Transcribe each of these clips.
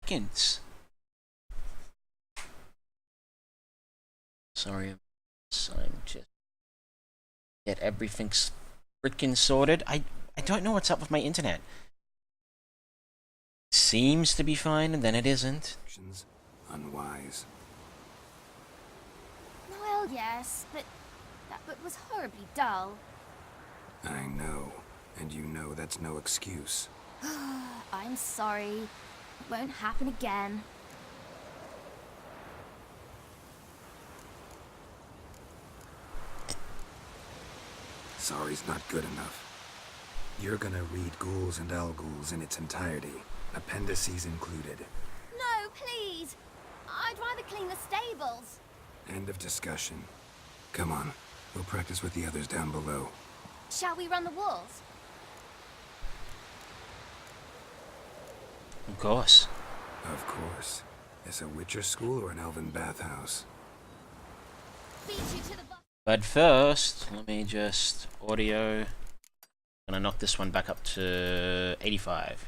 seconds. Sorry, I'm just get everything freaking sorted. I don't know what's up with my internet. Seems to be fine, and then it isn't. Unwise. Well, yes, but that book was horribly dull. I know, and you know that's no excuse. I'm sorry. It won't happen again. Sorry's not good enough. You're gonna read Ghouls and Al-Ghouls in its entirety, appendices included. No, please! I'd rather clean the stables. End of discussion. Come on, we'll practice with the others down below. Shall we run the walls? Of course. Of course. Is a Witcher school or an elven bathhouse? Beat you to the bus. But first, let me just audio. Gonna knock this one back up to 85.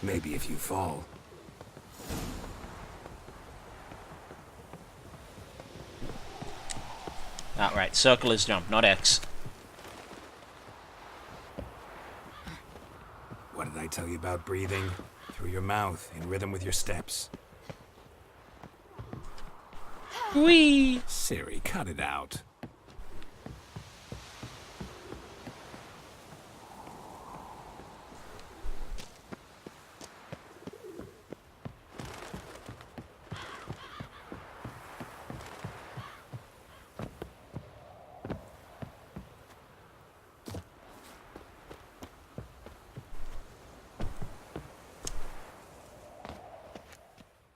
Maybe if you fall. Right, circle is jump, not X. What did I tell you about breathing? Through your mouth, in rhythm with your steps. Whee! Siri, cut it out.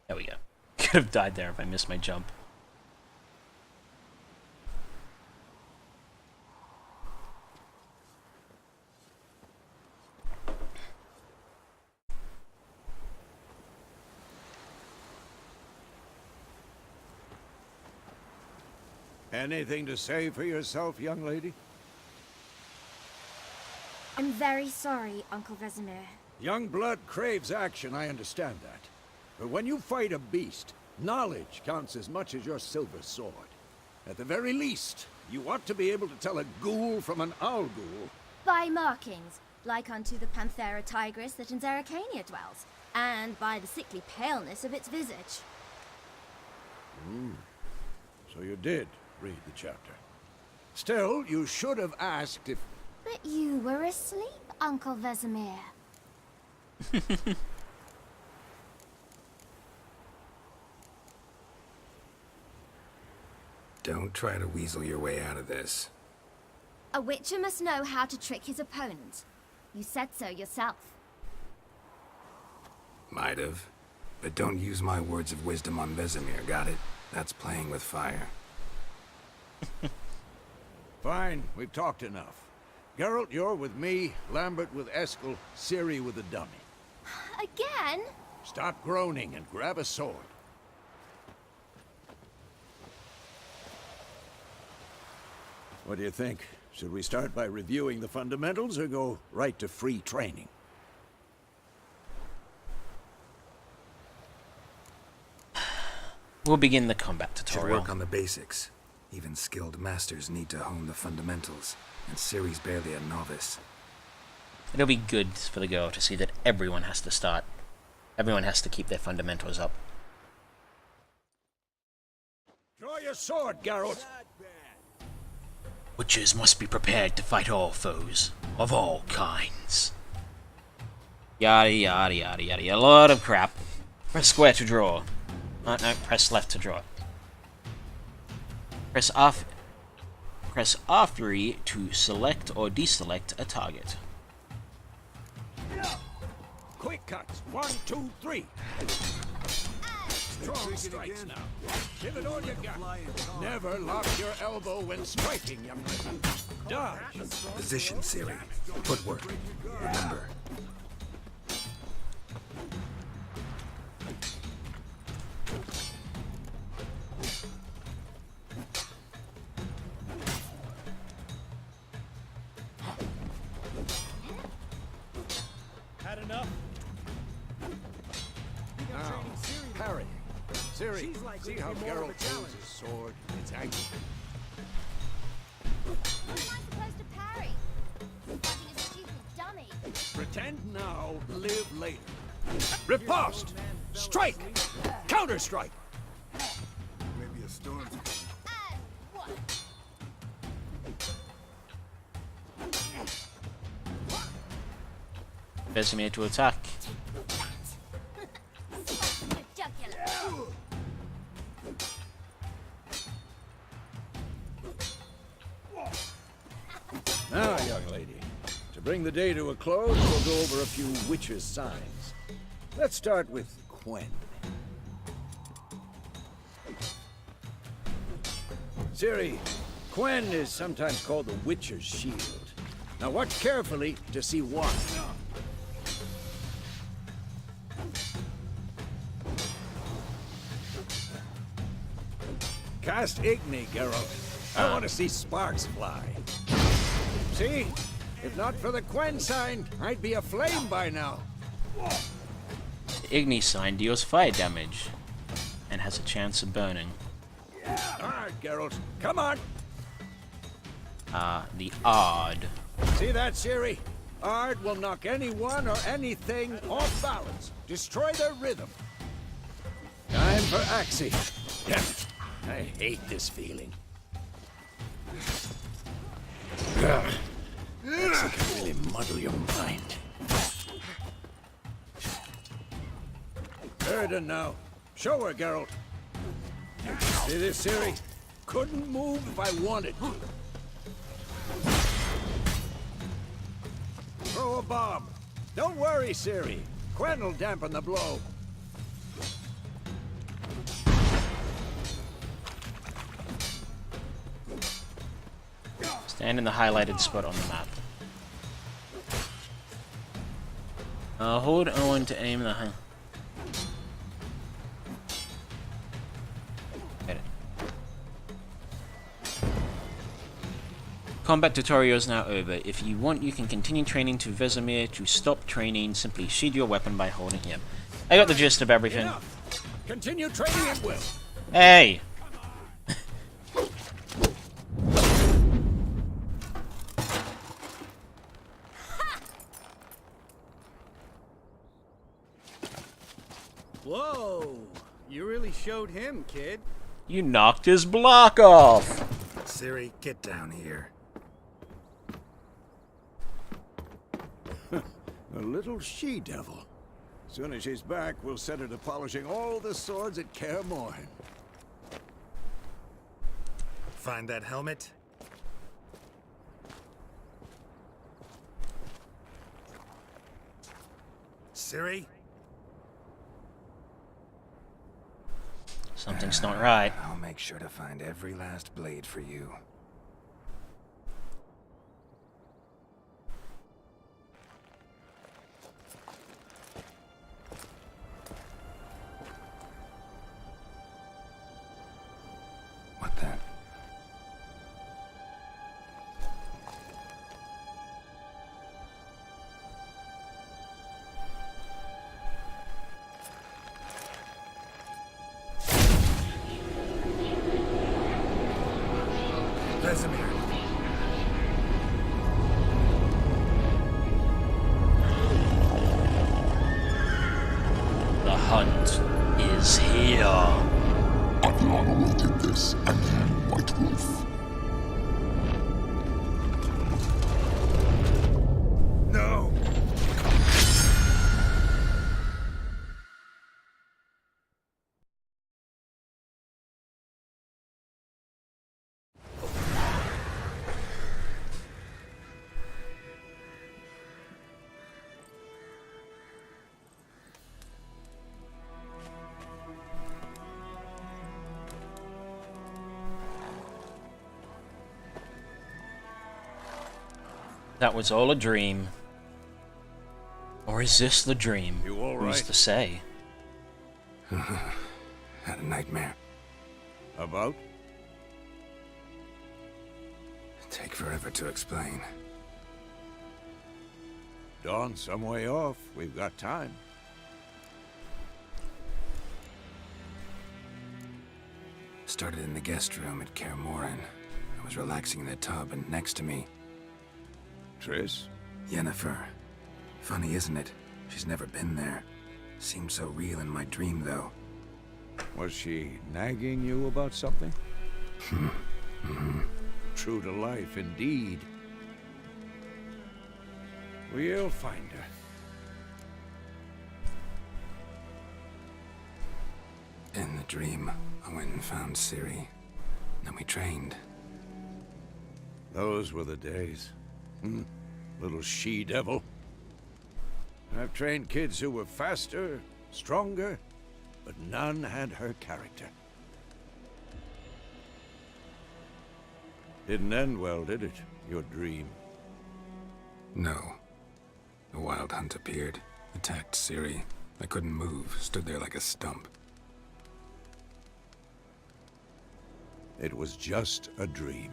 There we go. Could have died there if I missed my jump. Anything to say for yourself, young lady? I'm very sorry, Uncle Vesemir. Young blood craves action, I understand that. But when you fight a beast, knowledge counts as much as your silver sword. At the very least, you ought to be able to tell a ghoul from an owl ghoul. By markings, like unto the Panthera tigris that in Zerrikania dwells, and by the sickly paleness of its visage. So you did read the chapter. Still, you should have asked if... But you were asleep, Uncle Vesemir. Don't try to weasel your way out of this. A Witcher must know how to trick his opponent. You said so yourself. Might have. But don't use my words of wisdom on Vesemir, got it? That's playing with fire. Fine, we've talked enough. Geralt, you're with me, Lambert with Eskel, Ciri with the dummy. Again? Stop groaning and grab a sword. What do you think? Should we start by reviewing the fundamentals or go right to free training? We'll begin the combat Should tutorial. work on the basics. Even skilled masters need to hone the fundamentals, and Ciri's barely a novice. It'll be good for the girl to see that everyone has to start. Everyone has to keep their fundamentals up. Draw your sword, Geralt! Witches must be prepared to fight all foes, of all kinds. Yada yada yada yada. A lot of crap. Press square to draw. No, press left to draw. Press R3 to select or deselect a target. Quick cuts! 1, 2, 3! Strong strikes now. Give it all you got. Never lock your elbow when striking, young man. Dodge! Position, Ciri. Footwork. Remember. Ciri, She's likely see to how be more of a Geralt throws challenge. his sword? It's angry. How am I supposed to parry? Fighting a stupid dummy. Pretend now, live later. Riposte! Strike! Counter-strike! Maybe a storm. And what? Vesemir to attack. Spike in the jugular. Now, young lady, to bring the day to a close, we'll go over a few witches' signs. Let's start with Quen. Ciri, Quen is sometimes called the Witcher's Shield. Now watch carefully to see why. Cast Igni, Geralt. I want to see sparks fly. See? If not for the Quen sign, I'd be aflame by now. The Igni sign deals fire damage and has a chance of burning. All right, Geralt. Come on. The Odd. See that, Ciri? Ard will knock anyone or anything off balance. Destroy their rhythm. Time for Axie. I hate this feeling. Ugh. Axie can really muddle your mind. Erden now. Show her, Geralt. See this, Ciri? Couldn't move if I wanted to. Throw a bomb. Don't worry, Ciri. Quen will dampen the blow. Stand in the highlighted spot on the map. Hold Owen to aim the... Get it. Combat tutorial is now over. If you want, you can continue training to Vesemir. To stop training, simply sheathe your weapon by holding him. I got the gist of everything. Enough. Continue training at will. Hey! Whoa! You really showed him, kid. You knocked his block off! Ciri, get down here. A little she-devil. Soon as she's back, we'll set her to polishing all the swords at Kaer Morhen. Find that helmet? Ciri? Something's not right. I'll make sure to find every last blade for you. What then? Vesemir. The hunt is here. I've long awaited this, and then White Wolf. No! That was all a dream. Or is this the dream? You all Who's right? to say? Had a nightmare. About? Take forever to explain. Dawn's some way off. We've got time. started in the guest room at Kaer Morhen. I was relaxing in the tub, and next to me, Triss? Yennefer. Funny, isn't it? She's never been there. Seemed so real in my dream, though. Was she nagging you about something? True to life, indeed. We'll find her. In the dream, I went and found Ciri. Then we trained. Those were the days. Little she-devil. I've trained kids who were faster, stronger, but none had her character. Didn't end well, did it? Your dream? No. The Wild Hunt appeared, attacked Ciri. I couldn't move, stood there like a stump. It was just a dream.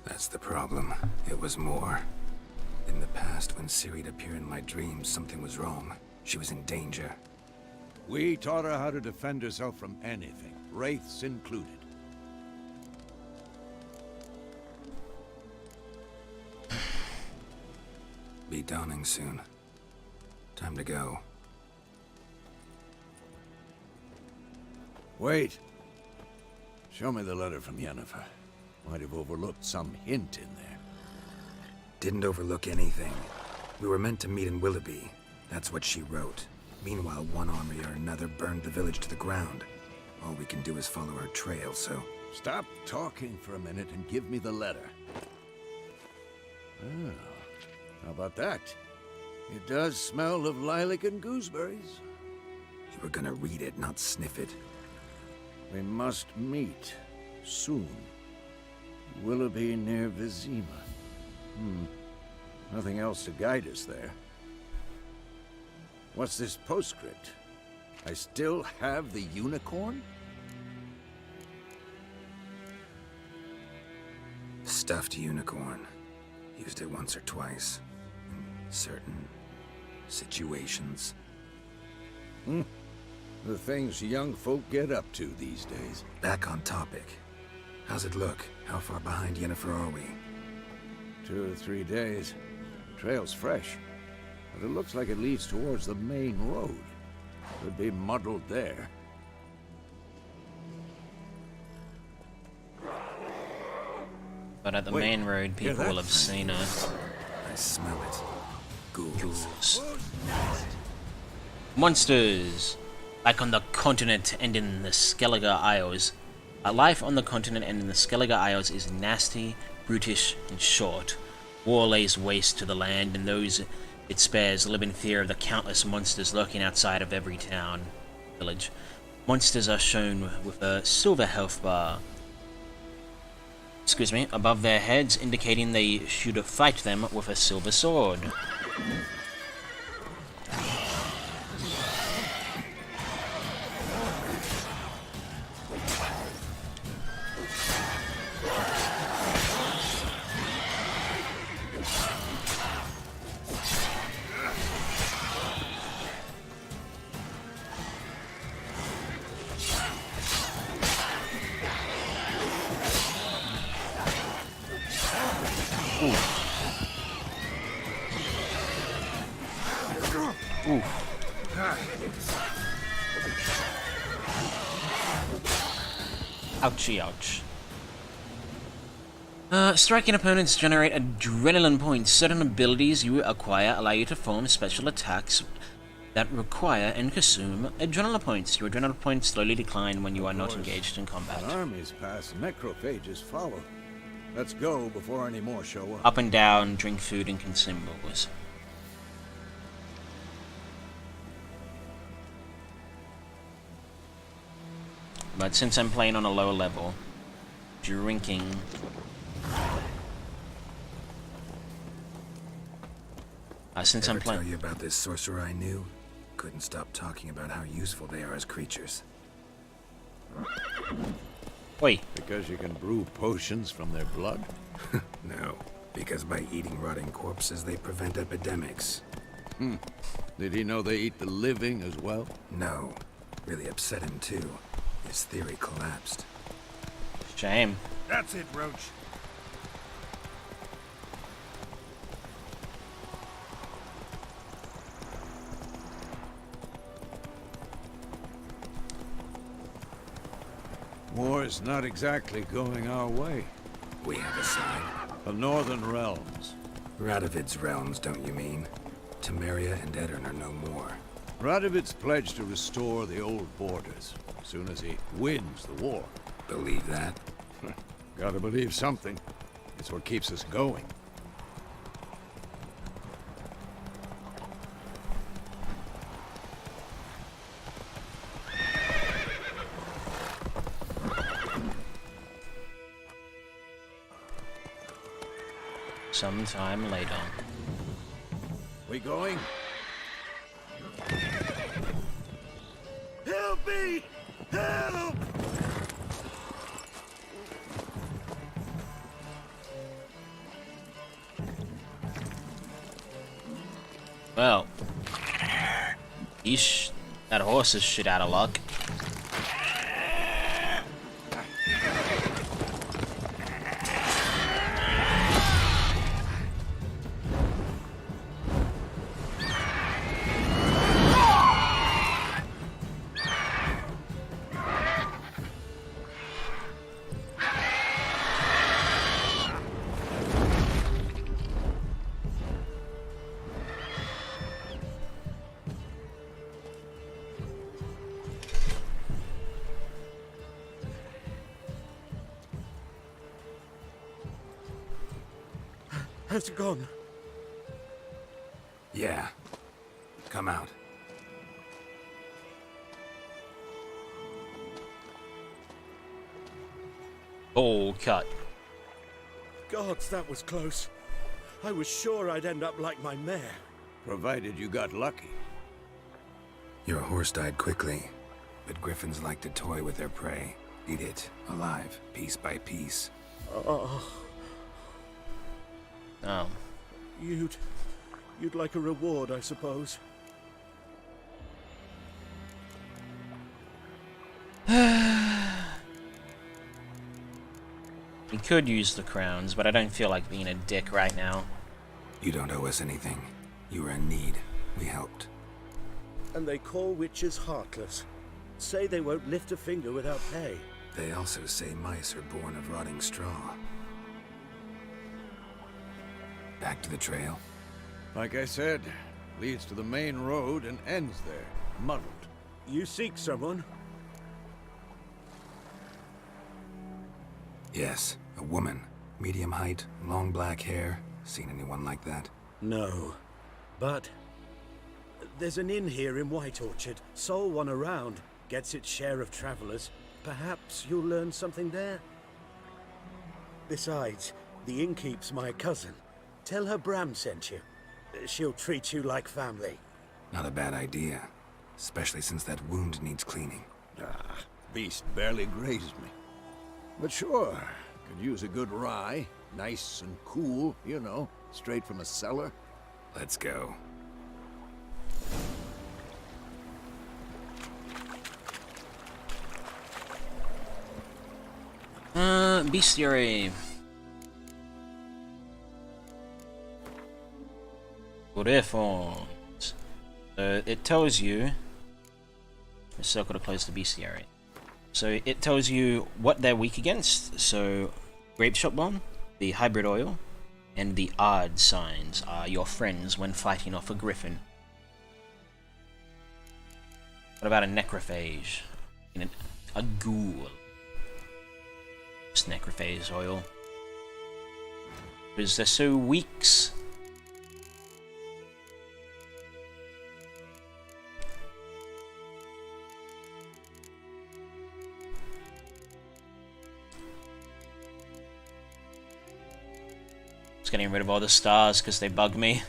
That's the problem. It was more. In the past, when Ciri'd appear in my dreams, something was wrong. She was in danger. We taught her how to defend herself from anything, wraiths included. Be dawning soon. Time to go. Wait. Show me the letter from Yennefer. Might have overlooked some hint in there. Didn't overlook anything. We were meant to meet in Willoughby. That's what she wrote. Meanwhile, one army or another burned the village to the ground. All we can do is follow her trail, so... Stop talking for a minute and give me the letter. Ah, how about that? It does smell of lilac and gooseberries. You were gonna read it, not sniff it. We must meet. Soon. Willoughby near Vizima. Nothing else to guide us there. What's this postscript? I still have the unicorn? Stuffed unicorn. Used it once or twice. In certain situations. The things young folk get up to these days. Back on topic. How's it look? How far behind Yennefer are we? 2 or 3 days. Trail's fresh, but it looks like it leads towards the main road. Could be muddled there. But at the Wait, main road, hear people that? will have seen her. I smell it. Ghouls. Monsters! Like on the continent and in the Skellige Isles. Life on the continent and in the Skellige Isles is nasty, brutish, and short. War lays waste to the land, and those it spares live in fear of the countless monsters lurking outside of every town, village. Monsters are shown with a silver health bar, above their heads, indicating they should fight them with a silver sword. Ouchie, ouch. Striking opponents generate adrenaline points. Certain abilities you acquire allow you to form special attacks that require and consume adrenaline points. Your adrenaline points slowly decline when you are not engaged in combat. When armies pass, necrophages follow. Let's go before any more show up. Up and down, drink food and consumables. But since I'm playing on a lower level, drinking... since I'm Ever playing... tell you about this sorcerer I knew? Couldn't stop talking about how useful they are as creatures. Wait. Because you can brew potions from their blood? No, because by eating rotting corpses they prevent epidemics. Did he know they eat the living as well? No. Really upset him too. His theory collapsed. Shame. That's it, Roach. War's not exactly going our way. We have a side. The Northern Realms. Radovid's realms, don't you mean? Temeria and Edirn are no more. Radovid's pledged to restore the old borders as soon as he wins the war. Believe that? Gotta believe something. It's what keeps us going. Sometime later. We going? Help me! Help! Well, that horse is shit out of luck. Has it gone? Yeah. Come out. Oh, cut. Gods, that was close. I was sure I'd end up like my mare. Provided you got lucky. Your horse died quickly, but griffins like to toy with their prey. Eat it, alive, piece by piece. Oh, Oh. you'd like a reward, I suppose. We could use the crowns, but I don't feel like being a dick right now. You don't owe us anything. You were in need. We helped. And they call witches heartless. Say they won't lift a finger without pay. They also say mice are born of rotting straw. Back to the trail. Like I said, leads to the main road and ends there, muddled. You seek someone? Yes, a woman. Medium height, long black hair. Seen anyone like that? No. But there's an inn here in White Orchard. Sole one around. Gets its share of travelers. Perhaps you'll learn something there? Besides, the innkeep's my cousin. Tell her Bram sent you. She'll treat you like family. Not a bad idea. Especially since that wound needs cleaning. Ah, beast barely grazed me. But sure, could use a good rye. Nice and cool, you know, straight from a cellar. Let's go. Bestiary. Reforms. So it tells you a circle to close the bestiary. So it tells you what they're weak against. So grape shot bomb, the hybrid oil, and the odd signs are your friends when fighting off a griffin. What about a necrophage? A ghoul. Just necrophage oil. Because they're so weak. Just getting rid of all the stars because they bug me.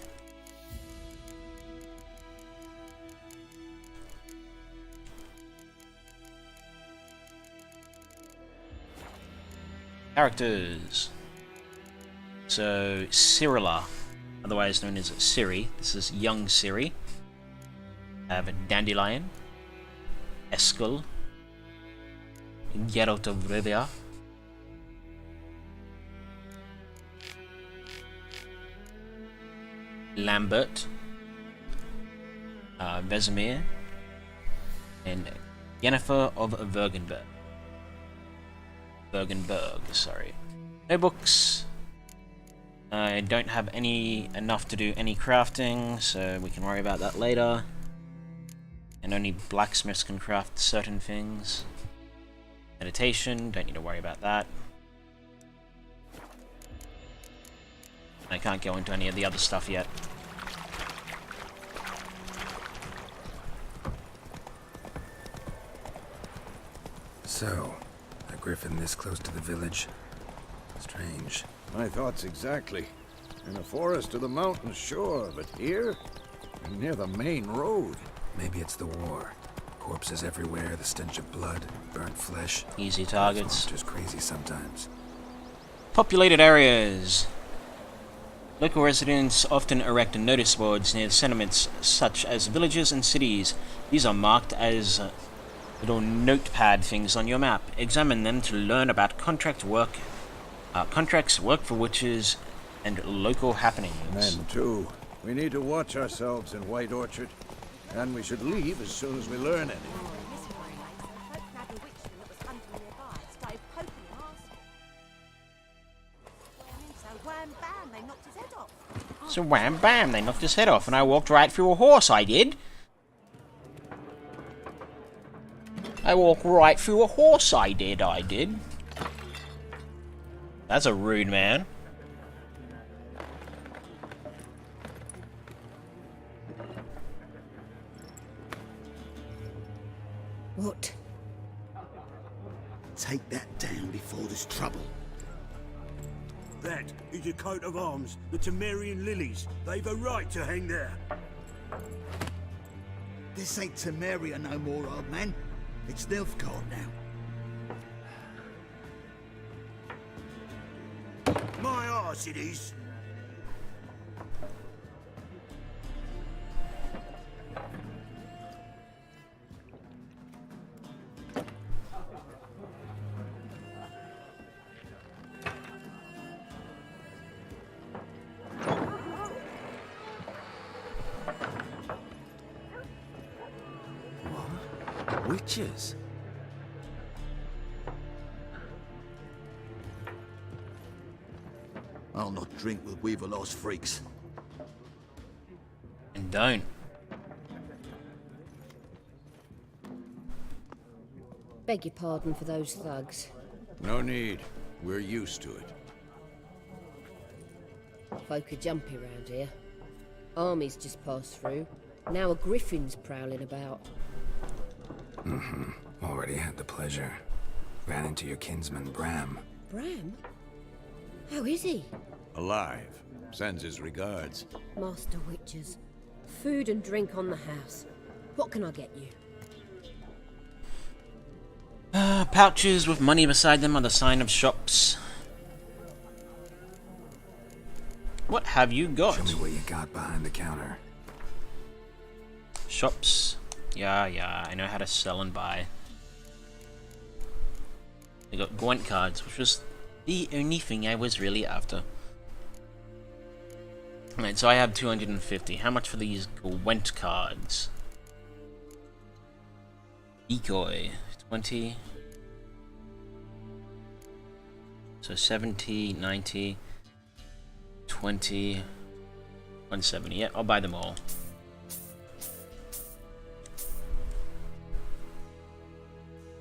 Characters. So, Cyrilla. I otherwise known as Ciri. This is young Ciri. I have a Dandelion, Eskel, Geralt of Rivia, Lambert, Vesemir, and Yennefer of Vergenberg. Sorry. No books. I don't have enough to do any crafting, so we can worry about that later. And only blacksmiths can craft certain things. Meditation, don't need to worry about that. I can't go into any of the other stuff yet. So, a griffin this close to the village? Strange. My thoughts exactly. In the forest or the mountains, sure, but here? Near the main road. Maybe it's the war. Corpses everywhere, the stench of blood, burnt flesh. Easy targets. Monsters crazy sometimes. Populated areas. Local residents often erect notice boards near settlements such as villages and cities. These are marked as little notepad things on your map. Examine them to learn about contracts, work for witches, and local happenings. Men, too. We need to watch ourselves in White Orchard. And we should leave as soon as we learn anything. So wham bam, they knocked his head off, and I walked right through a horse, I did. I walked right through a horse, I did. That's a rude man. What? Take that down before there's trouble. That is a coat of arms, the Temerian lilies. They've a right to hang there. This ain't Temeria no more, old man. It's Nilfgaard now. My arse it is. Witches? I'll not drink with Weaverlost freaks. And don't. Beg your pardon for those thugs. No need. We're used to it. Folk are jumpy round here. Armies just passed through. Now a griffin's prowling about. Already had the pleasure. Ran into your kinsman, Bram. Bram? How is he? Alive. Sends his regards. Master Witches. Food and drink on the house. What can I get you? Pouches with money beside them are the sign of shops. What have you got? Show me what you got behind the counter. Shops. Yeah, I know how to sell and buy. I got Gwent cards, which was the only thing I was really after. Alright, so I have 250. How much for these Gwent cards? Decoy, 20. So 70, 90, 20, 170. Yeah, I'll buy them all.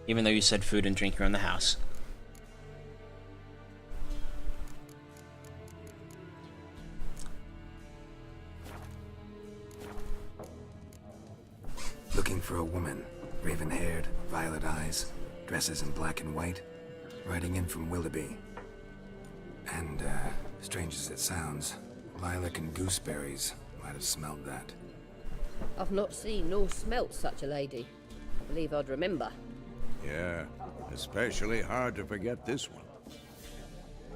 Even though you said food and drink around the house. Looking for a woman. Raven-haired, violet eyes, dresses in black and white. Riding in from Willoughby. And, strange as it sounds, lilac and gooseberries might have smelled that. I've not seen nor smelt such a lady. I believe I'd remember. Yeah, especially hard to forget this one.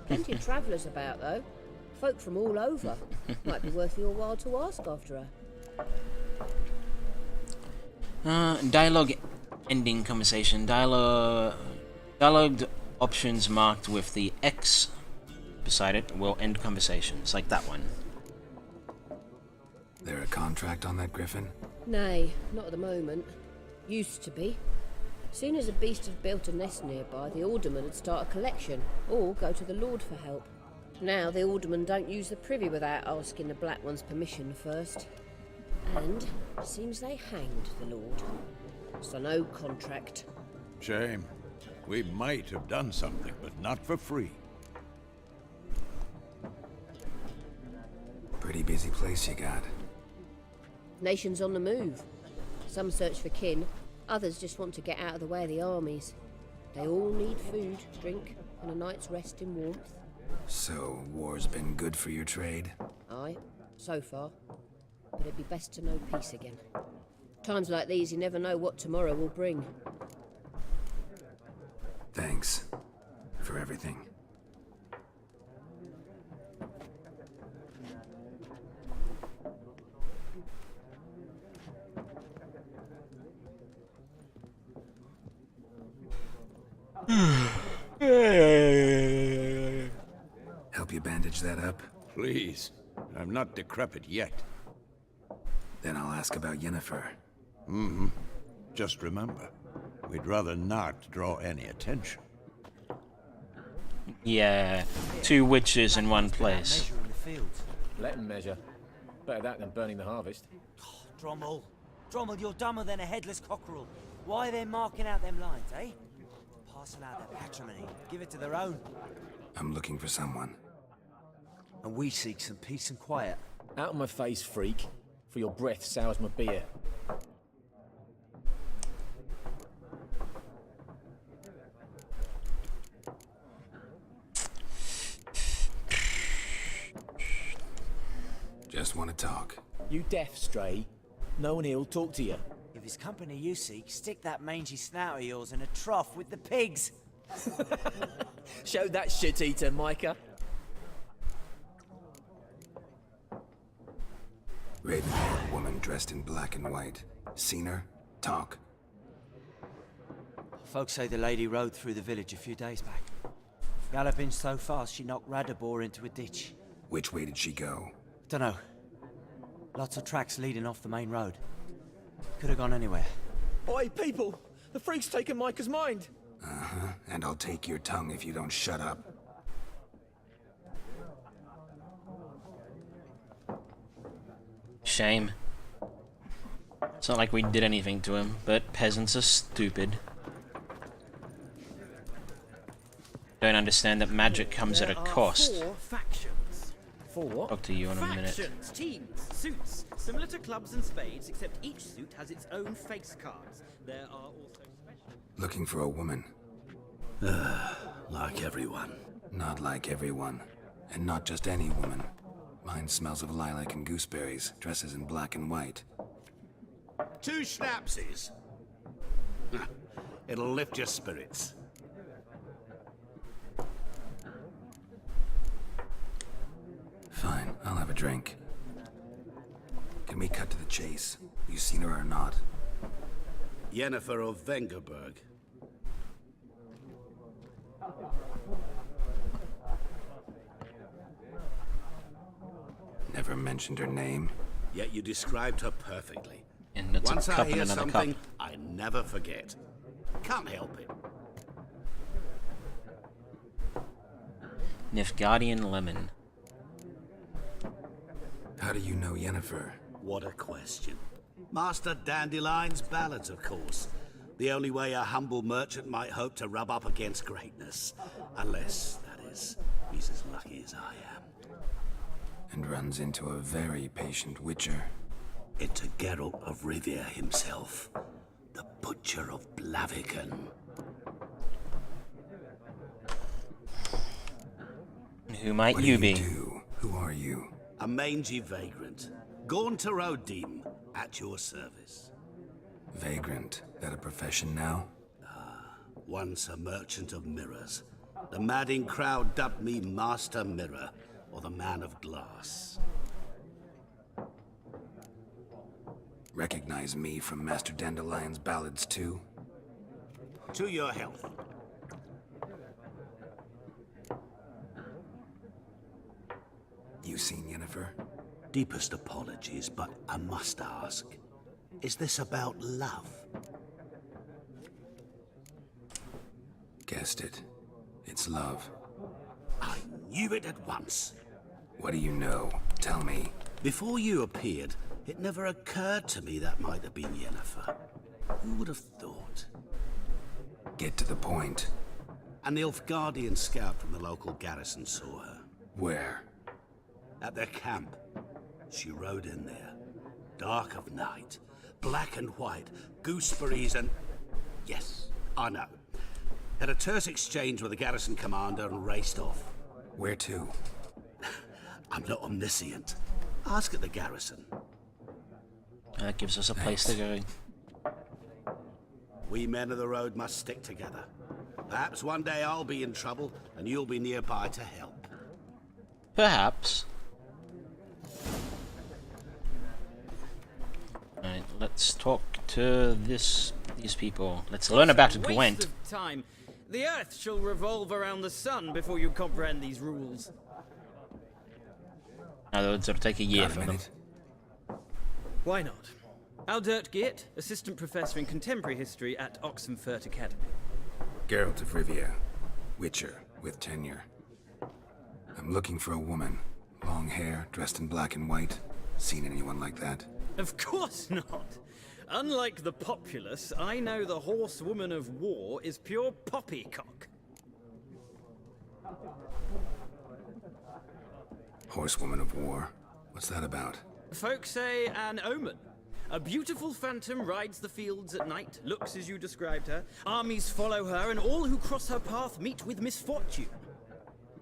Plenty of travellers about, though. Folk from all over. Might be worth your while to ask after her. Dialogue ending conversation. Dialogue options marked with the X beside it will end conversations, like that one. There a contract on that griffin? Nay, not at the moment. Used to be. Soon as a beast had built a nest nearby, the alderman would start a collection, or go to the Lord for help. Now the aldermen don't use the privy without asking the Black One's permission first. And it seems they hanged the Lord. So no contract. Shame. We might have done something, but not for free. Pretty busy place you got. Nations on the move. Some search for kin, others just want to get out of the way of the armies. They all need food, drink, and a night's rest in warmth. So, war's been good for your trade? Aye, so far. But it'd be best to know peace again. Times like these, you never know what tomorrow will bring. Thanks for everything. Help you bandage that up? Please. I'm not decrepit yet. Then I'll ask about Yennefer. Just remember, we'd rather not draw any attention. Yeah, 2 witches in one place. Measure in the fields. Let them measure. Better that than burning the harvest. Drommel. Drommel, you're dumber than a headless cockerel. Why are they marking out them lines, eh? Parcel out their patrimony. Give it to their own. I'm looking for someone. And we seek some peace and quiet. Out of my face, freak. For your breath sours my beer. Just want to talk. You deaf, Stray? No one here'll talk to you. If it's company you seek, stick that mangy snout of yours in a trough with the pigs. Show that shit-eater, Micah. Raven-haired woman dressed in black and white. Seen her? Talk. Folks say the lady rode through the village a few days back. Galloping so fast she knocked Radabor into a ditch. Which way did she go? Dunno. Lots of tracks leading off the main road. Could have gone anywhere. Oi, people! The freak's taken Micah's mind! Uh-huh, and I'll take your tongue if you don't shut up. Shame. It's not like we did anything to him, but peasants are stupid. Don't understand that magic comes at a cost. 4 factions. 4 what? Talk to you in a minute. Factions, teams, suits, similar to clubs and spades, except each suit has its own face cards. There are also special... Looking for a woman. Like everyone. Not like everyone. And not just any woman. Mine smells of lilac and gooseberries, dresses in black and white. 2 schnapsies. It'll lift your spirits. Fine, I'll have a drink. Can we cut to the chase? You seen her or not? Yennefer of Vengerberg. Never mentioned her name. Yet you described her perfectly. And that's Once a I cup hear and another something, cup. I never forget. Can't help it. Nifgardien Lemon. How do you know Yennefer? What a question. Master Dandelion's ballads, of course. The only way a humble merchant might hope to rub up against greatness. Unless, that is, he's as lucky as I am. And runs into a very patient witcher. Into Geralt of Rivia himself. The Butcher of Blaviken. Who might What you do be? do? Who are you? A mangy vagrant. Gaunter Odim, at your service. Vagrant. That a profession now? Once a merchant of mirrors. The madding crowd dubbed me Master Mirror. or the Man of Glass? Recognize me from Master Dandelion's ballads too? To your health. You seen Yennefer? Deepest apologies, but I must ask. Is this about love? Guessed it. It's love. I knew it at once. What do you know? Tell me. Before you appeared, it never occurred to me that might have been Yennefer. Who would have thought? Get to the point. An Nilfgaardian scout from the local garrison saw her. Where? At their camp. She rode in there. Dark of night. Black and white. Gooseberries and... Yes, I know. Had a terse exchange with the garrison commander and raced off. Where to? I'm not omniscient. Ask at the garrison. That gives us a place to go. We men of the road must stick together. Perhaps one day I'll be in trouble and you'll be nearby to help. Perhaps. Alright, let's talk to these people. Let's learn about Waste Gwent. of time. The Earth shall revolve around the sun before you comprehend these rules. In other words, it'll take a year for them. Why not? Aldert Geert, assistant professor in contemporary history at Oxenfurt Academy. Geralt of Rivia. Witcher, with tenure. I'm looking for a woman. Long hair, dressed in black and white. Seen anyone like that? Of course not. Unlike the populace, I know the horsewoman of war is pure poppycock. Horsewoman of War? What's that about? Folk say an omen. A beautiful phantom rides the fields at night, looks as you described her. Armies follow her, and all who cross her path meet with misfortune.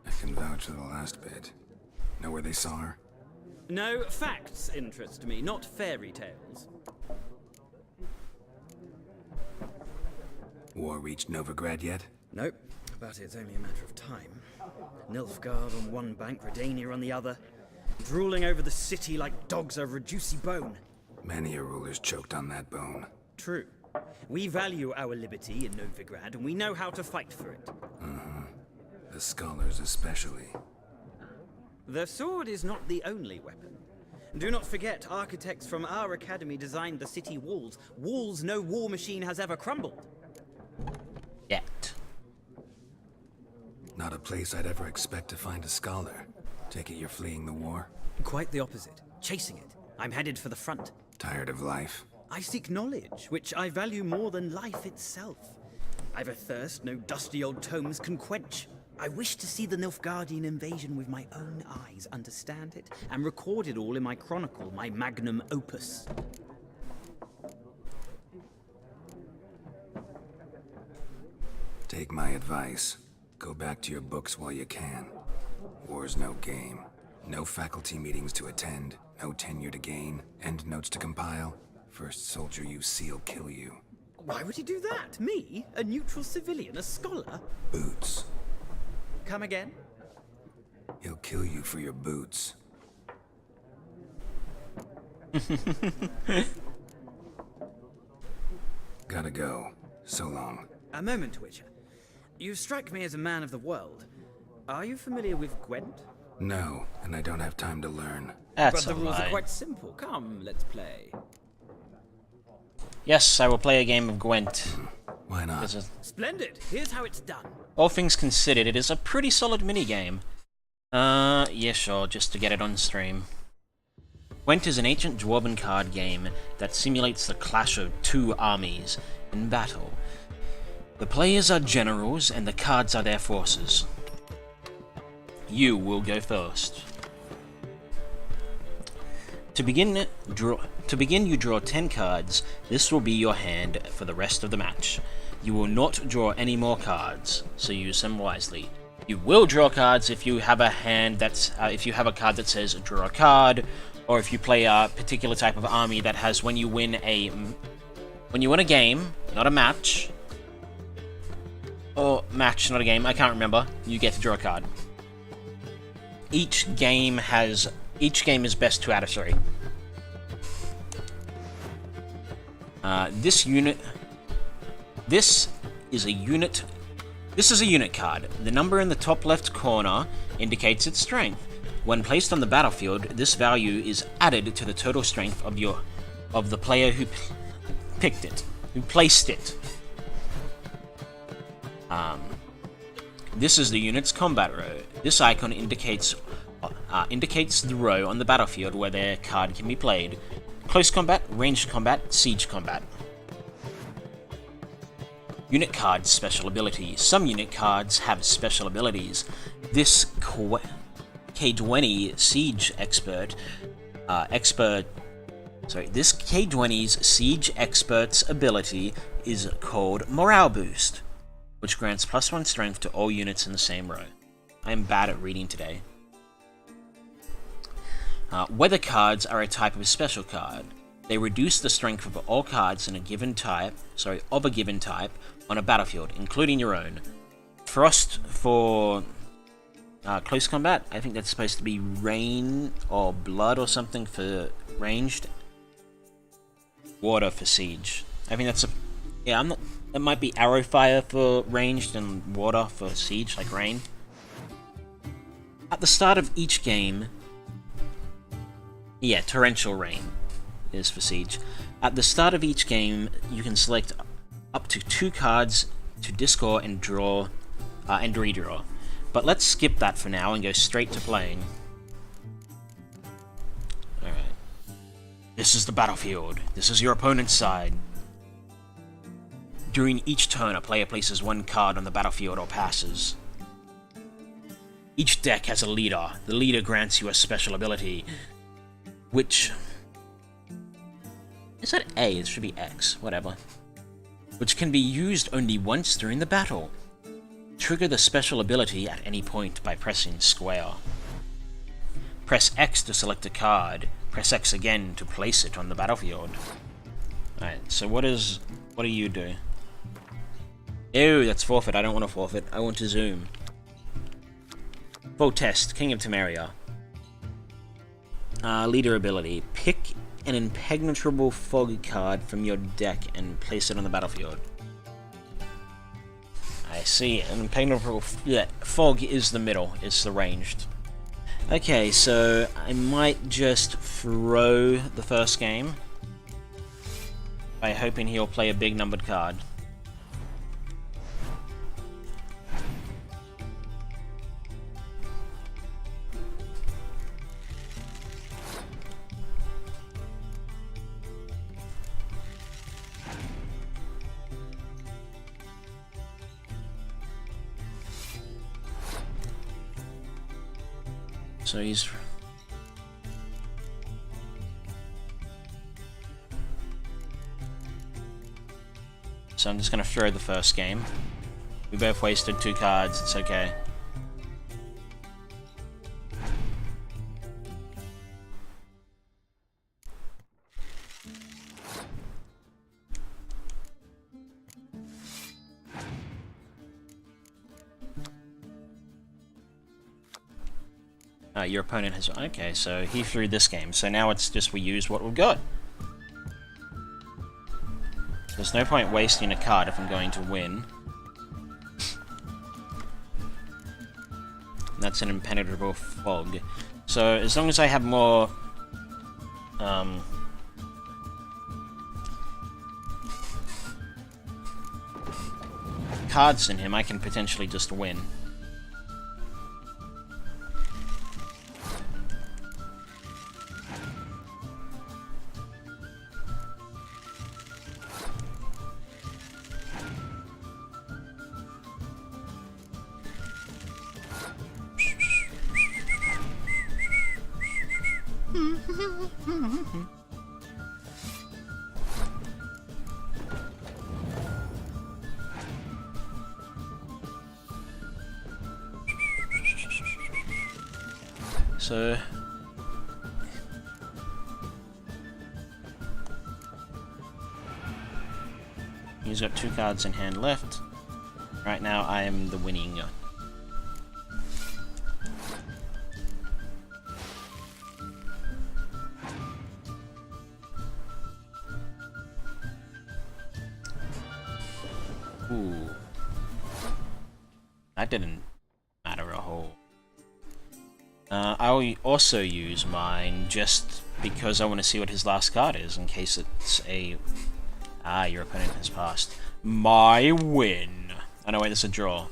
I can vouch for the last bit. Know where they saw her? No, facts interest me, not fairy tales. War reached Novigrad yet? Nope, but it's only a matter of time. Nilfgaard on one bank, Redania on the other, drooling over the city like dogs over a juicy bone. Many a ruler's choked on that bone. True. We value our liberty in Novigrad, and we know how to fight for it. The scholars especially. The sword is not the only weapon. Do not forget, architects from our academy designed the city walls. Walls no war machine has ever crumbled. Yet. Not a place I'd ever expect to find a scholar. Take it you're fleeing the war? Quite the opposite. Chasing it. I'm headed for the front. Tired of life? I seek knowledge, which I value more than life itself. I've a thirst no dusty old tomes can quench. I wish to see the Nilfgaardian invasion with my own eyes, understand it, and record it all in my chronicle, my magnum opus. Take my advice. Go back to your books while you can. War's no game. No faculty meetings to attend, no tenure to gain, end notes to compile. First soldier you see'll kill you. Why would he do that? Me? A neutral civilian? A scholar? Boots. Come again? He'll kill you for your boots. Gotta go. So long. A moment, Witcher. You strike me as a man of the world. Are you familiar with Gwent? No, and I don't have time to learn. That's but a the rules lie. are quite simple. Come, let's play. Yes, I will play a game of Gwent. Why not? Splendid. Here's how it's done. All things considered, it is a pretty solid minigame. Yeah, sure, just to get it on stream. Gwent is an ancient dwarven card game that simulates the clash of two armies in battle. The players are generals, and the cards are their forces. You will go first. To begin, you draw 10 cards. This will be your hand for the rest of the match. You will not draw any more cards, so use them wisely. You will draw cards if you have a hand that's if you have a card that says draw a card, or if you play a particular type of army that has when you win a game, not a match, or match, not a game, I can't remember, you get to draw a card. each game is best 2 out of 3. This is a unit card. The number in the top left corner indicates its strength. When placed on the battlefield, this value is added to the total strength of the player who placed it. This is the unit's combat row. This icon indicates the row on the battlefield where their card can be played. Close combat, ranged combat, siege combat. Unit cards special abilities. Some unit cards have special abilities. This K20 siege this K20's siege expert's ability is called Morale Boost, which grants +1 strength to all units in the same row. I am bad at reading today. Weather cards are a type of special card. They reduce the strength of all cards in a given type, on a battlefield, including your own. Frost for close combat. I think that's supposed to be rain or blood or something for ranged. Water for siege. I think that's that might be arrow fire for ranged and water for siege, like rain. At the start of each game, torrential rain is for siege. At the start of each game, you can select up to 2 cards to discard and draw and redraw. But let's skip that for now and go straight to playing. Alright. This is the battlefield. This is your opponent's side. During each turn, a player places 1 card on the battlefield or passes. Each deck has a leader. The leader grants you a special ability, which... Is that A? It should be X. Whatever. Which can be used only once during the battle. Trigger the special ability at any point by pressing square. Press X to select a card. Press X again to place it on the battlefield. Alright, so what do you do? Ew, that's forfeit. I don't want to forfeit. I want to zoom. Full test. King of Temeria. Leader ability. Pick an impenetrable fog card from your deck and place it on the battlefield. I see. An impenetrable fog is the middle. It's the ranged. Okay, so I might just throw the first game by hoping he'll play a big numbered card. So he's... So I'm just gonna throw the first game. We both wasted 2 cards, it's okay. Your opponent has... Okay, so he threw this game. So now it's just we use what we've got. There's no point wasting a card if I'm going to win. That's an impenetrable fog. So as long as I have more... cards in him, I can potentially just win. So he's got 2 cards in hand left. Right now I am the winning. Ooh. That didn't matter a whole. I'll also use mine just because I want to see what his last card is, in case it's a... Ah, your opponent has passed. My win. Oh no, wait, this is a draw.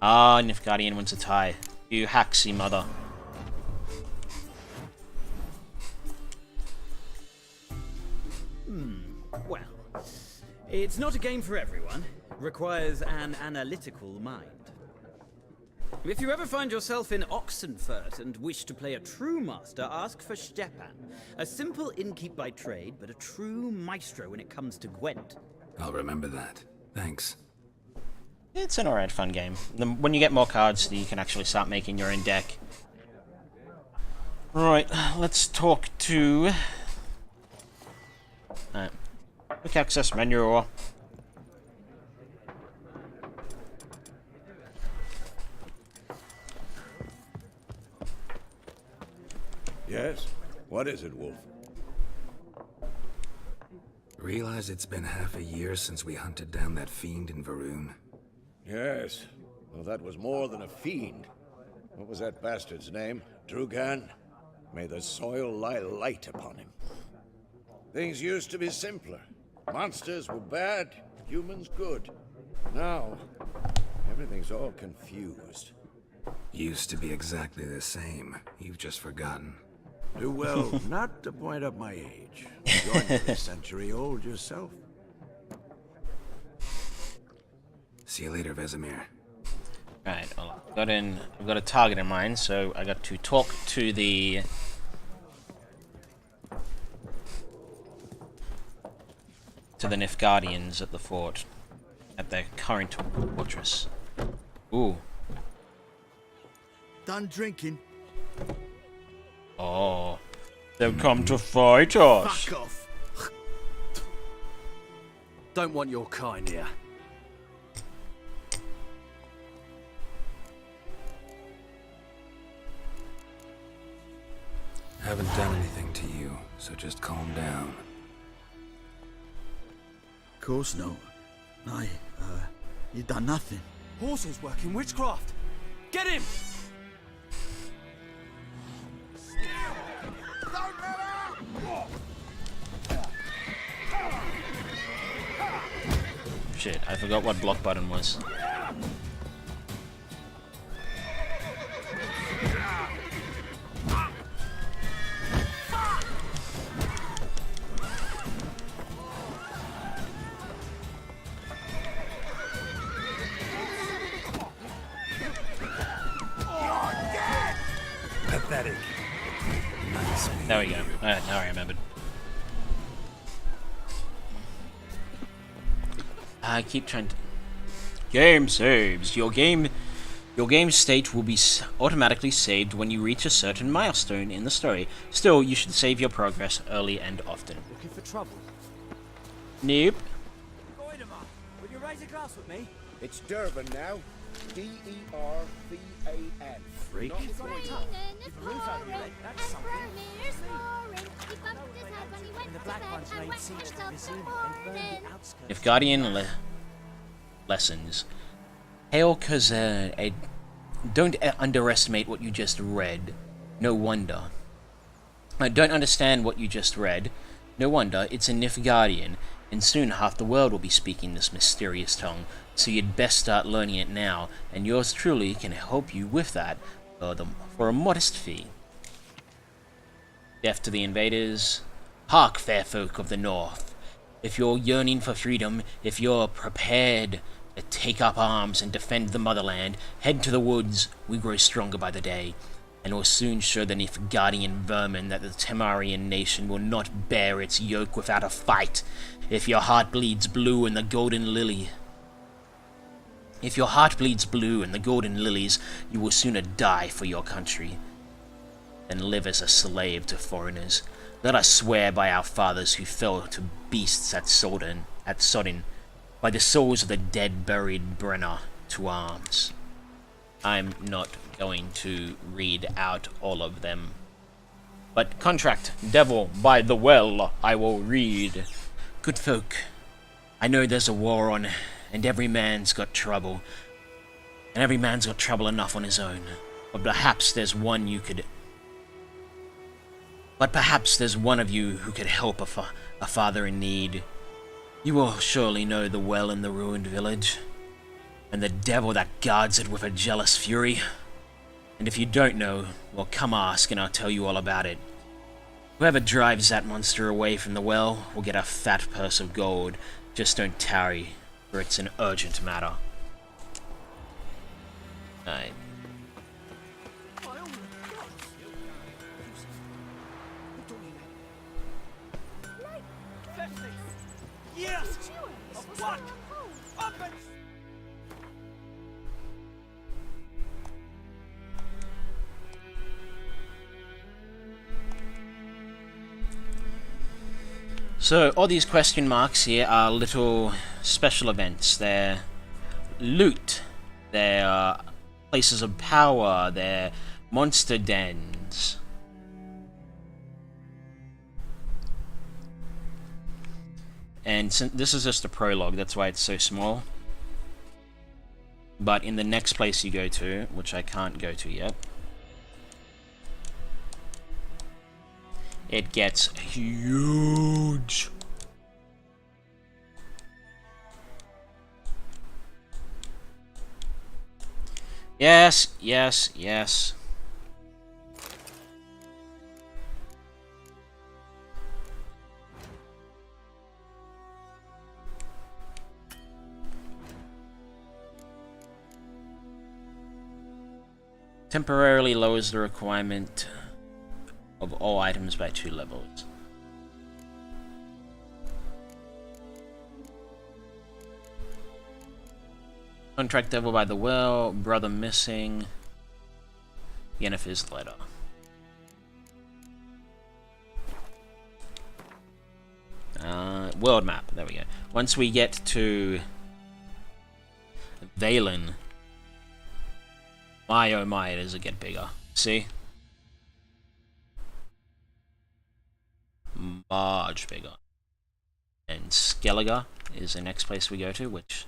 Ah, Nilfgaardian wins a tie. You haxy mother. Well, it's not a game for everyone. Requires an analytical mind. If you ever find yourself in Oxenfurt and wish to play a true master, ask for Stepan. A simple innkeep by trade, but a true maestro when it comes to Gwent. I'll remember that. Thanks. It's an alright fun game. When you get more cards, you can actually start making your own deck. Right, let's talk to... quick access menu. Yes? What is it, Wolf? Realize it's been half a year since we hunted down that fiend in Varun? Yes. Well, that was more than a fiend. What was that bastard's name? Drugan? May the soil lie light upon him. Things used to be simpler. Monsters were bad, humans good. Now, everything's all confused. Used to be exactly the same. You've just forgotten. Do well not to point up my age. You're a century-old yourself. See you later, Vesemir. Right, well, I've got a target in mind, so I got to talk to the... Nilfgaardians at the fort. At their current fortress. Ooh. Done drinking. Oh. They've come to fight us. Fuck off. Don't want your kind here. Haven't done anything to you, so just calm down. Of course not. You done nothing. Horses working witchcraft. Get him! Shit, I forgot what block button was. Pathetic. Nice. There we go. Alright, now I remembered. I keep trying to... Game saves. Your game state will be automatically saved when you reach a certain milestone in the story. Still, you should save your progress early and often. Looking for trouble? Nope. Goidemar, will you raise a glass with me? It's Durban now. D-E-R-V-A-N. Freak. It's You've raining, got it's a roof over your pouring, head, that's and something. Vermeer's snoring. He bumped his head when he went And the to Black bed Ones and laid wet siege to himself Vizima this and burned morning. the outskirts. If Guardian lessons. Hail Khazan, don't underestimate what you just read. No wonder. I don't understand what you just read. No wonder, it's a Nilfgaardian, and soon half the world will be speaking this mysterious tongue, so you'd best start learning it now, and yours truly can help you with that for a modest fee. Deaf to the invaders. Hark, fair folk of the north. If you're yearning for freedom, if you're prepared to take up arms and defend the motherland, head to the woods. We grow stronger by the day, and will soon show the Nilfgaardian vermin that the Temarian nation will not bear its yoke without a fight. If your heart bleeds blue in the golden lily... If your heart bleeds blue in the golden lilies, you will sooner die for your country than live as a slave to foreigners. Let us swear by our fathers who fell to beasts at Sodden, by the souls of the dead buried Brenna, to arms. I'm not going to read out all of them. But contract, devil by the well, I will read. Good folk, I know there's a war on, and every man's got trouble. And every man's got trouble enough on his own. But perhaps there's one you could... But perhaps there's one of you who could help a father in need. You will surely know the well in the ruined village, and the devil that guards it with a jealous fury. And if you don't know, well, come ask and I'll tell you all about it. Whoever drives that monster away from the well will get a fat purse of gold. Just don't tarry, for it's an urgent matter. Alright. Yes! A what? Open! So, all these question marks here are little special events. They're loot. They're places of power. They're monster dens. And this is just a prologue, that's why it's so small. But in the next place you go to, which I can't go to yet, it gets huge. Yes, yes, yes. Temporarily lowers the requirement of all items by 2 levels. Contract devil by the well, brother missing, Yennefer's letter. World map, there we go. Once we get to Valen, my oh my, does it get bigger. See? Much bigger. And Skellige is the next place we go to, which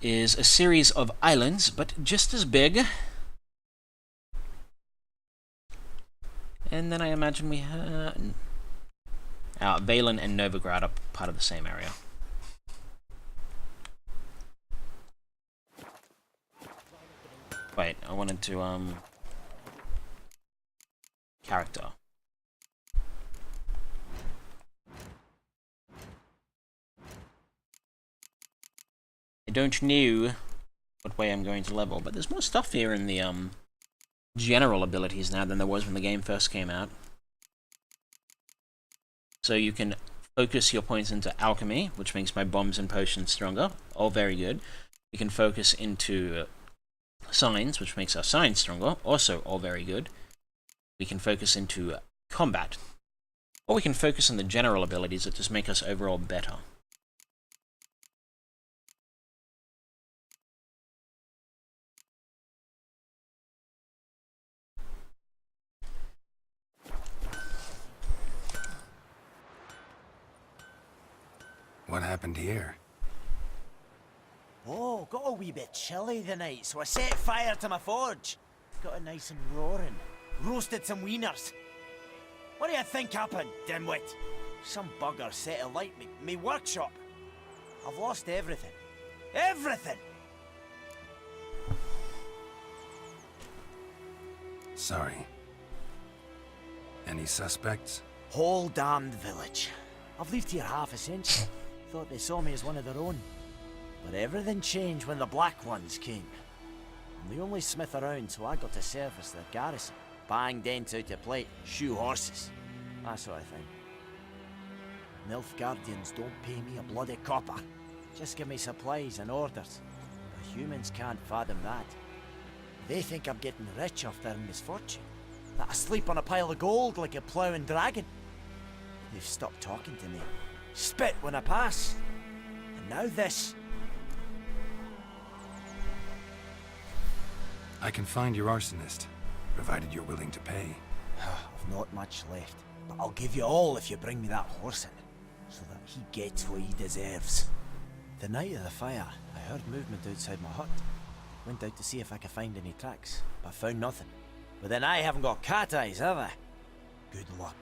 is a series of islands, but just as big. And then I imagine we have... Valen and Novigrad are part of the same area. Wait, I wanted to, character. I don't know what way I'm going to level, but there's more stuff here in the, general abilities now than there was when the game first came out. So you can focus your points into alchemy, which makes my bombs and potions stronger. All very good. You can focus into signs, which makes our signs stronger. Also all very good. We can focus into combat. Or we can focus on the general abilities that just make us overall better. What happened here? Oh, got a wee bit chilly the night, so I set fire to my forge. Got it nice and roaring. Roasted some wieners. What do you think happened, dimwit? Some bugger set alight me workshop. I've lost everything. Everything! Sorry. Any suspects? Whole damned village. I've lived here half a century. Thought they saw me as one of their own. But everything changed when the Black Ones came. I'm the only smith around, so I got to service their garrison. Bang dents out of plate, shoe horses. That sort of thing. Nilfgaardians don't pay me a bloody copper. Just give me supplies and orders. But humans can't fathom that. They think I'm getting rich off their misfortune. That I sleep on a pile of gold like a ploughing dragon. They've stopped talking to me. Spit when I pass. And now this. I can find your arsonist, provided you're willing to pay. I've not much left, but I'll give you all if you bring me that horse in, so that he gets what he deserves. The night of the fire, I heard movement outside my hut. Went out to see if I could find any tracks, but found nothing. But then I haven't got cat eyes, have I? Good luck.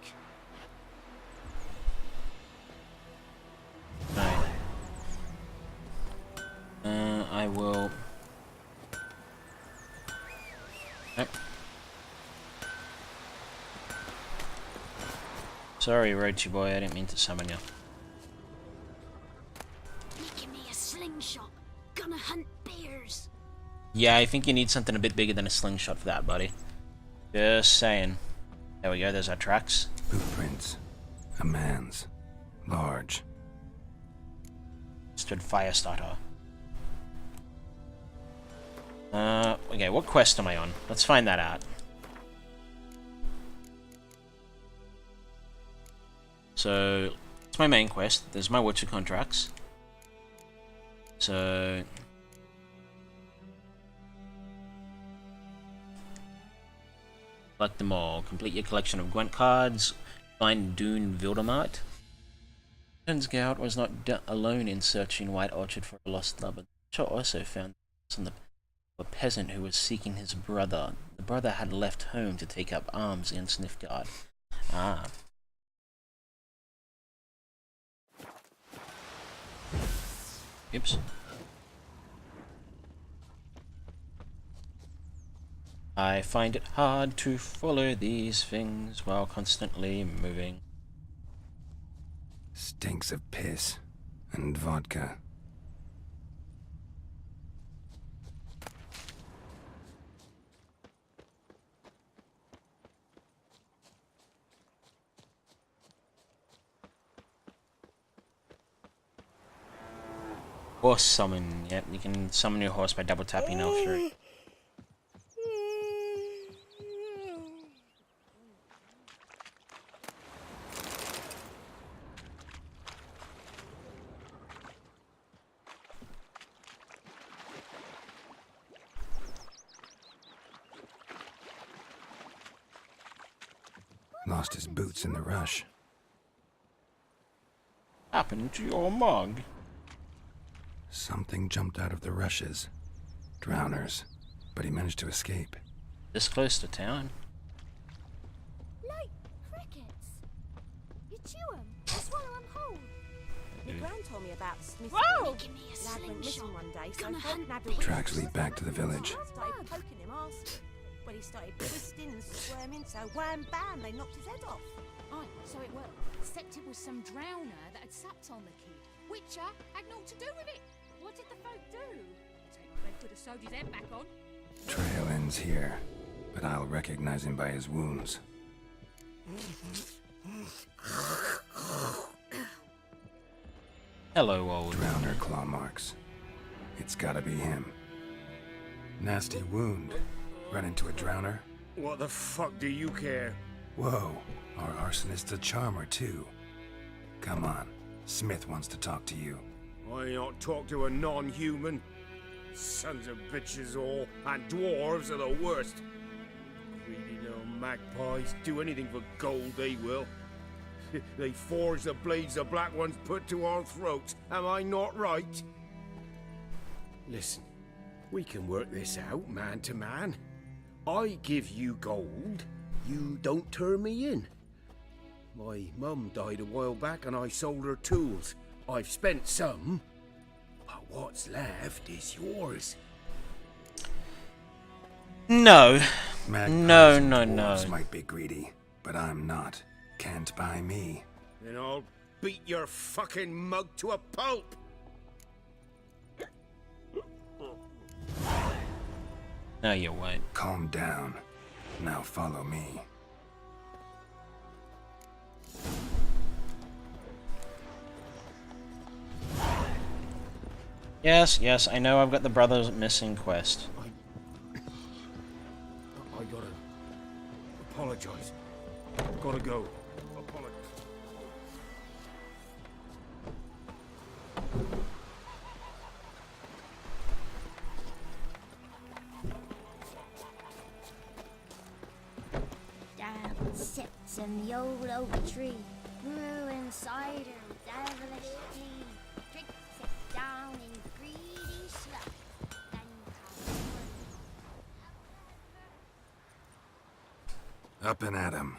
Right. I will... Nope. Sorry, Roachy boy, I didn't mean to summon you. Making me a slingshot. Gonna hunt bears. Yeah, I think you need something a bit bigger than a slingshot for that, buddy. Just saying. There we go, there's our tracks. Footprints. A man's. Large. Stood fire starter. Okay, what quest am I on? Let's find that out. So, it's my main quest. There's my Witcher contracts. So... collect them all. Complete your collection of Gwent cards. Find Dune Wildemart. Scout was not alone in searching White Orchard for a lost lover. Witcher also found a peasant who was seeking his brother. The brother had left home to take up arms against Nilfgaard. Ah. Oops. I find it hard to follow these things while constantly moving. Stinks of piss and vodka. Horse summon. Yep, you can summon your horse by double tapping L3. Lost his boots in the rush. Happened to your mug? Something jumped out of the rushes. Drowners. But he managed to escape. This close to town? Like crickets. You chew 'em, you swallow 'em whole. My gran told me about Smith. Whoa! Give me a Lad went missing slingshot. one day, so Gonna folk hunt nabbed him. Tracks lead back to the village. Started poking him, asked. Well, he started twisting and squirming, so wham bam, they knocked his head off. Aye, so it worked. Except it was some drowner that had supped on the kid. Witcher had naught to do with it. What did the folk do? Tell you what, they could have sewed his head back on. Trail ends here, but I'll recognize him by his wounds. Hello, old. Drowner claw marks. It's gotta be him. Nasty wound. Run into a drowner? What the fuck do you care? Whoa, our arsonist's a charmer too. Come on, Smith wants to talk to you. I not talk to a non-human. Sons of bitches all, and dwarves are the worst. Greedy little magpies do anything for gold, they will. They forge the blades the black ones put to our throats. Am I not right? Listen, we can work this out man to man. I give you gold, you don't turn me in. My mum died a while back and I sold her tools. I've spent some, but what's left is yours. No. Magpies No, and no, dwarves no. might be greedy, but I'm not. Can't buy me. Then I'll beat your fucking mug to a pulp. No, you won't. Calm down. Now follow me. Yes, yes, I know I've got the brothers missing quest. I gotta apologize. Gotta go. Apologize. Damn sick and the old oak tree grew inside her devilish tea. Drinks it down in greedy slugs, then comes Up and at 'em.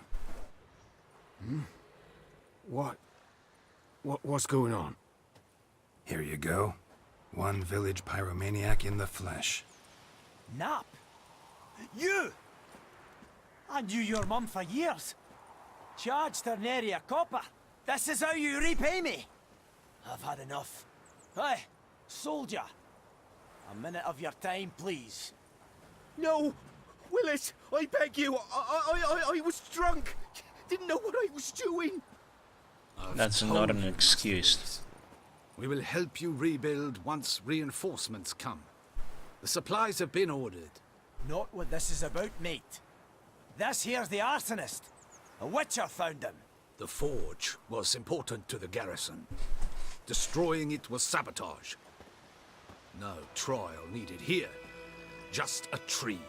What's going on? Here you go. One village pyromaniac in the flesh. Nap? You! I knew your mum for years. Charged her nary a copper. This is how you repay me. I've had enough. Hey, soldier. A minute of your time, please. No! Willis, I beg you, I was drunk. Didn't know what I was doing. That's not an excuse. We will help you rebuild once reinforcements come. The supplies have been ordered. Not what this is about, mate. This here's the arsonist. A witcher found him. The forge was important to the garrison. Destroying it was sabotage. No trial needed here. Just a tree.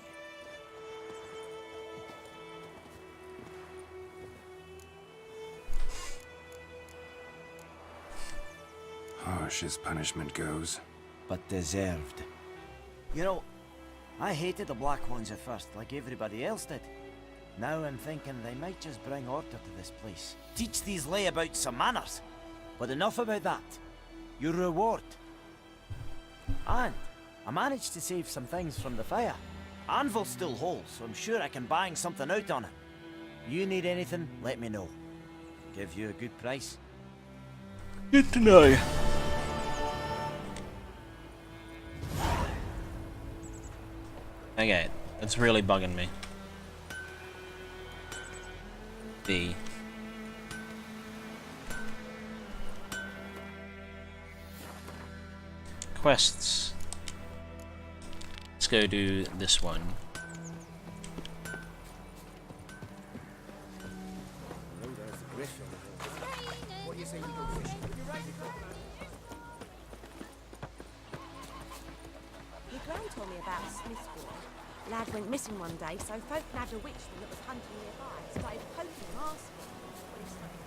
Harsh as punishment goes. But deserved. You know, I hated the Black Ones at first, like everybody else did. Now I'm thinking they might just bring order to this place. Teach these layabouts some manners. But enough about that. Your reward. And I managed to save some things from the fire. Anvil still holds, so I'm sure I can bang something out on it. You need anything, let me know. Give you a good price. Good to know. Okay, that's really bugging me. The quests. Let's go do this one. Your gran told me about a Smith's boy. Lad went missing one day, so folk nabbed a witchman that was hunting nearby and started poking and asking. But he started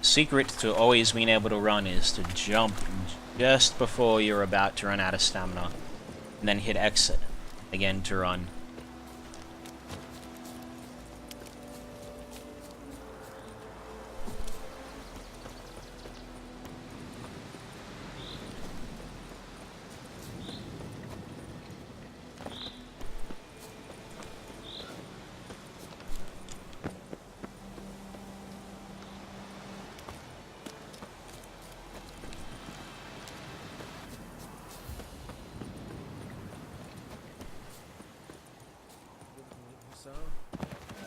Secret to always being able to run is to jump just before you're about to run out of stamina, and then hit exit again to run.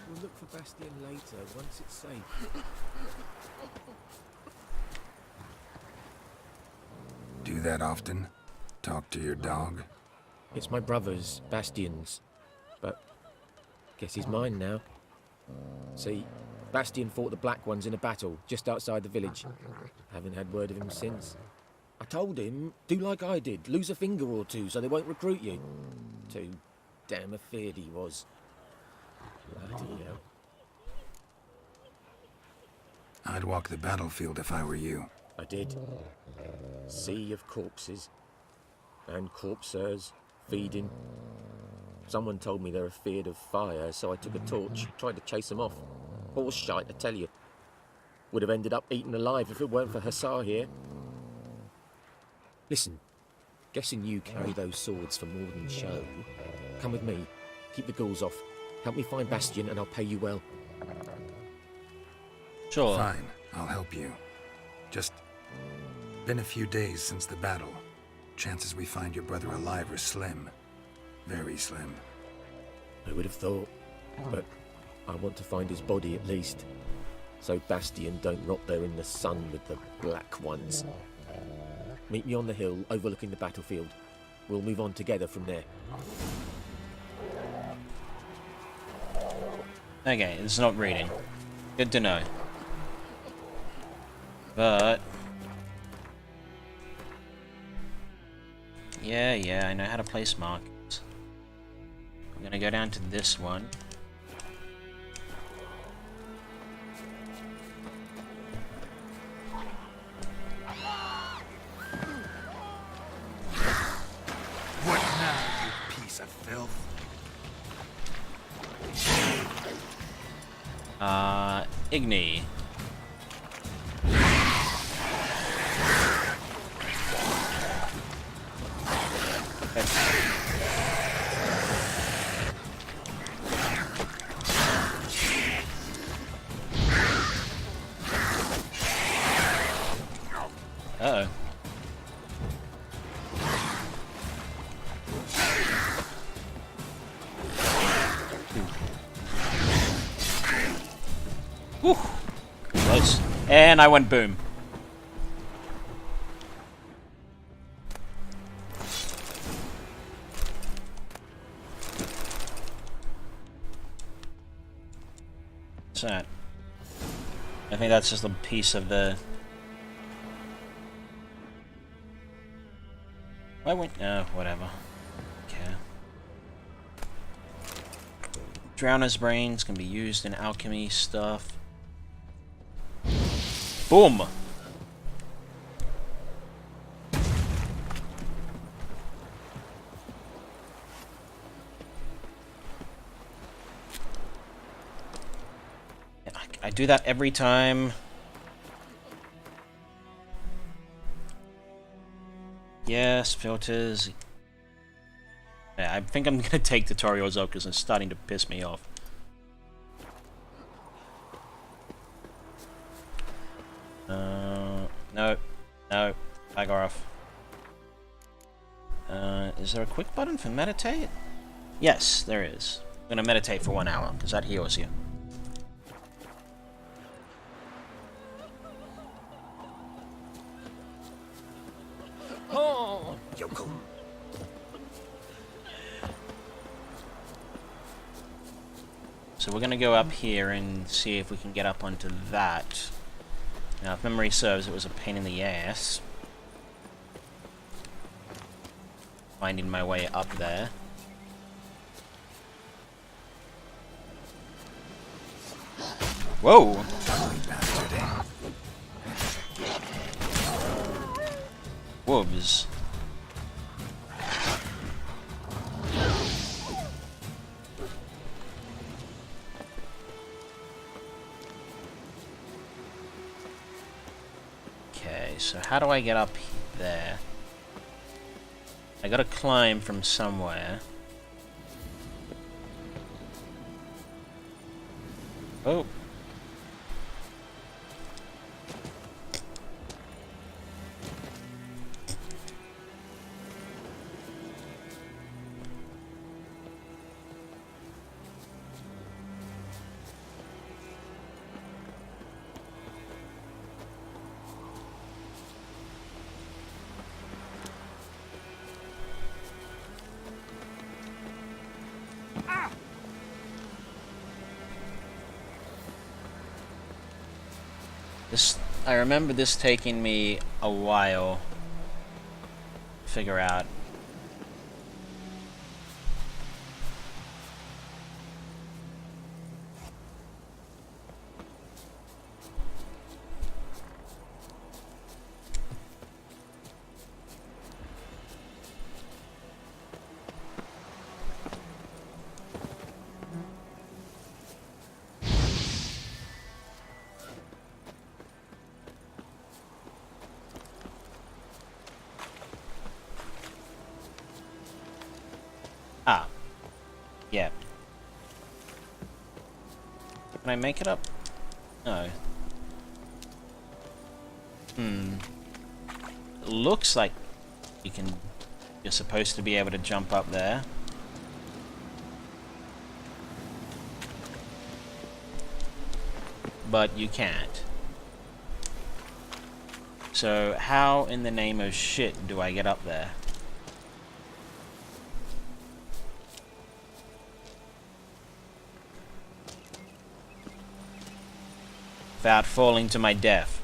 We'll look for Bastion later, once it's safe. Do that often? Talk to your dog? It's my brother's, Bastion's. But guess he's mine now. See, Bastion fought the Black Ones in a battle just outside the village. Haven't had word of him since. I told him, do like I did, lose a finger or two so they won't recruit you. Too damn afeard he was. Bloody hell. I'd walk the battlefield if I were you. I did. Sea of corpses. And corpsers, feeding. Someone told me they're afeard of fire, so I took a torch, tried to chase them off. Horse shite, I tell you. Would have ended up eaten alive if it weren't for Hussar here. Listen, guessing you carry those swords for more than show. Come with me, keep the ghouls off. Help me find Bastion and I'll pay you well. Sure. Fine, I'll help you. Just been a few days since the battle. Chances we find your brother alive are slim. Very slim. I would have thought, but I want to find his body at least. So Bastion don't rot there in the sun with the Black Ones. Meet me on the hill overlooking the battlefield. We'll move on together from there. Okay, it's not reading. Good to know. But... yeah, I know how to place markers. I'm gonna go down to this one. What now, you piece of filth? Igni. Uh-oh. Whew. Close. And I went boom. What's that? I think that's just a piece of the... Why went... no, whatever. Okay. Drowner's brains can be used in alchemy stuff. Boom! I do that every time. Yes, filters. Yeah, I think I'm gonna take tutorials out because it's starting to piss me off. No, no, back off. Is there a quick button for meditate? Yes, there is. I'm gonna meditate for 1 hour because that heals you. Oh, Yoko. So we're gonna go up here and see if we can get up onto that. Now, if memory serves, it was a pain in the ass finding my way up there. Whoa! Wolves. Okay, so how do I get up there? I gotta climb from somewhere. Oh. I remember this taking me a while to figure out. Ah. Yeah. Can I make it up? No. It looks like you're supposed to be able to jump up there. But you can't. So how in the name of shit do I get up there? without falling to my death.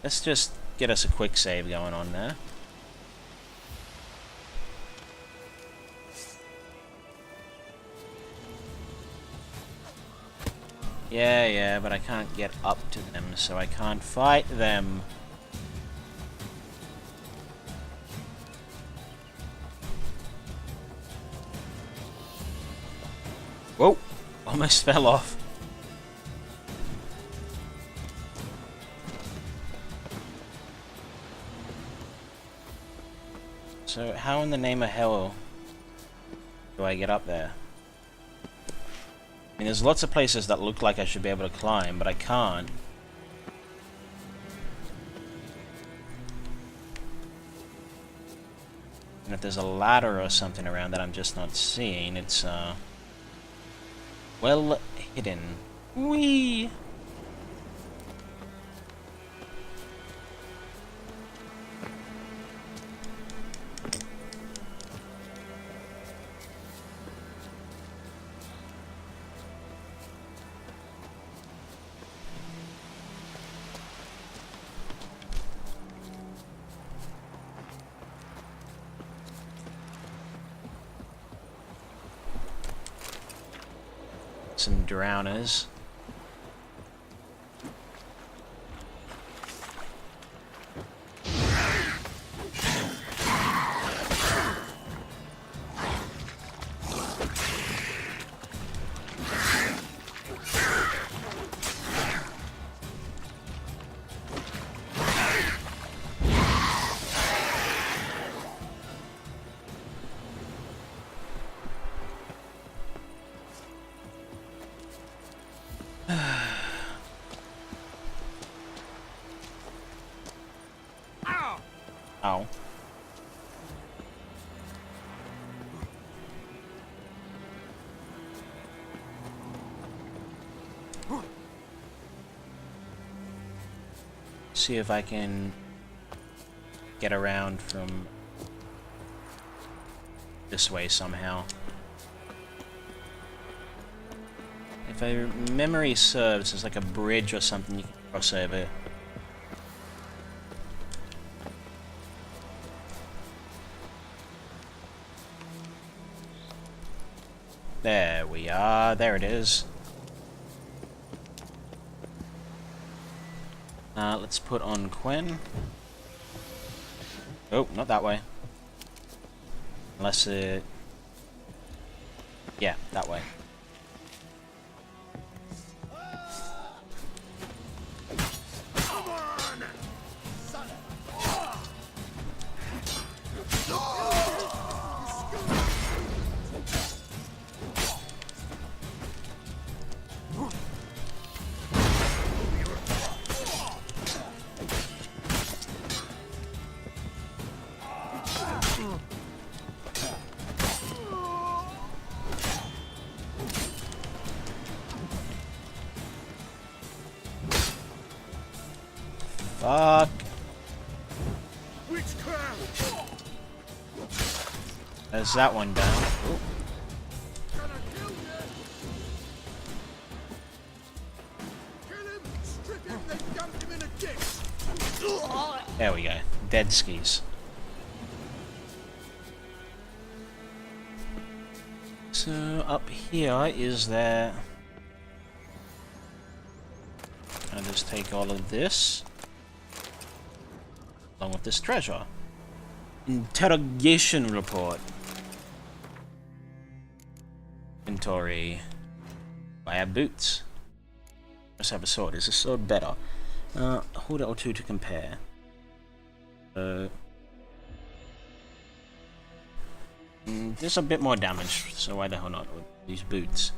Let's just get us a quick save going on there. Yeah, but I can't get up to them, so I can't fight them. Whoa! Almost fell off. So, how in the name of hell do I get up there? I mean, there's lots of places that look like I should be able to climb, but I can't. And if there's a ladder or something around that I'm just not seeing, it's, well hidden. Whee! Some drowners. Ow. See if I can get around from this way somehow. If my memory serves, there's like a bridge or something you can cross over. There we are. There it is. Let's put on Quen. Oh, not that way. Unless it... Yeah, that way. Fuck. There's that one down. Ooh. There we go. Dead skis. So up here is there. I'll just take all of this along with this treasure. Interrogation report. Inventory. I have boots. Let's have a sword. Is a sword better? Hold it or two to compare. There's a bit more damage, so why the hell not with these boots?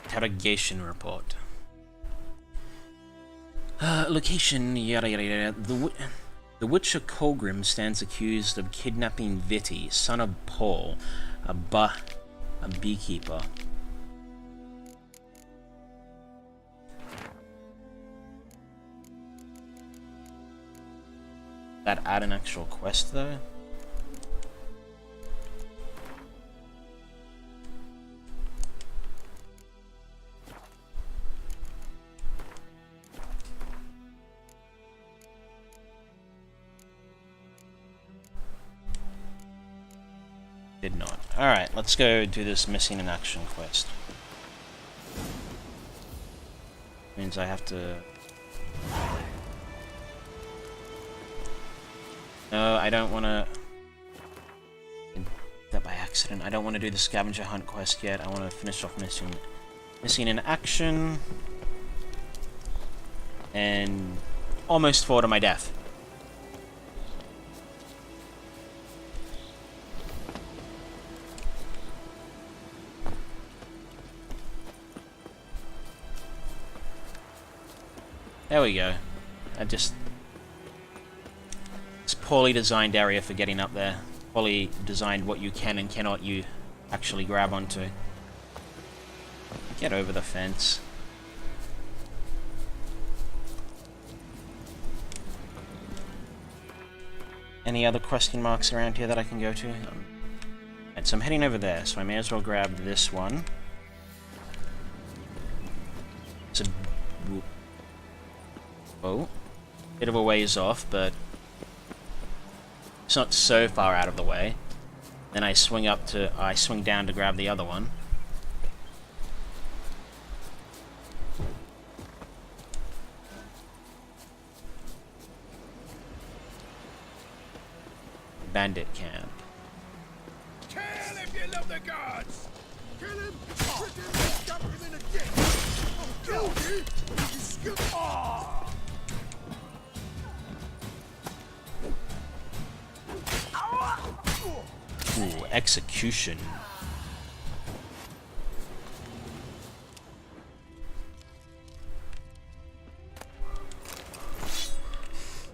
Interrogation report. Location, yada yada yada. The Witcher Colgrim stands accused of kidnapping Viti, son of Paul, a beekeeper. That add an actual quest though? did not. Alright, let's go do this missing in action quest. Means I have to... No, I don't want to... that by accident. I don't want to do the scavenger hunt quest yet. I want to finish off missing in action. And almost fall to my death. There we go. It's poorly designed area for getting up there. Poorly designed what you can and cannot you actually grab onto. Get over the fence. Any other question marks around here that I can go to? Right, so I'm heading over there, so I may as well grab this one. It's a... oh, bit of a ways off, but it's not so far out of the way. Then I swing down to grab the other one. Bandit camp. Kill if you love the gods! Kill him! Prick him and dump him in a ditch! Oh, guilty! You skip... Oh! Ooh, execution.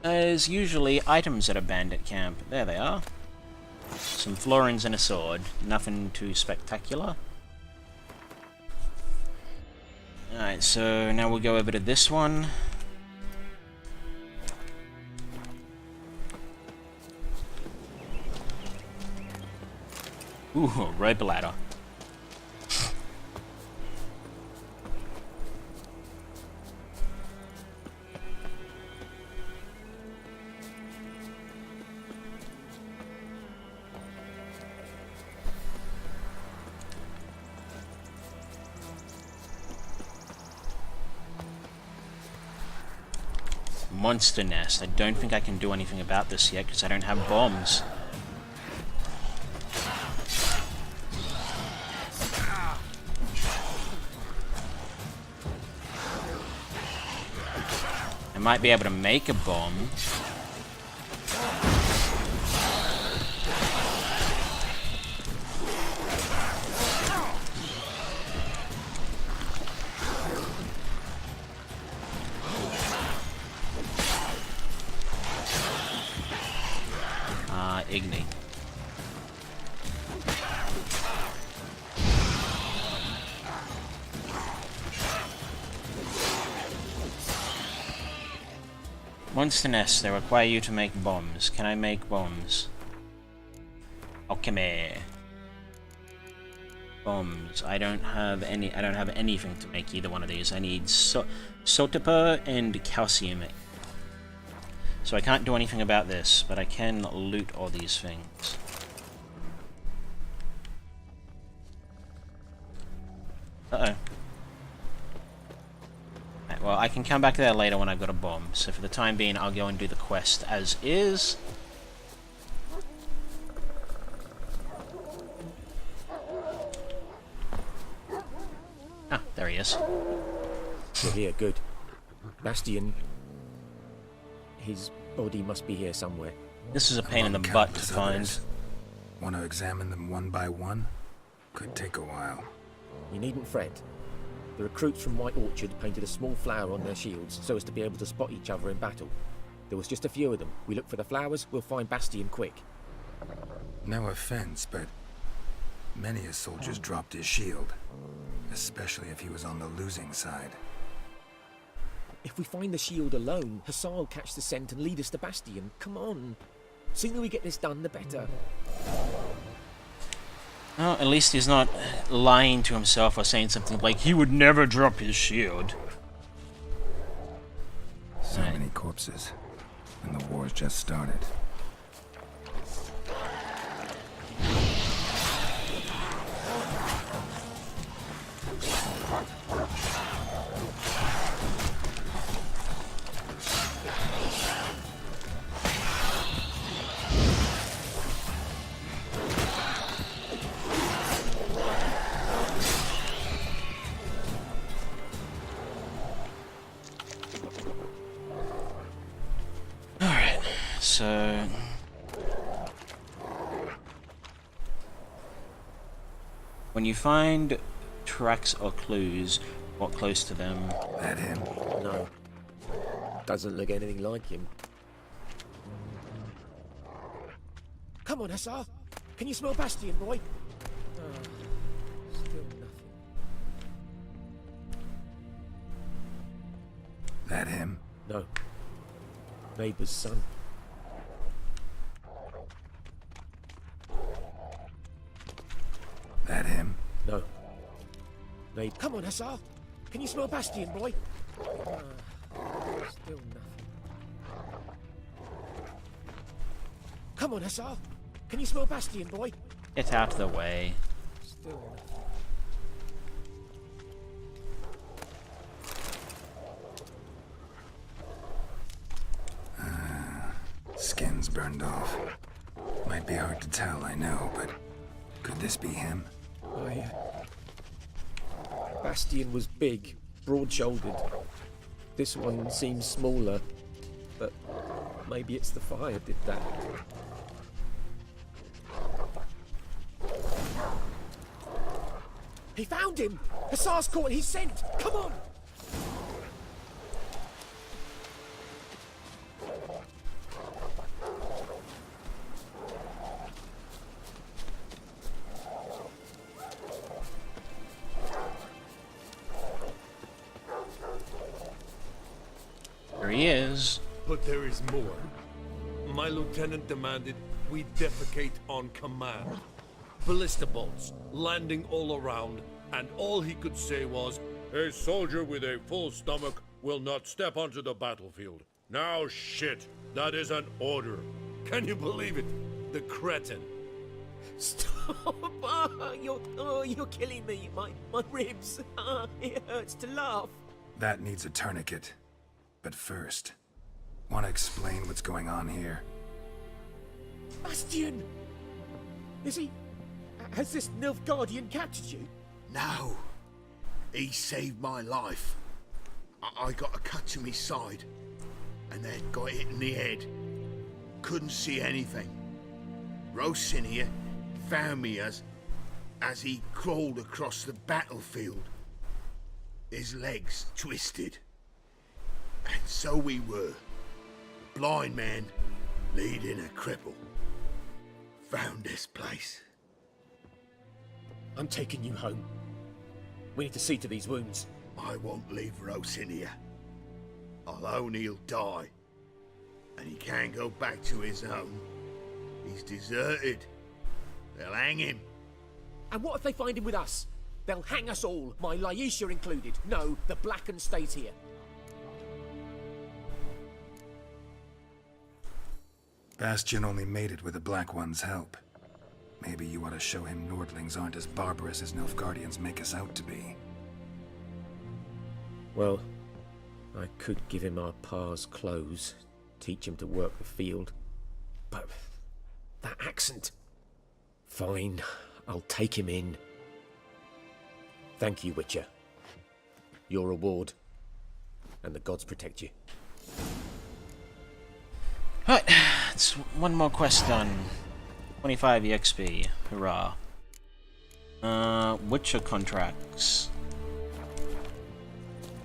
There's usually items at a bandit camp. There they are. Some florins and a sword. Nothing too spectacular. Alright, so now we'll go over to this one. Ooh, rope ladder. Monster nest. I don't think I can do anything about this yet because I don't have bombs. I might be able to make a bomb. Igni. Monster nests, they require you to make bombs. Can I make bombs? Alchemy. Bombs. I don't have anything to make either one of these. I need sotipa and calcium. So I can't do anything about this, but I can loot all these things. Uh-oh. Right, well, I can come back there later when I've got a bomb, so for the time being, I'll go and do the quest as is. Ah, there he is. You're here, good. Bastion... his body must be here somewhere. This is a pain in the butt to find. Want to examine them one by one? Could take a while. You needn't fret. The recruits from White Orchard painted a small flower on their shields so as to be able to spot each other in battle. There was just a few of them. We look for the flowers, we'll find Bastion quick. No offense, but many a soldier's dropped his shield. Especially if he was on the losing side. If we find the shield alone, Hussar will catch the scent and lead us to Bastion. Come on. Sooner we get this done, the better. Well, at least he's not lying to himself or saying something like he would never drop his shield. So many corpses, and the war's just started. so... When you find tracks or clues, walk close to them. That him? No. Doesn't look anything like him. Come on, Hussar. Can you smell Bastion, boy? Still nothing. That him? No. Neighbour's son. That him? No. Come on, Hussar. Can you smell Bastion, boy? Still nothing. Come on, Hussar. Can you smell Bastion, boy? Get out of the way. Still nothing. Skin's burned off. Might be hard to tell, I know, but could this be him? Bastion was big, broad-shouldered. This one seems smaller, but maybe it's the fire did that. He found him! Hussar's caught his scent! Come on! There he is. But there is more. My lieutenant demanded we defecate on command. Ballista bolts, landing all around, and all he could say was, "A soldier with a full stomach will not step onto the battlefield." Now shit, that is an order. Can you believe it? The cretin. Stop! You're killing me. My ribs. It hurts to laugh. That needs a tourniquet. But first, want to explain what's going on here? Bastion! Is he... Has this Nilfgaardian captured you? No. He saved my life. I got a cut to my side, and then got hit in the head. Couldn't see anything. Rosinia found me as he crawled across the battlefield. His legs twisted. And so we were. Blind man leading a cripple. Found this place. I'm taking you home. We need to see to these wounds. I won't leave Rosinia. Alone he'll die. And he can't go back to his home. He's deserted. They'll hang him. And what if they find him with us? They'll hang us all, my Laetitia included. No, the Blackened stays here. Bastion only made it with the Black One's help. Maybe you ought to show him Nordlings aren't as barbarous as Nilfgaardians make us out to be. Well, I could give him our pa's clothes, teach him to work the field. But that accent... Fine, I'll take him in. Thank you, Witcher. Your reward. And the gods protect you. Right, it's one more quest done. 25 EXP, hurrah. Witcher contracts.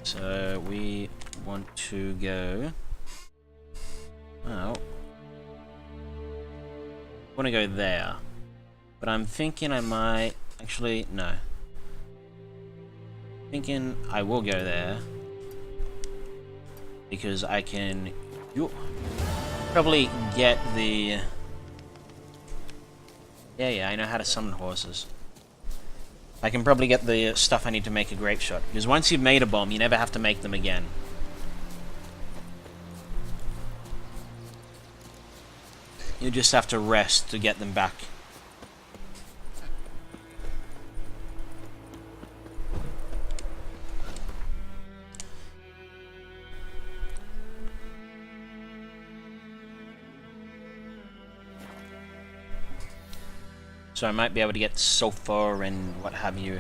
So we want to go... Oh. I want to go there. But I'm thinking I might... Actually, no. Thinking I will go there. Because I can... probably get the... Yeah, I know how to summon horses. I can probably get the stuff I need to make a grape shot. Because once you've made a bomb, you never have to make them again. You just have to rest to get them back. So I might be able to get sulfur and what have you.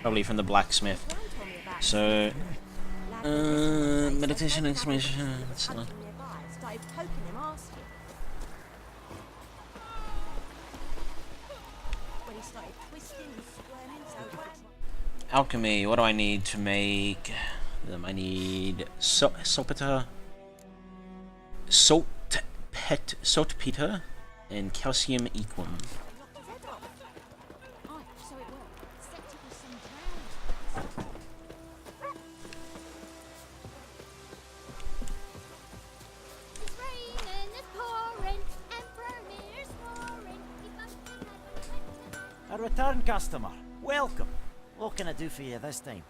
Probably from the blacksmith. So Meditation explanation. Hunting nearby, started poking him, asking. When he started twisting and squirming, so Alchemy. What do I need to make them? I need saltpeter, saltpeter, and calcium equum. A return customer. Welcome. What can I do for you this time?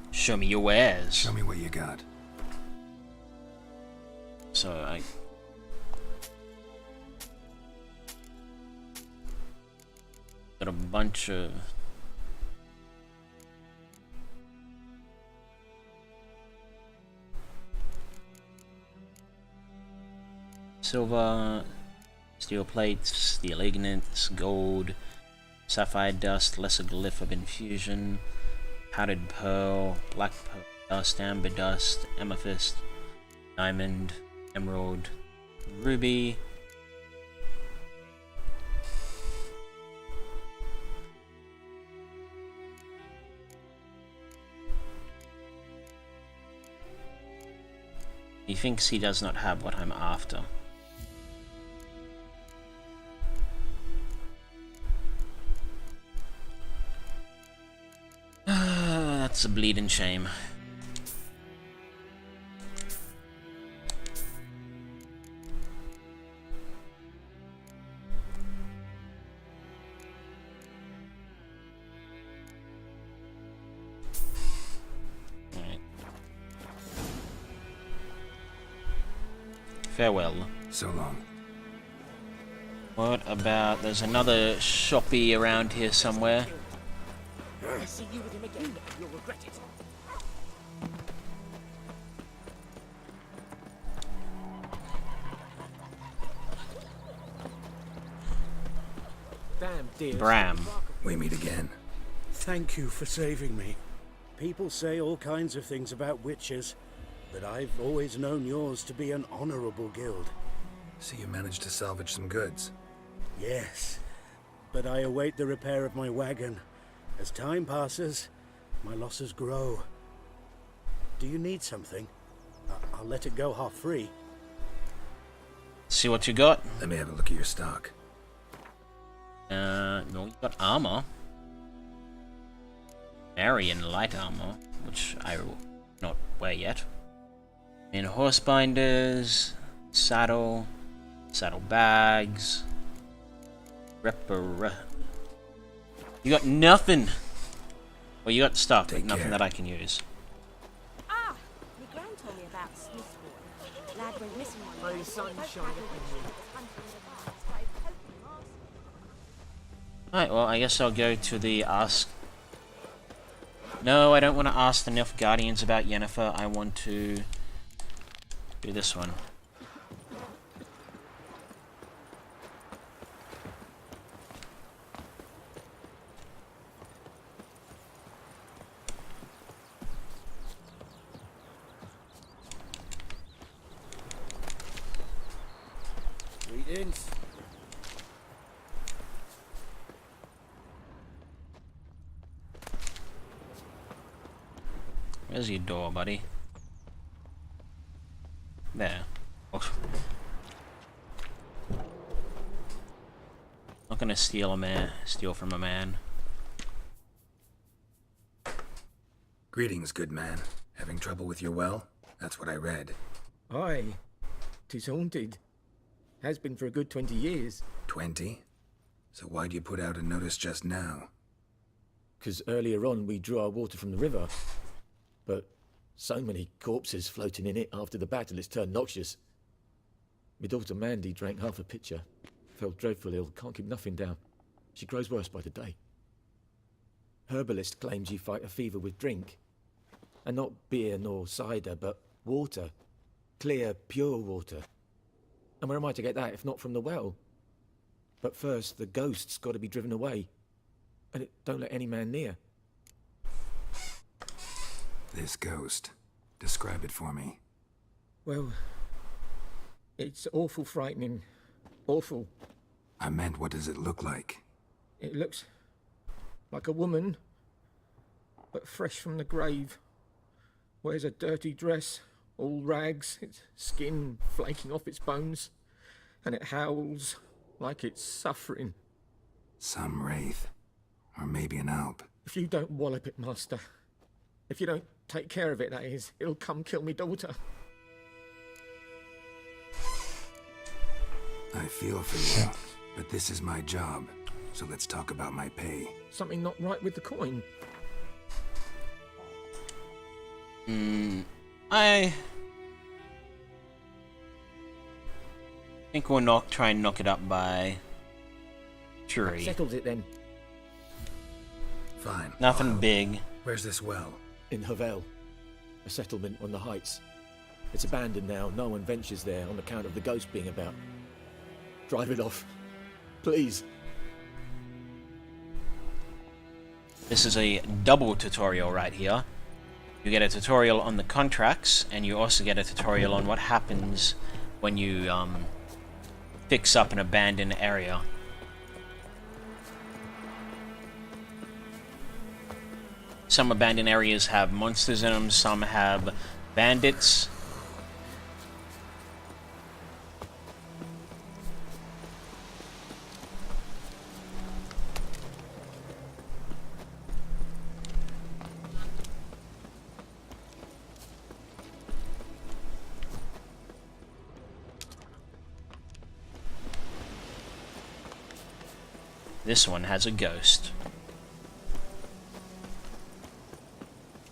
Show me your wares. Show me what you got. So I got a bunch of silver, steel plates, steel ignits, gold, sapphire dust, lesser glyph of infusion, powdered pearl, black pearl dust, amber dust, amethyst, diamond, emerald, ruby, he thinks he does not have what I'm after. That's a bleeding shame. Farewell. So long. What about... there's another shoppy around here somewhere. I see you with him again, and you'll regret it. Damn dear. Bram. We meet again. Thank you for saving me. People say all kinds of things about witches, but I've always known yours to be an honorable guild. So you managed to salvage some goods? Yes, but I await the repair of my wagon. As time passes, my losses grow. Do you need something? I'll let it go half free. See what you got? Let me have a look at your stock. No, you got armor. Marian light armor, which I will not wear yet. And horse binders, saddle, saddle bags, You got nothing. Well, you got stuff, but nothing that I can use. Ah, my gran told me about Smith's boy. Lad went missing one day. Oh, sunshine Folk had a witch that was hunting nearby, started poking him, asking. Alright, well, I guess I'll go to the ask... No, I don't want to ask the Nilfgaardians about Yennefer. I want to do this one. Greetings. Where's your door, buddy? There. Oh. Not gonna steal from a man. Greetings, good man. Having trouble with your well? That's what I read. Aye. 'Tis haunted. Has been for a good 20 years. 20? So why'd you put out a notice just now? 'Cause earlier on we drew our water from the river. But so many corpses floating in it after the battle it's turned noxious. My daughter Mandy drank half a pitcher. Fell dreadful ill, can't keep nothing down. She grows worse by the day. Herbalist claims you fight a fever with drink. And not beer nor cider, but water. Clear, pure water. And where am I to get that if not from the well? But first, the ghost's got to be driven away. And it don't let any man near. This ghost. Describe it for me. Well, it's awful frightening. Awful. I meant, what does it look like? It looks like a woman, but fresh from the grave. Wears a dirty dress, all rags, its skin flaking off its bones, and it howls like it's suffering. Some wraith. Or maybe an alp. If you don't wallop it, Master, if you don't take care of it, that is, it'll come kill me daughter. I feel for you, but this is my job, so let's talk about my pay. Something not right with the coin. I think we'll try and knock it up by 3. Settles it then. Fine. Nothing big. Where's this well? In Havel, a settlement on the heights. It's abandoned now. No one ventures there on account of the ghost being about. Drive it off, please. This is a double tutorial right here. You get a tutorial on the contracts, and you also get a tutorial on what happens when you fix up an abandoned area. Some abandoned areas have monsters in them, some have bandits. This one has a ghost.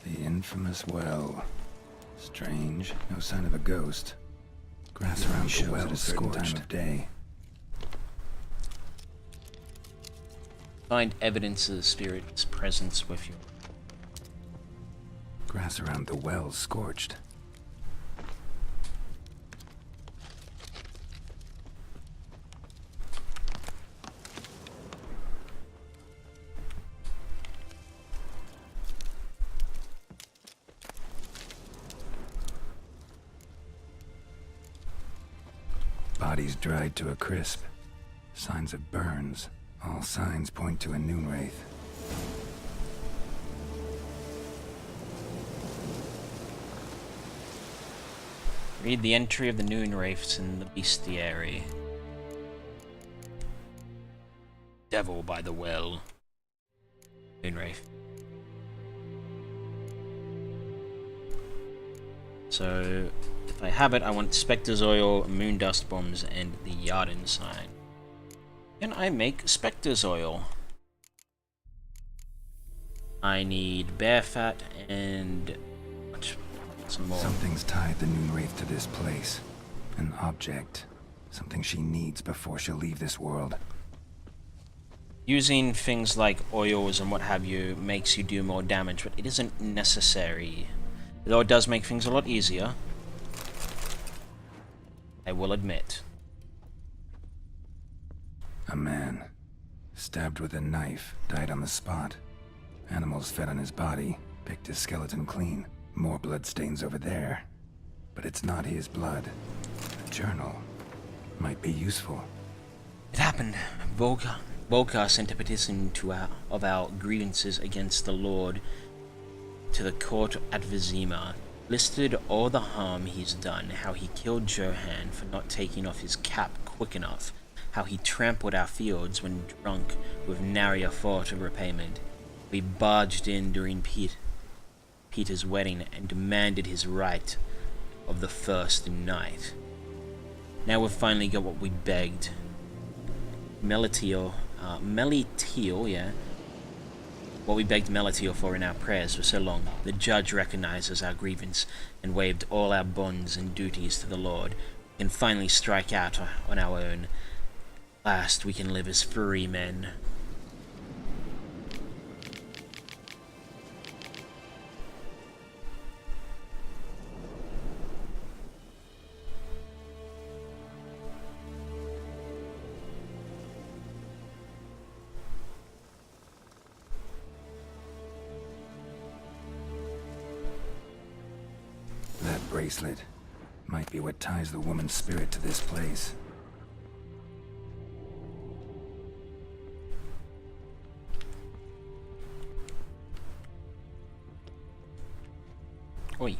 The infamous well. Strange. No sign of a ghost. Grass around the well at a certain time of day. Find evidence of the spirit's presence with you. Grass around the well scorched. Bodies dried to a crisp. Signs of burns. All signs point to a noon wraith. Read the entry of the noon wraiths in the bestiary. Devil by the well. Noon wraith. So, if I have it, I want Spectre's Oil, Moon Dust Bombs, and the Yarden Sign. Can I make Spectre's Oil? I need Bear Fat and some more. Something's tied the noon wraith to this place. An object. Something she needs before she'll leave this world. Using things like oils and what have you makes you do more damage, but it isn't necessary. Though it does make things a lot easier. I will admit. A man. Stabbed with a knife. Died on the spot. Animals fed on his body. Picked his skeleton clean. More bloodstains over there. But it's not his blood. A journal. Might be useful. It happened. Volkar sent a petition of our grievances against the Lord to the court at Vizima. Listed all the harm he's done, how he killed Johan for not taking off his cap quick enough, how he trampled our fields when drunk with nary a thought of repayment. We barged in during Peter's wedding and demanded his right of the first night. Now we've finally got what we begged. Melitiel, yeah. What we begged Melitiel for in our prayers for so long. The judge recognizes our grievance and waived all our bonds and duties to the Lord. We can finally strike out on our own. Last, we can live as free men. bracelet. Might be what ties the woman's spirit to this place. Oi.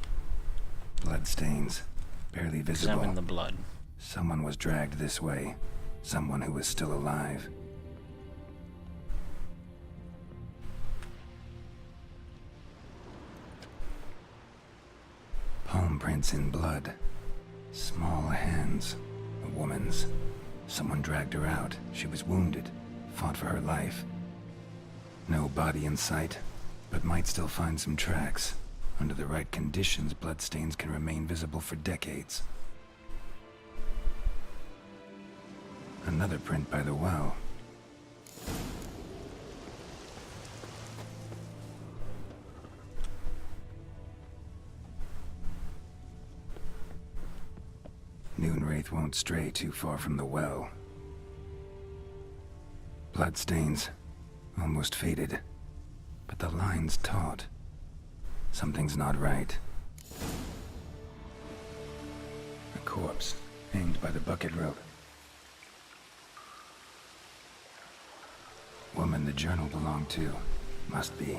Bloodstains. Barely visible. Examine the blood. Someone was dragged this way. Someone who was still alive. Palm prints in blood. Small hands. A woman's. Someone dragged her out. She was wounded. Fought for her life. No body in sight, but might still find some tracks. Under the right conditions, bloodstains can remain visible for decades. Another print by the well. Noonwraith won't stray too far from the well. Bloodstains. Almost faded. But the line's taut. Something's not right. A corpse, hanged by the bucket rope. Woman the journal belonged to. Must be.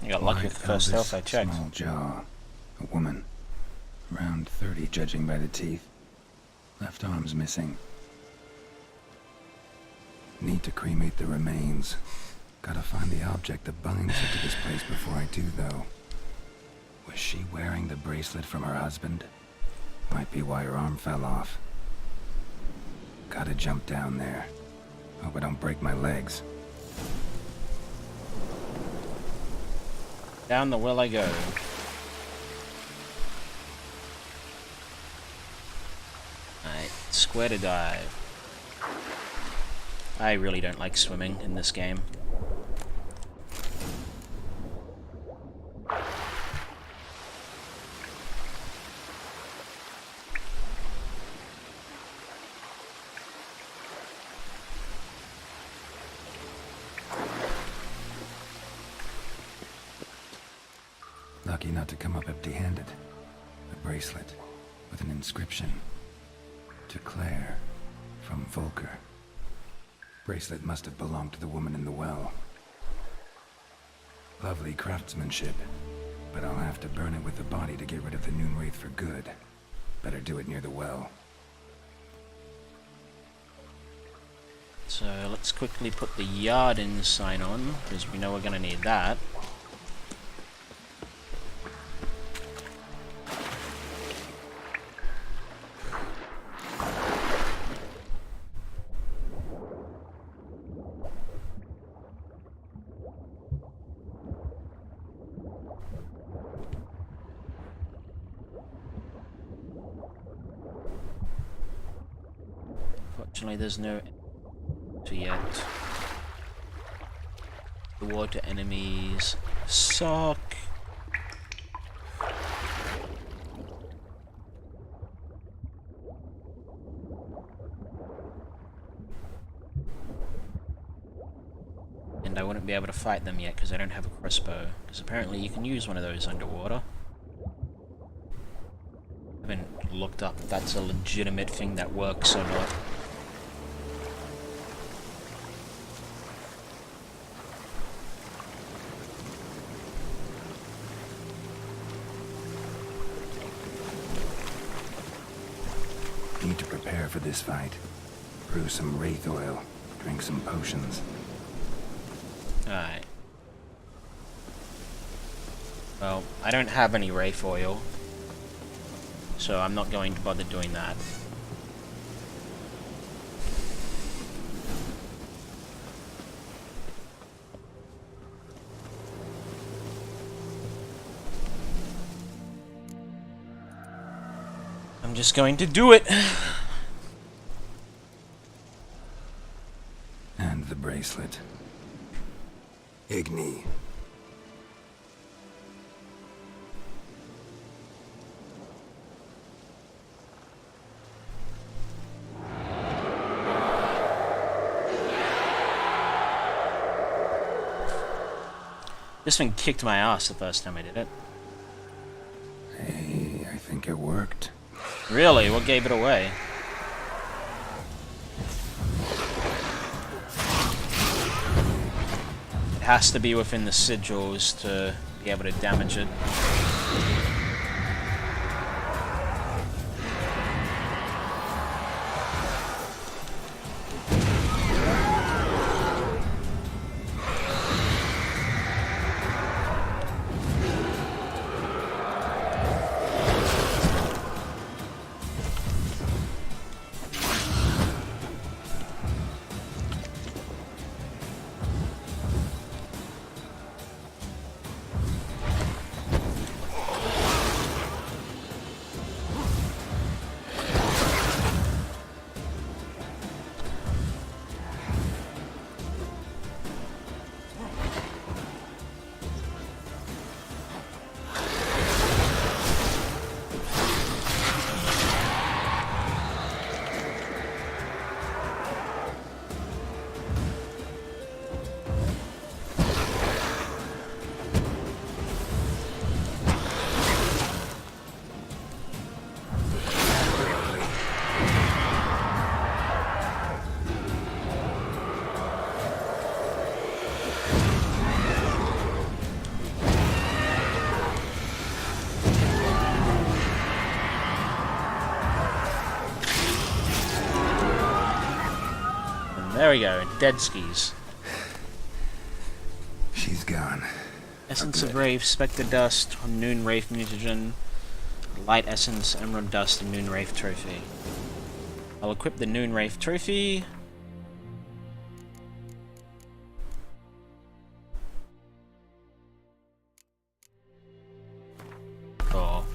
You got lucky with the first health I checked. Small jaw. A woman. Around 30, judging by the teeth. Left arm's missing. Need to cremate the remains. Gotta find the object that binds her to this place before I do, though. Was she wearing the bracelet from her husband? Might be why her arm fell off. Gotta jump down there. Hope I don't break my legs. Down the well I go. Alright, square to dive. I really don't like swimming in this game. Lucky not to come up empty-handed. A bracelet with an inscription. To Claire, from Volker. Bracelet must have belonged to the woman in the well. Lovely craftsmanship, but I'll have to burn it with the body to get rid of the Noonwraith for good. Better do it near the well. So let's quickly put the Yarden sign on, because we know we're going to need that. Fortunately, there's no to yet. The water enemies suck. And I wouldn't be able to fight them yet because I don't have a crossbow. Because apparently you can use one of those underwater. I haven't looked up if that's a legitimate thing that works or not. Need to prepare for this fight. Brew some wraith oil. Drink some potions. Alright. Well, I don't have any wraith oil, so I'm not going to bother doing that. I'm just going to do it. And the bracelet. Igni. This thing kicked my ass the first time I did it. Hey, I think it worked. Really? What gave it away? It has to be within the sigils to be able to damage it. There we go, dead skis. She's gone. Essence of Wraith, Spectre Dust, Noon Wraith Mutagen, Light Essence, Emerald Dust, and Noon Wraith Trophy. I'll equip the Noon Wraith Trophy. Oh.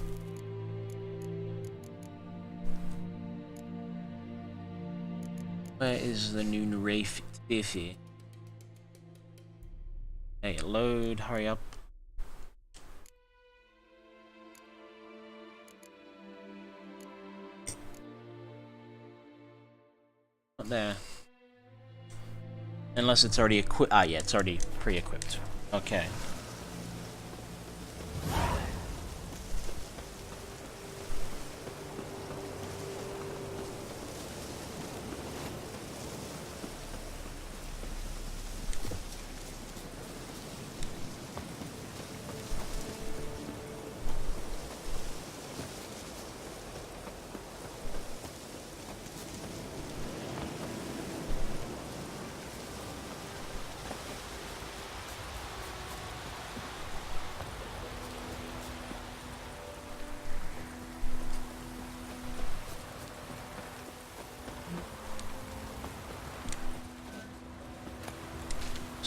Where is the Noon Wraith Trophy? Hey, load, hurry up. Not there. Unless it's already equipped. Ah, yeah, it's already pre-equipped. Okay.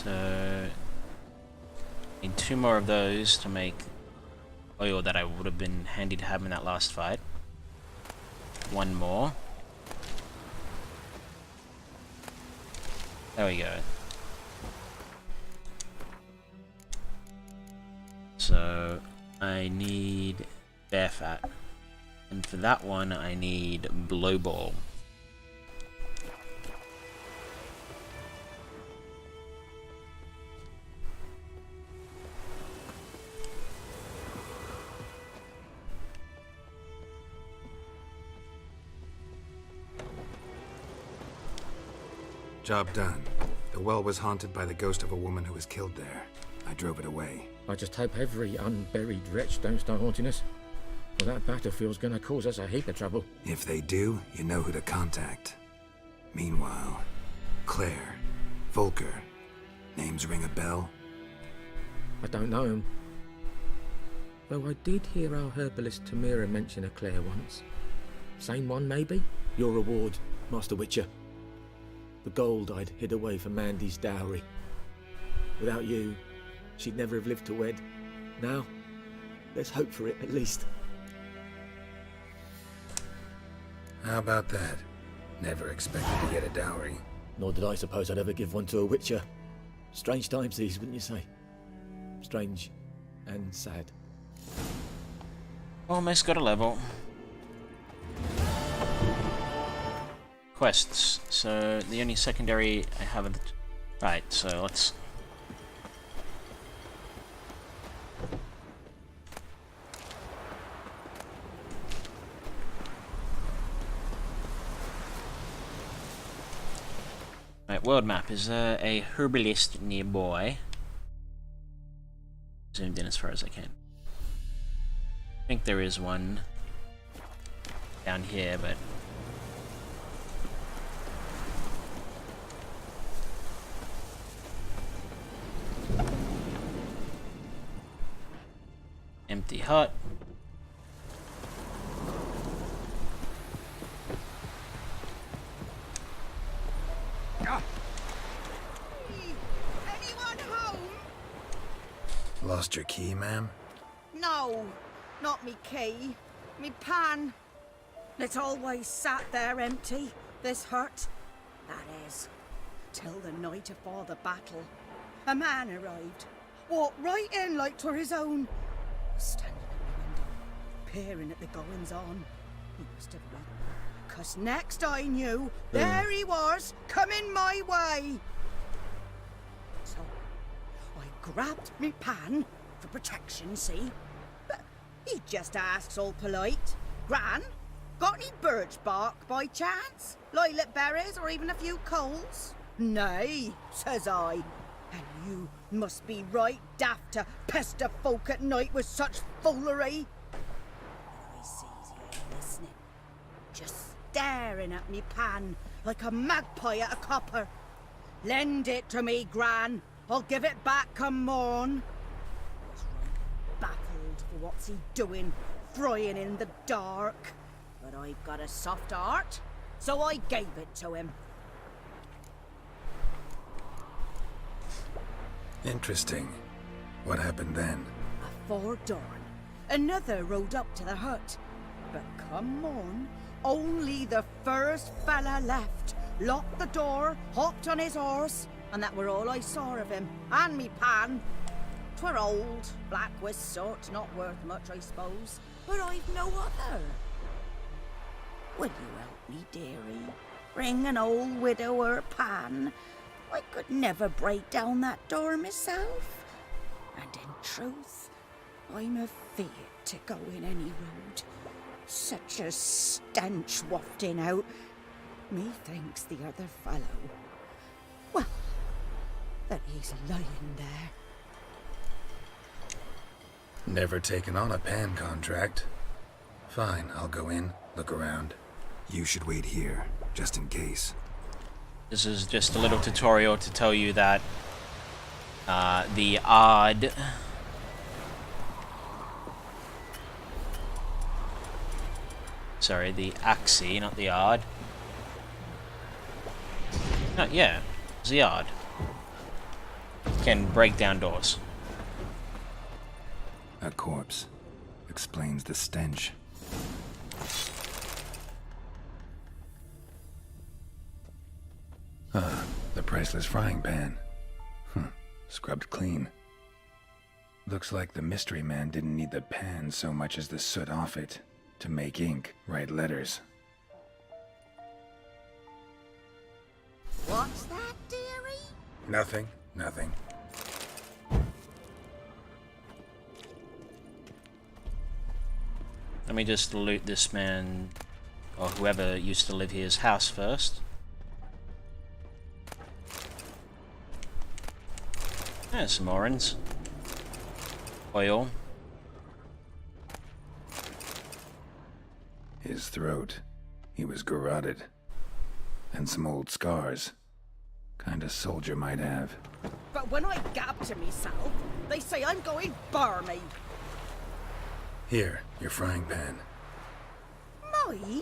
So, need 2 more of those to make oil that I would have been handy to have in that last fight. 1 more. There we go. So, I need bear fat. And for that one, I need blowball. Job done. The well was haunted by the ghost of a woman who was killed there. I drove it away. I just hope every unburied wretch don't start haunting us. Well, that battlefield's gonna cause us a heap of trouble. If they do, you know who to contact. Meanwhile, Claire, Volker, names ring a bell? I don't know him. Though I did hear our herbalist Tamira mention a Claire once. Same one, maybe? Your reward, Master Witcher. The gold I'd hid away for Mandy's dowry. Without you, she'd never have lived to wed. Now, let's hope for it at least. How about that? Never expected to get a dowry. Nor did I suppose I'd ever give one to a Witcher. Strange times these, wouldn't you say? Strange and sad. Almost got a level. Quests. So the only secondary I have. Right. So let's Right, world map. Is there a herbalist nearby? Zoomed in as far as I can. I think there is one down here, but empty hut. Anyone home? Lost your key, ma'am? No, not me key. Me pan. It's always sat there empty, this hut. That is, till the night afore the battle. A man arrived, walked right in like 'twere his own. Was standing at the window, peering at the goings-on. He must have read, 'cause next I knew, there he was, coming my way. So, I grabbed me pan, for protection, see? But he just asks all polite, Gran, got any birch bark by chance? Lilac berries or even a few coals? Nay, says I. And you must be right daft to pester folk at night with such foolery. I sees he ain't listening, just staring at me pan like a magpie at a copper. Lend it to me, Gran. I'll give it back come morn. I was right baffled for what's he doing, frying in the dark. But I've got a soft heart, so I gave it to him. Interesting. What hafpened then? Afore dawn, another rode up to the hut. But come on, only the first fella left. Locked the door, hopped on his horse, and that were all I saw of him. And me pan. 'Twere old, black with sort, not worth much, I suppose. But I've no other. Will you help me, dearie? Bring an old widower pan. I could never break down that door myself. And in truth, I'm afeard to go in any road. Such a stench wafting out. Methinks the other fellow, well, that he's lying there. Never taken on a pan contract. Fine, I'll go in, look around. You should wait here, just in case. This is just a little tutorial to tell you that the odd the axi, not the odd. No, yeah, it's the odd. Can break down doors. A corpse. Explains the stench. Ah, the priceless frying pan. Scrubbed clean. Looks like the mystery man didn't need the pan so much as the soot off it to make ink, write letters. What's that, dearie? Nothing, nothing. Let me just loot this man, or whoever used to live here's house first. There's some orange. Oil. His throat. He was garroted. And some old scars. Kind of soldier might have. But when I gab to myself, they say I'm going barmy. Here, your frying pan. Mine?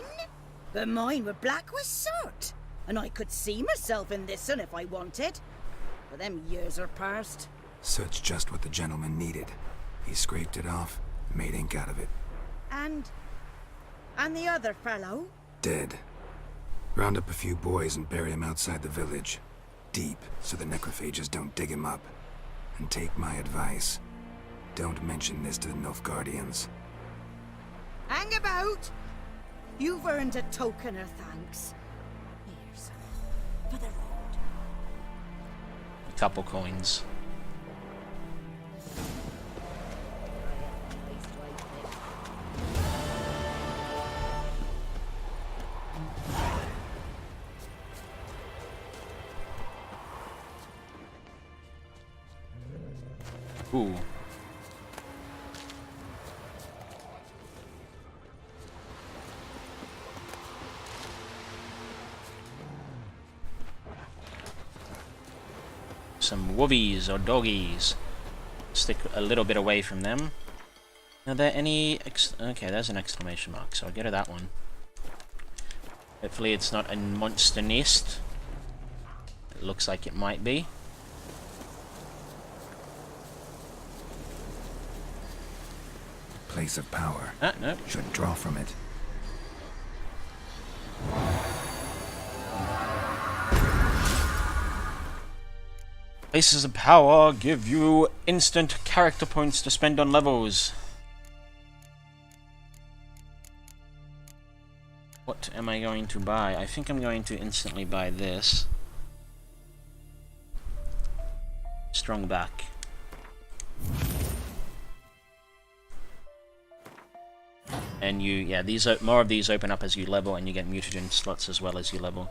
But mine were black with soot. And I could see myself in this one if I wanted. But them years are past. Soot's just what the gentleman needed. He scraped it off, made ink out of it. And the other fellow? Dead. Round up a few boys and bury him outside the village. Deep, so the necrophages don't dig him up. And take my advice. Don't mention this to the Nilfgaardians. Hang about! You've earned a token of thanks. Here's for the road. A couple coins. Ooh. Some woobies or doggies. Stick a little bit away from them. Are there any... okay, there's an exclamation mark, so I'll get to that one. Hopefully it's not a monster nest. It looks like it might be. Place of power. Ah, no. Should draw from it. Places of power give you instant character points to spend on levels. What am I going to buy? I think I'm going to instantly buy this. Strong back. And more of these open up as you level, and you get mutagen slots as well as you level.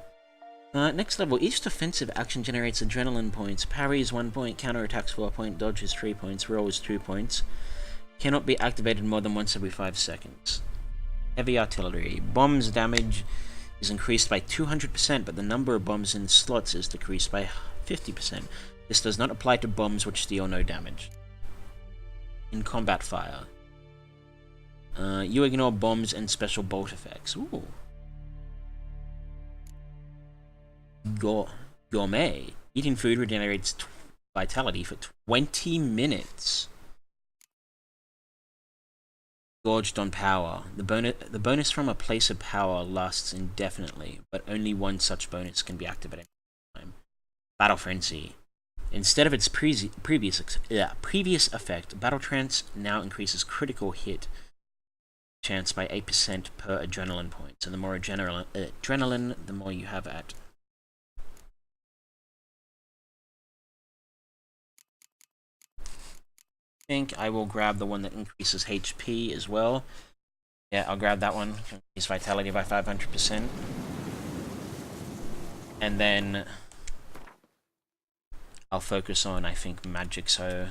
Next level, each defensive action generates adrenaline points. Parry is 1 point, counterattacks 4 points, dodge is 3 points, roll is 2 points. Cannot be activated more than once every 5 seconds. Heavy artillery. Bombs damage is increased by 200%, but the number of bombs in slots is decreased by 50%. This does not apply to bombs which deal no damage. In combat fire. You ignore bombs and special bolt effects. Ooh. Gourmet. Eating food regenerates vitality for 20 minutes. Gorged on power. The bonus from a place of power lasts indefinitely, but only one such bonus can be activated at a time. Battle Frenzy. Instead of its previous effect, Battle Trance now increases critical hit chance by 8% per adrenaline point. So the more adrenaline, the more you have at. I think I will grab the one that increases HP as well. Yeah, I'll grab that one. Increase vitality by 500%. And then I'll focus on, I think, magic. So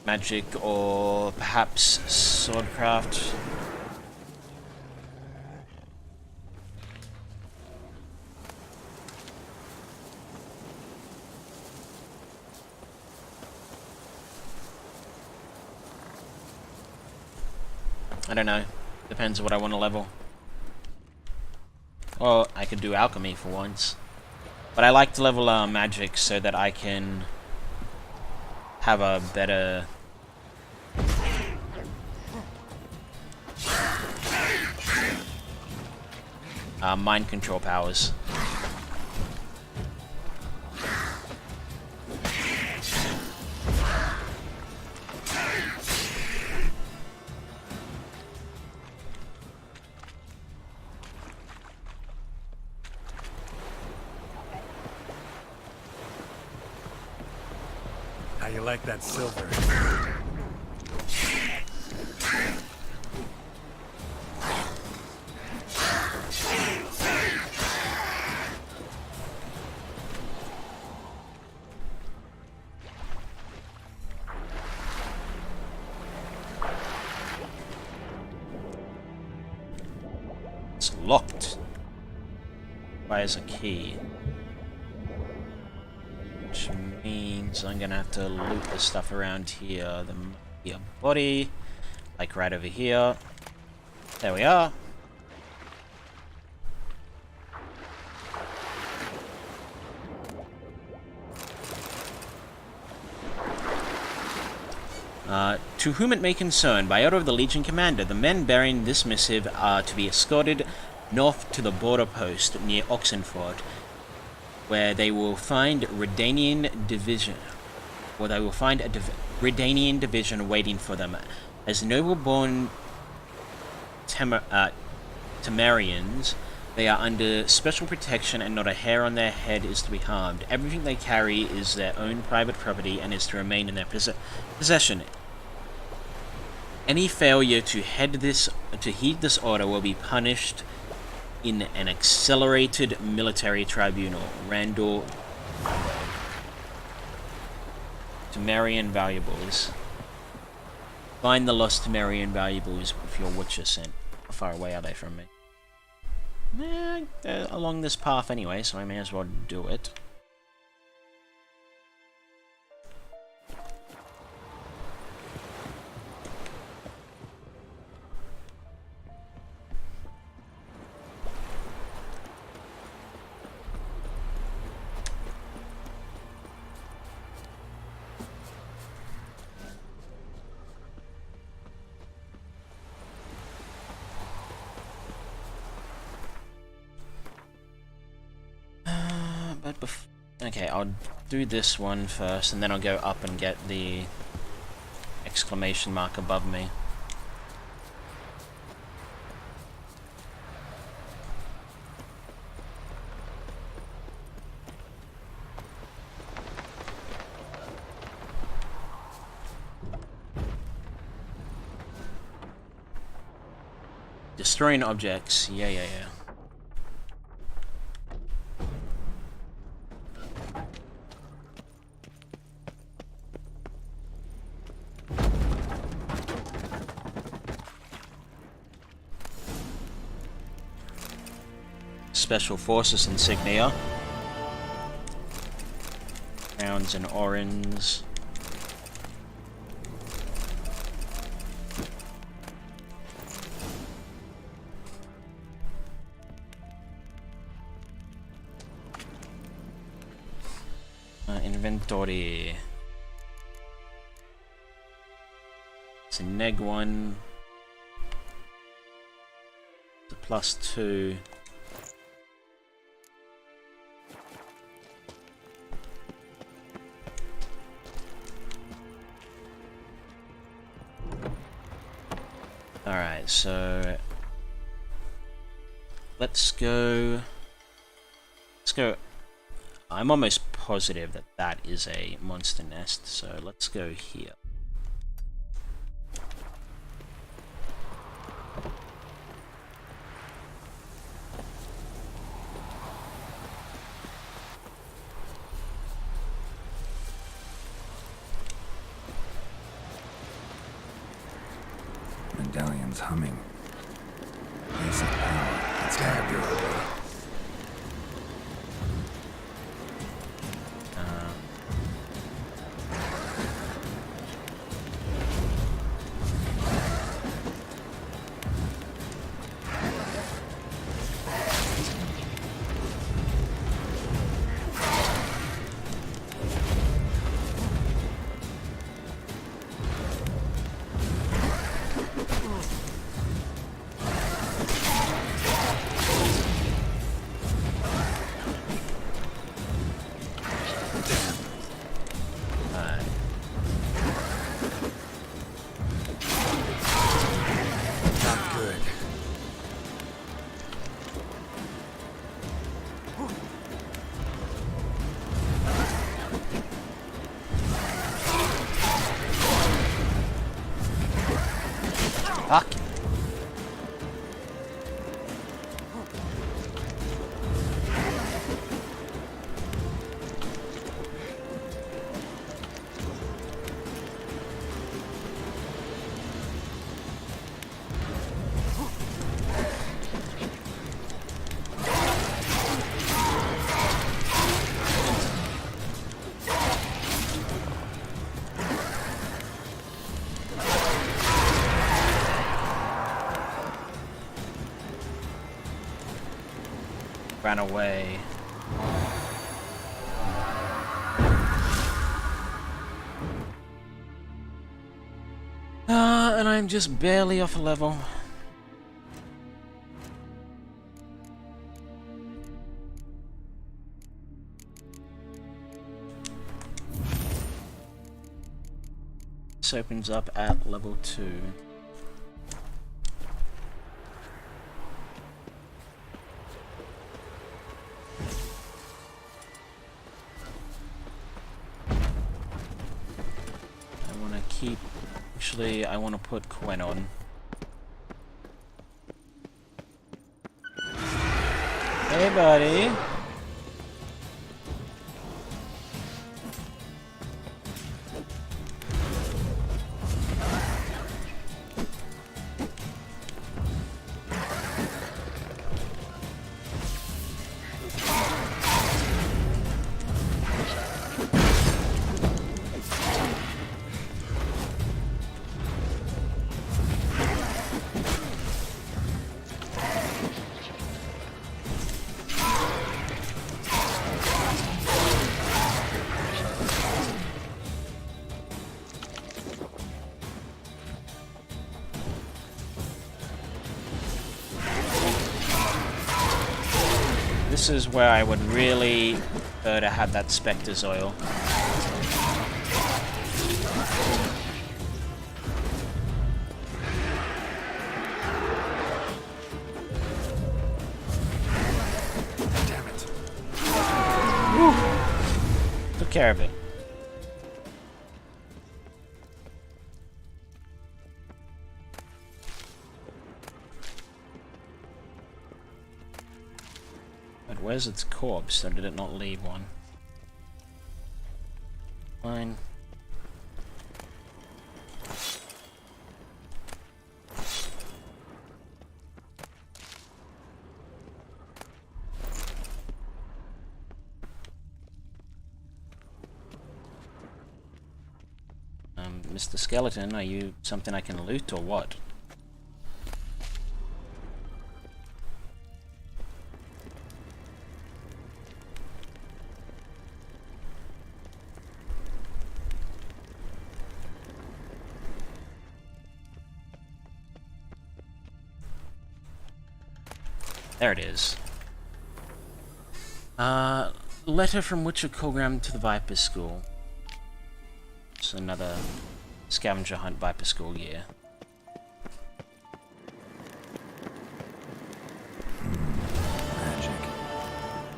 magic or perhaps swordcraft. I don't know. Depends on what I want to level. Or I could do alchemy for once. But I like to level magic so that I can have a better... mind control powers. How you like that silver? It's locked. Requires a key. Which means I'm gonna have to loot the stuff around here. The body, like right over here. There we are. To whom it may concern, by order of the Legion Commander, the men bearing this missive are to be escorted north to the border post near Oxenford, where they will find Redanian division, a Redanian division waiting for them. As noble-born Temerians, they are under special protection, and not a hair on their head is to be harmed. Everything they carry is their own private property and is to remain in their possession. Any failure to heed this order will be punished in an accelerated military tribunal. Randall. Temerian valuables. Find the lost Temerian valuables with your Witcher scent. How far away are they from me? They're along this path anyway, so I may as well do it. Okay, I'll do this one first, and then I'll go up and get the exclamation mark above me. Destroying objects, yeah. Special Forces insignia. Crowns and orange. Inventory. It's a neg 1. It's a +2. Alright, so let's go. I'm almost positive that that is a monster nest, so let's go here. Medallion's humming. Place of power. It's gotta be the way. Fuck. Ran away. And I'm just barely off a level. This opens up at level 2. Actually, I want to put Quen on. Hey, buddy. this is where I would really prefer to have that Spectre's oil. Damn it. Woo. Took care of it. But where's its corpse, or did it not leave one? Fine. Mr. Skeleton, are you something I can loot, or what? There it is. Letter from Witcher Colgram to the Viper School. It's another scavenger hunt Viper School year. Magic.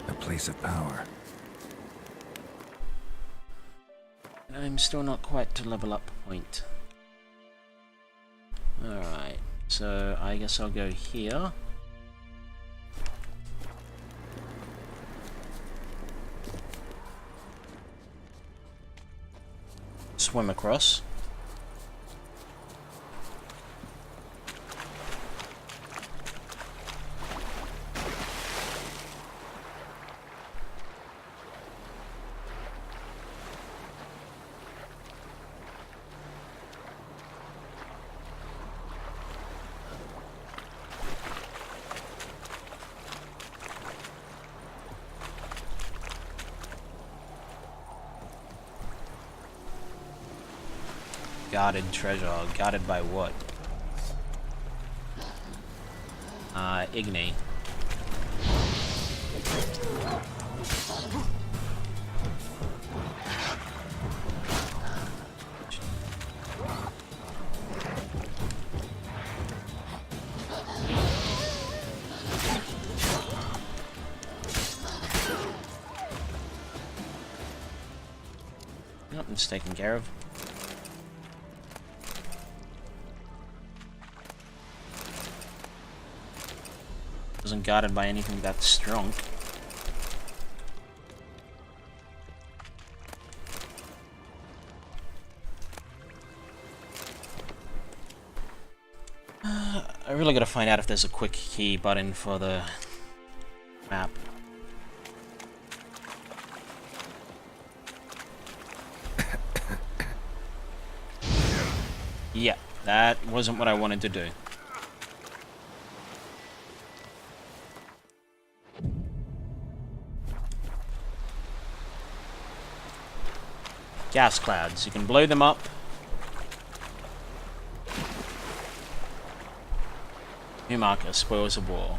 A place of power. I'm still not quite to level up point. Alright, so I guess I'll go here. Swim across. Guarded treasure. Guarded by what? Igni. Nope, it's taken care of. Wasn't guarded by anything that strong. I really gotta find out if there's a quick key button for the map. Yeah, that wasn't what I wanted to do. Gas clouds. You can blow them up. New marker, spoils of war.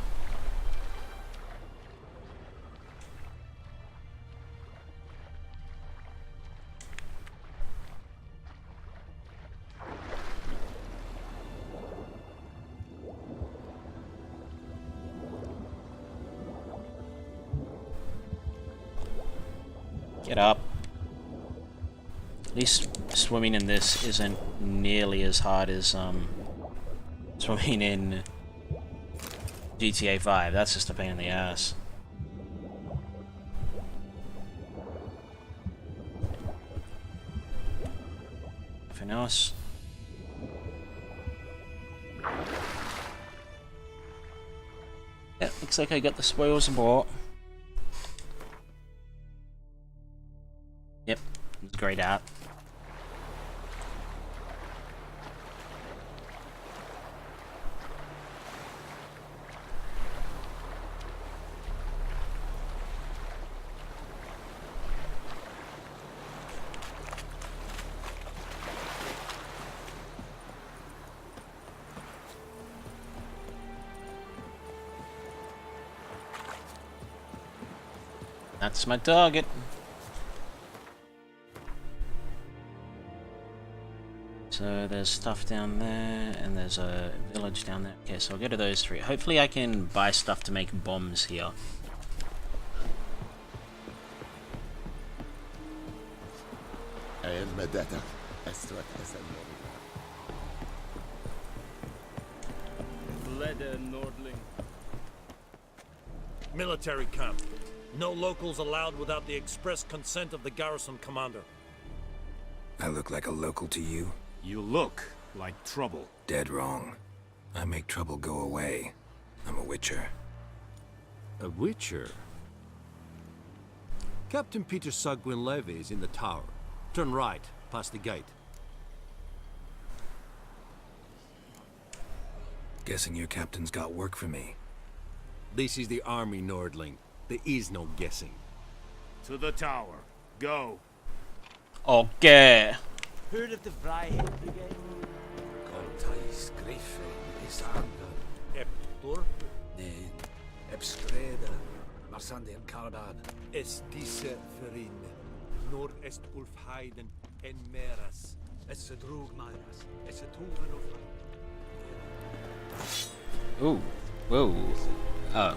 Get up. At least swimming in this isn't nearly as hard as swimming in GTA 5. That's just a pain in the ass. Nothing else. Yeah, looks like I got the spoils of war. Yep, it's grayed out. That's my target. So there's stuff down there, and there's a village down there. Okay, so I'll go to those three. Hopefully I can buy stuff to make bombs here. Military camp. No locals allowed without the express consent of the garrison commander. I look like a local to you? You look like trouble. Dead wrong. I make trouble go away. I'm a witcher. A witcher? Captain Peter Sagwin Levy is in the tower. Turn right, past the gate. Guessing your captain's got work for me. This is the army, Nordling. There is no guessing. To the tower. Go. Okay. Heard of the Vryhead Brigade? Coltais Griffin is anger. Eptor? Nee, Epskreda, Marsandian Kardan. Es diese Verin. Nor est Ulfheiden en Meras. Es a drug Myras. Es a Tuven of Ooh. Whoa. Oh.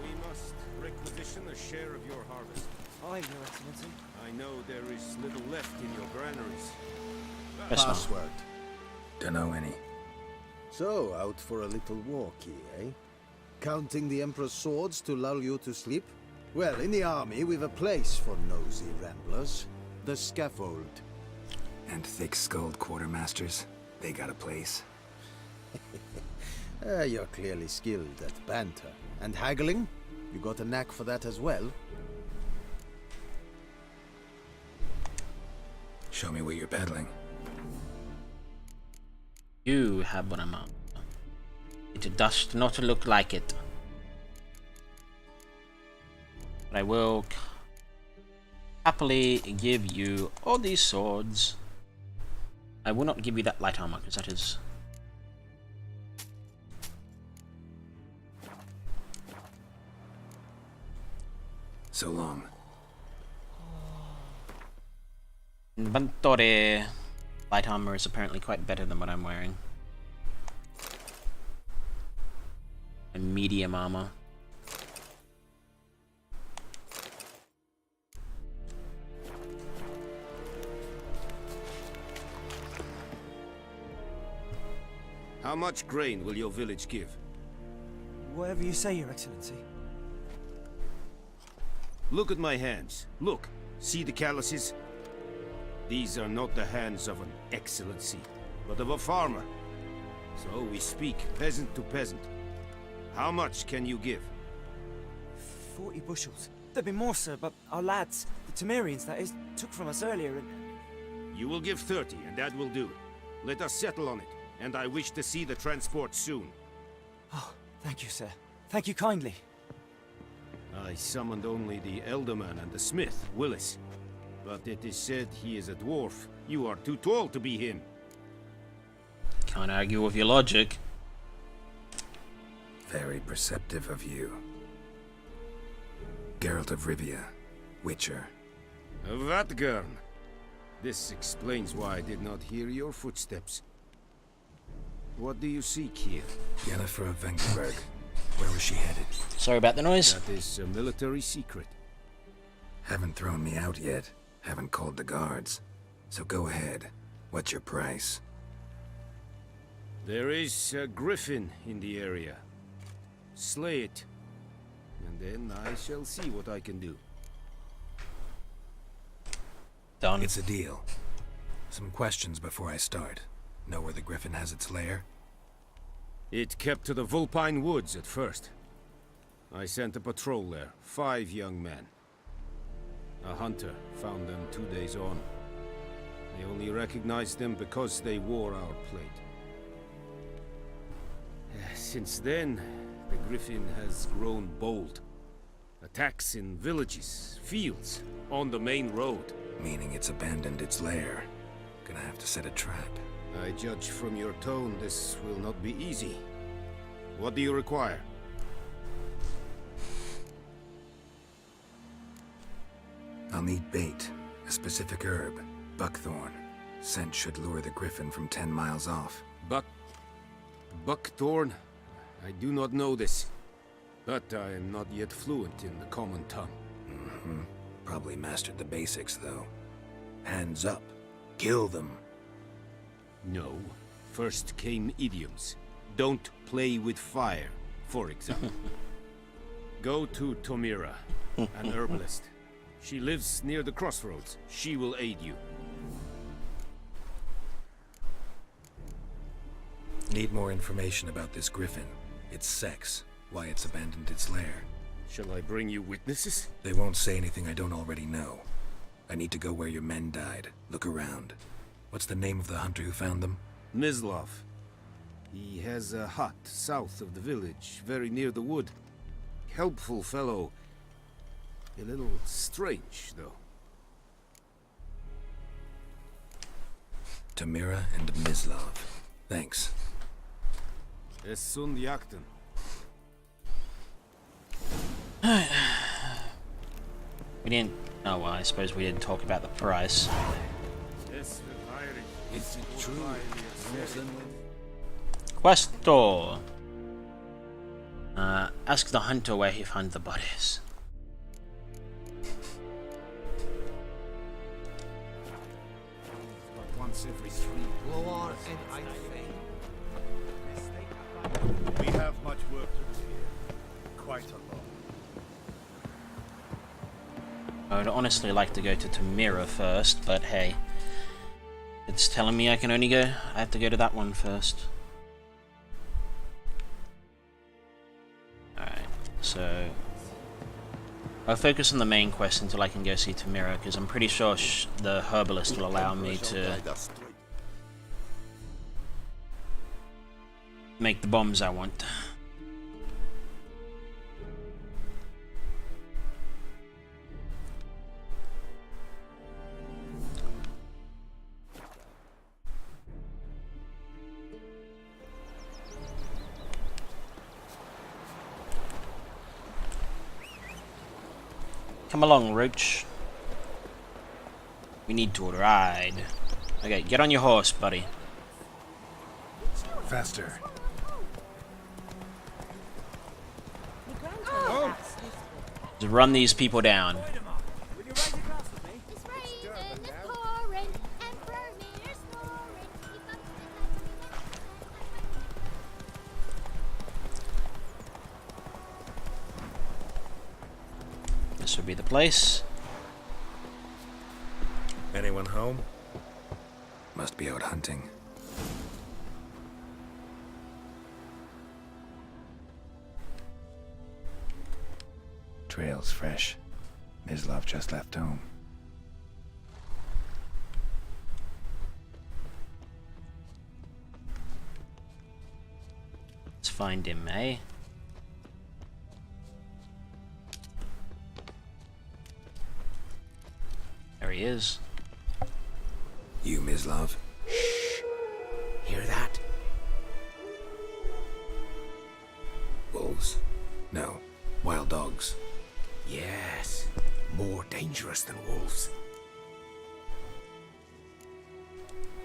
We must requisition a share of your harvest. Aye, Your Excellency. I know there is little left in your granaries. Password. Dunno any. So, out for a little walkie, eh? Counting the Emperor's swords to lull you to sleep? Well, in the army, we've a place for nosy ramblers. The scaffold. And thick-skulled quartermasters? They got a place. You're clearly skilled at banter. And haggling? You got a knack for that as well? Show me what you're peddling. You have what I'm on. It does not look like it. But I will happily give you all these swords. I will not give you that light armor, because that is... So long. Inventory. Light armor is apparently quite better than what I'm wearing. And medium armor. How much grain will your village give? Whatever you say, Your Excellency. Look at my hands. Look. See the calluses? These are not the hands of an excellency, but of a farmer. So we speak peasant to peasant. How much can you give? 40 bushels. There'd be more, sir, but our lads, the Temerians, that is, took from us earlier and... You will give 30, and that will do. Let us settle on it, and I wish to see the transport soon. Oh, thank you, sir. Thank you kindly. I summoned only the Elderman and the smith, Willis. But it is said he is a dwarf. You are too tall to be him. Can't argue with your logic. Very perceptive of you. Geralt of Rivia, Witcher. Vatgern. This explains why I did not hear your footsteps. What do you seek here? Yennefer of Vengerberg. Where was she headed? Sorry about the noise. That is a military secret. Haven't thrown me out yet. Haven't called the guards. So go ahead. What's your price? There is a griffin in the area. Slay it. And then I shall see what I can do. Done. It's a deal. Some questions before I start. Know where the griffin has its lair? It kept to the Vulpine Woods at first. I sent a patrol there, 5 young men. A hunter found them 2 days on. They only recognized them because they wore our plate. Since then, the griffin has grown bold. Attacks in villages, fields, on the main road. Meaning it's abandoned its lair. Gonna have to set a trap. I judge from your tone this will not be easy. What do you require? I'll need bait, a specific herb, buckthorn. Scent should lure the griffin from 10 miles off. Buckthorn? I do not know this. But I am not yet fluent in the common tongue. Probably mastered the basics, though. Hands up. Kill them. No. First came idioms. Don't play with fire, for example. Go to Tomira, an herbalist. She lives near the crossroads. She will aid you. Need more information about this griffin. Its sex, why it's abandoned its lair. Shall I bring you witnesses? They won't say anything I don't already know. I need to go where your men died. Look around. What's the name of the hunter who found them? Mislav. He has a hut south of the village, very near the wood. Helpful fellow. A little strange, though. Tomira and Mislav. Thanks. Es sunt jakten. We didn't... Oh, well, I suppose we didn't talk about the price. Is it true? Questor. Ask the hunter where he found the bodies. But once every 3 blow and I think. We have much work to do here. Quite a lot. I would honestly like to go to Tomira first, but hey. It's telling me I can only go... I have to go to that one first. Alright, so... I'll focus on the main quest until I can go see Tomira, because I'm pretty sure the herbalist will allow me to... make the bombs I want. Come along, Roach. We need to ride. Okay, get on your horse, buddy. Faster. Just run these people down. This would be the place. Anyone home? Must be out hunting. Trail's fresh. Mislav just left home. Let's find him, eh? There he is. You, Mislav? Shh! Hear that? Wolves? No. Wild dogs. Yes. More dangerous than wolves.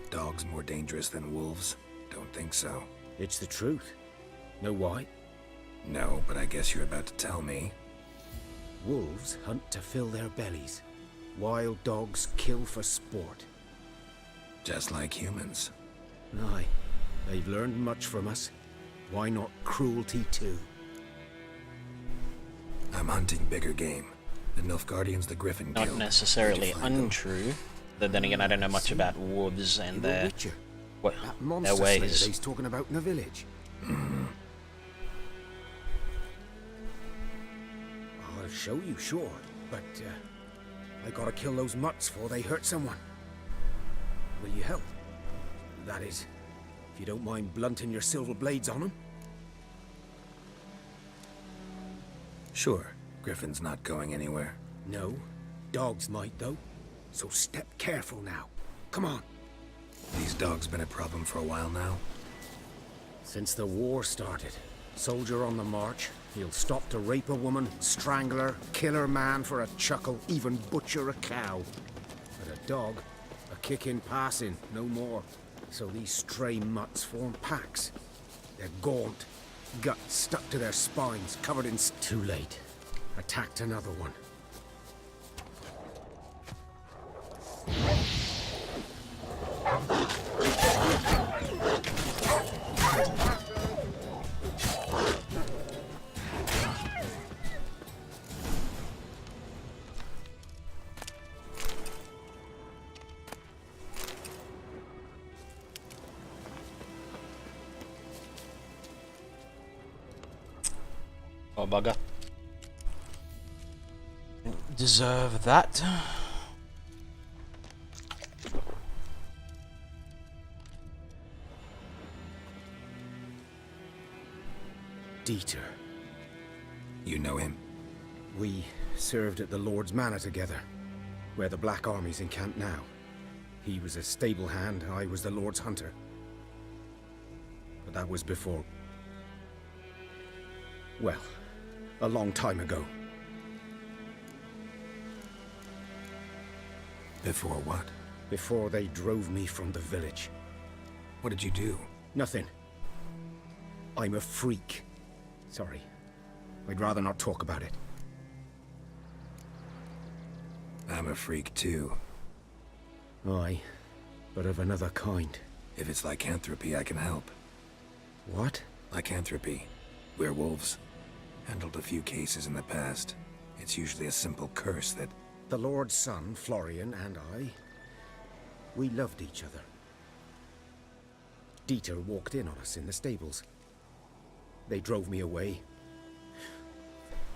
Dogs more dangerous than wolves? Don't think so. It's the truth. Know why? No, but I guess you're about to tell me. Wolves hunt to fill their bellies. Wild dogs kill for sport. Just like humans. Aye. They've learned much from us. Why not cruelty too? I'm hunting bigger game. The Nilfgaardians the Griffin killed. Not necessarily untrue. But then again, I don't know much about wolves and their their ways. He's talking about in the village. I'll show you, sure, but I gotta kill those mutts before they hurt someone. Will you help? That is, if you don't mind blunting your silver blades on them. Sure. Griffin's not going anywhere. No. Dogs might, though. So step careful now. Come on. These dogs been a problem for a while now? Since the war started. Soldier on the march. He'll stop to rape a woman, strangle her, kill her man for a chuckle, even butcher a cow. But a dog, a kick in passing, no more. So these stray mutts form packs. They're gaunt, guts stuck to their spines, covered in... Too late. Attacked another one. Oh, bugger. Deserve that. Dieter. You know him? We served at the Lord's Manor together, where the Black Army's encamped now. He was a stable hand, I was the Lord's hunter. But that was before... well, a long time ago. Before what? Before they drove me from the village. What did you do? Nothing. I'm a freak. Sorry. I'd rather not talk about it. I'm a freak too. Aye, but of another kind. If it's lycanthropy, I can help. What? Lycanthropy. Werewolves. Handled a few cases in the past. It's usually a simple curse that... The Lord's son, Florian, and I... we loved each other. Dieter walked in on us in the stables. They drove me away.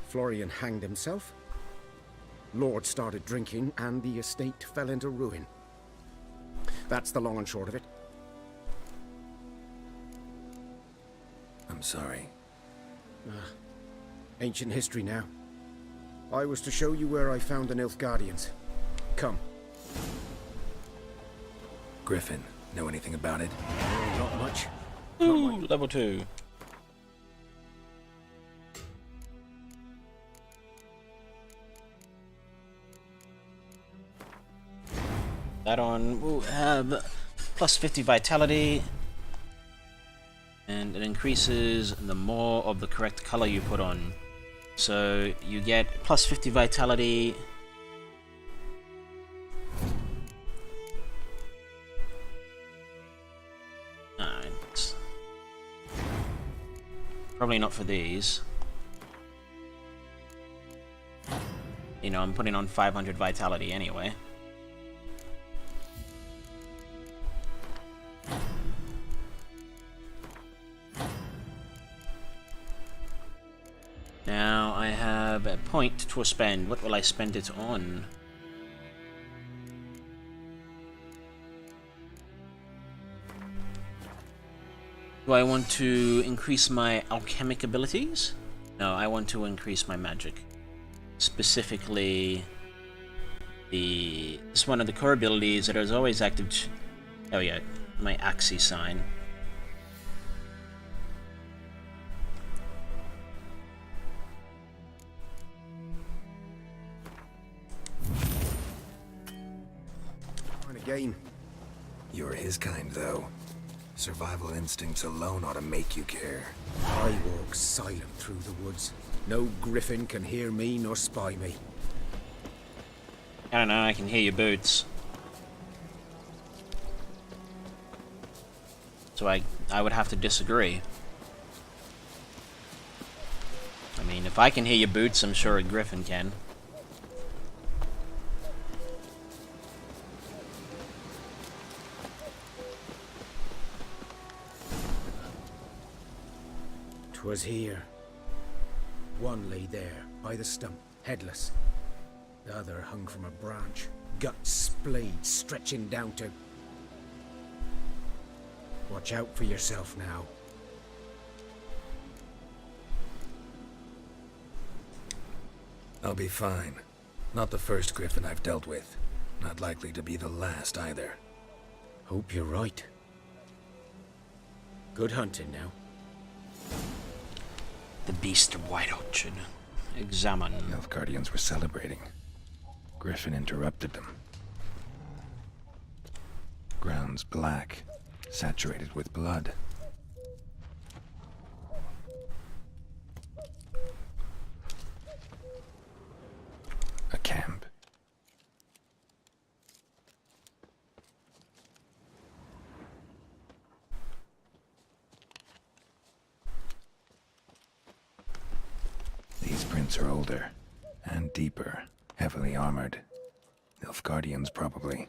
Florian hanged himself. Lord started drinking, and the estate fell into ruin. That's the long and short of it. I'm sorry. Ancient history now. I was to show you where I found the Nilfgaardians. Come. Griffin, know anything about it? Not much. Ooh, level 2. That on will have plus 50 vitality, and it increases the more of the correct color you put on. So you get plus 50 vitality. Alright. Probably not for these. You know, I'm putting on 500 vitality anyway. Now I have a point to spend. What will I spend it on? Do I want to increase my alchemic abilities? No, I want to increase my magic. Specifically, this one of the core abilities that is always active. Oh yeah, my Axii sign. Game. You're his kind, though. Survival instincts alone ought to make you care. I walk silent through the woods. No griffin can hear me nor spy me. I don't know, I can hear your boots. So I would have to disagree. I mean, if I can hear your boots, I'm sure a griffin can. Was here. One lay there, by the stump, headless. The other hung from a branch, guts splayed, stretching down to... Watch out for yourself now. I'll be fine. Not the first griffin I've dealt with. Not likely to be the last either. Hope you're right. Good hunting now. The Beast of White Orchard. Examine. Nilfgaardians were celebrating. Griffin interrupted them. Ground's black, saturated with blood. A camp. These prints are older and deeper, heavily armored. Nilfgaardians, probably.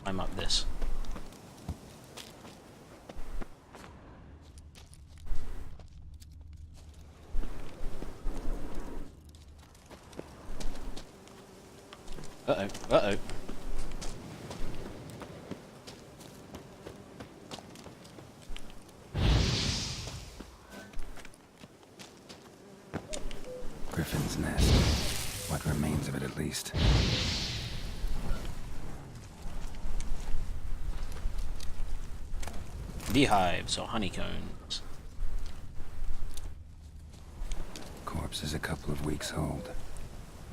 Climb up this. Uh-oh, uh-oh. Griffin's nest. What remains of it, at least. Beehives or honeycombs. Corpse is a couple of weeks old.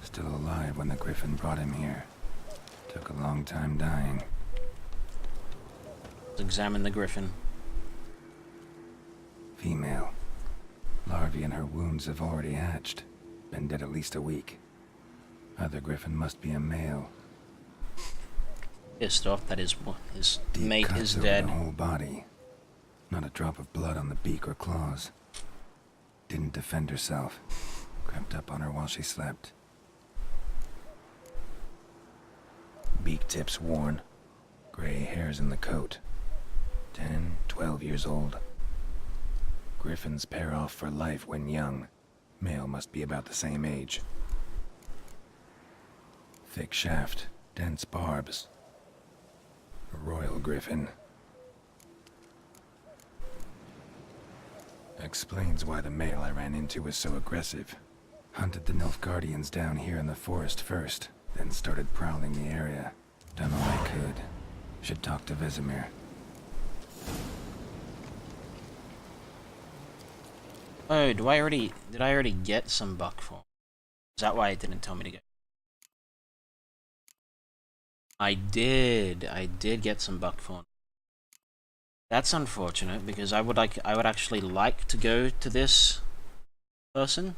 Still alive when the Griffin brought him here. Took a long time dying. Let's examine the Griffin. Female. Larvae in her wounds have already hatched. Been dead at least a week. Other Griffin must be a male. Pissed off that his Deep mate cuts is over dead. the whole body. Not a drop of blood on the beak or claws. Didn't defend herself. Crept up on her while she slept. Beak tips worn. Gray hairs in the coat. 10, 12 years old. Griffins pair off for life when young. Male must be about the same age. Thick shaft, dense barbs. A royal griffin. Explains why the male I ran into was so aggressive. Hunted the Nilfgaardians down here in the forest first, then started prowling the area. Done all I could. Should talk to Vesemir. Oh, did I already get some buck form? Is that why it didn't tell me to go? I did get some buck form. That's unfortunate because I would actually like to go to this person.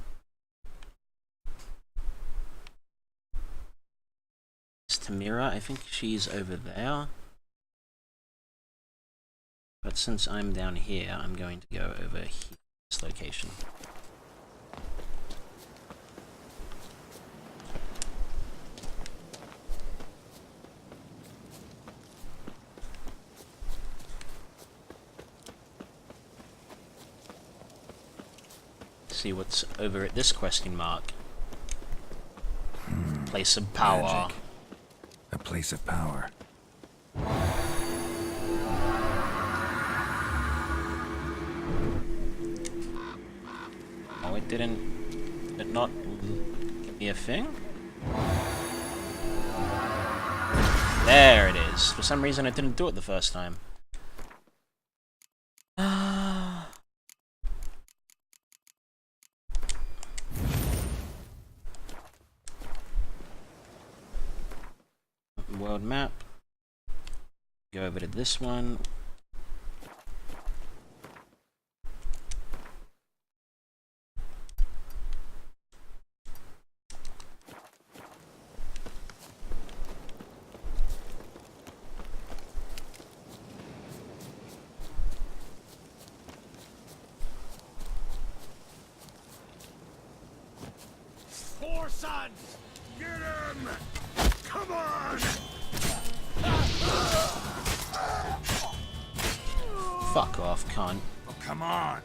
It's Tamira, I think she's over there. But since I'm down here, I'm going to go over here, this location. See what's over at this question mark. Place of power. Magic. A place of power. Oh, it didn't... Did not give me a thing? There it is. For some reason it didn't do it the first time. World map. Go over to this one. Four sons! Get him! Come on! Fuck off, cunt. Oh, come on!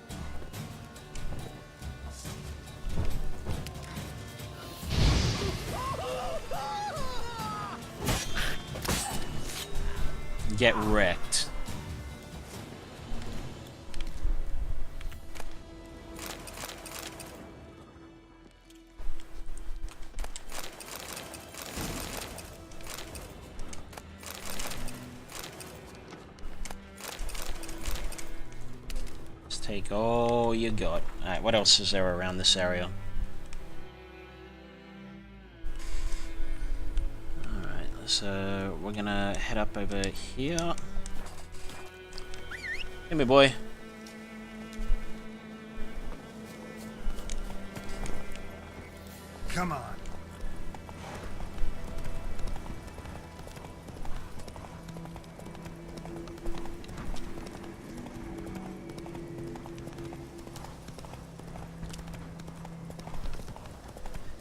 get wrecked. Let's take all you got. Alright, what else is there around this area? So we're gonna head up over here. Hey, me boy. Come on.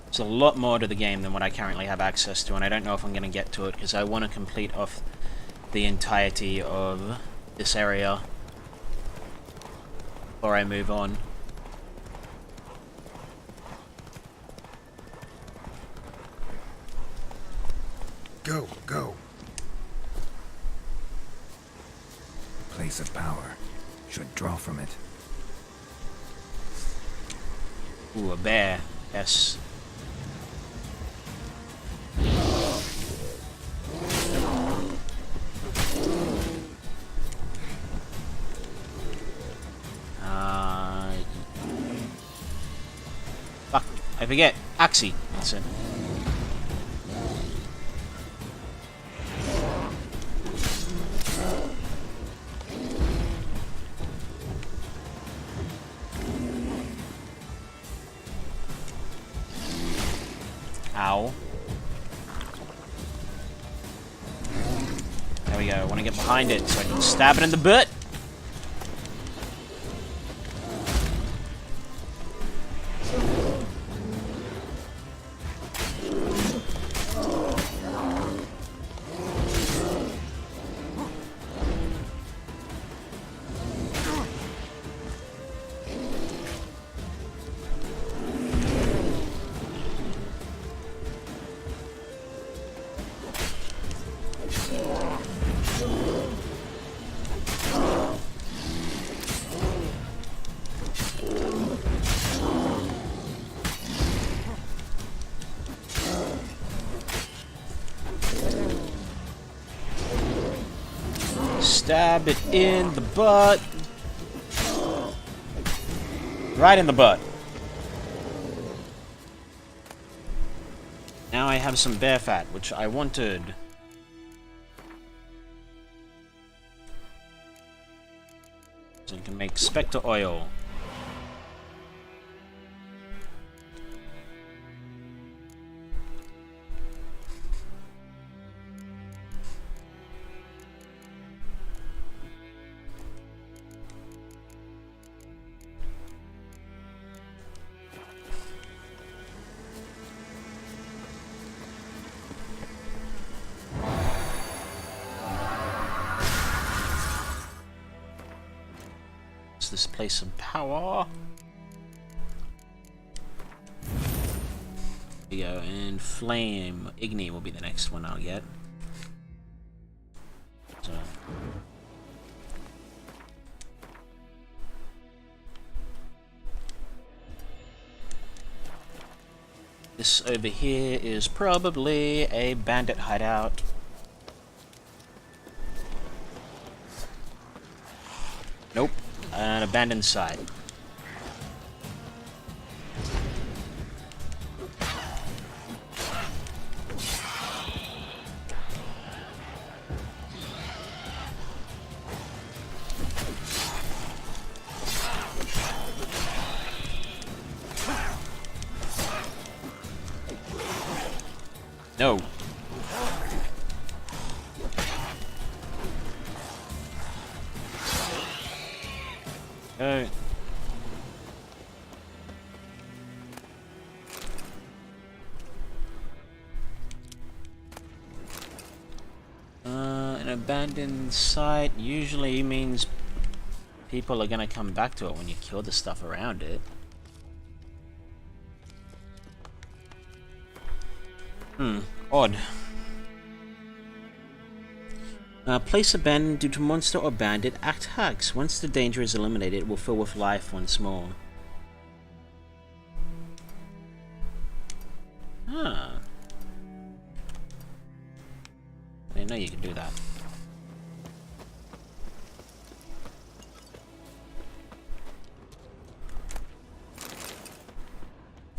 There's a lot more to the game than what I currently have access to, and I don't know if I'm going to get to it, because I want to complete off the entirety of this area before I move on. Go, go. Place of power. Should draw from it. Ooh, a bear. Yes. Fuck, I forget. Axie. That's it. Ow. There we go. I want to get behind it so I can stab it in the butt. Stab it in the butt. Right in the butt. Now I have some bear fat, which I wanted. So you can make Spectre oil. This place of power. There you go, and flame. Igni will be the next one I'll get. So. This over here is probably a bandit hideout. Nope. An abandoned site. No. An abandoned site usually means people are gonna come back to it when you kill the stuff around it. Odd. Place abandoned due to monster or bandit attacks. Once the danger is eliminated, it will fill with life once more. Ah. I didn't know you could do that.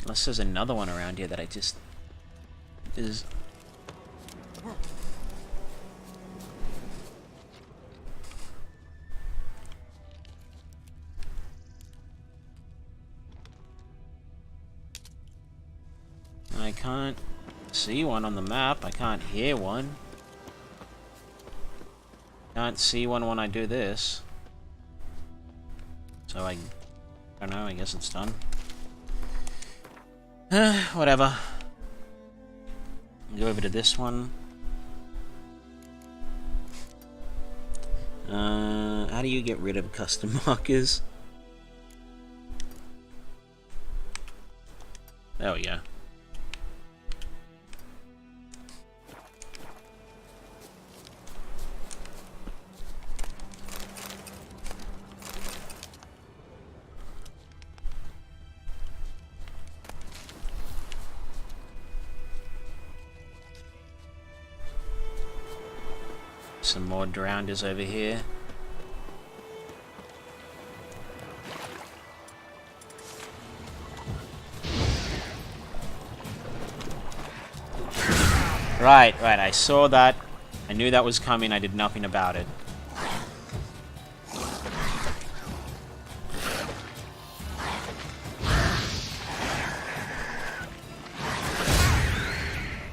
Unless there's another one around here that I just... is... I can't see one on the map. I can't hear one. Can't see one when I do this. So I don't know, I guess it's done. Whatever. Go over to this one. How do you get rid of custom markers? There we go. Some more drowners over here. Right, I saw that. I knew that was coming. I did nothing about it.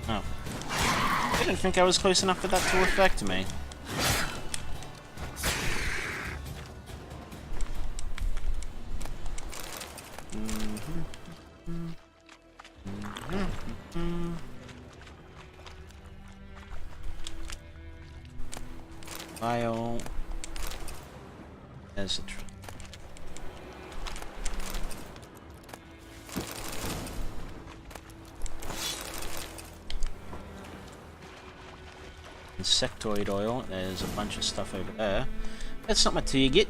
Oh. I didn't think I was close enough for that to affect me. File. There's a insectoid oil. There's a bunch of stuff over there. That's something to you get.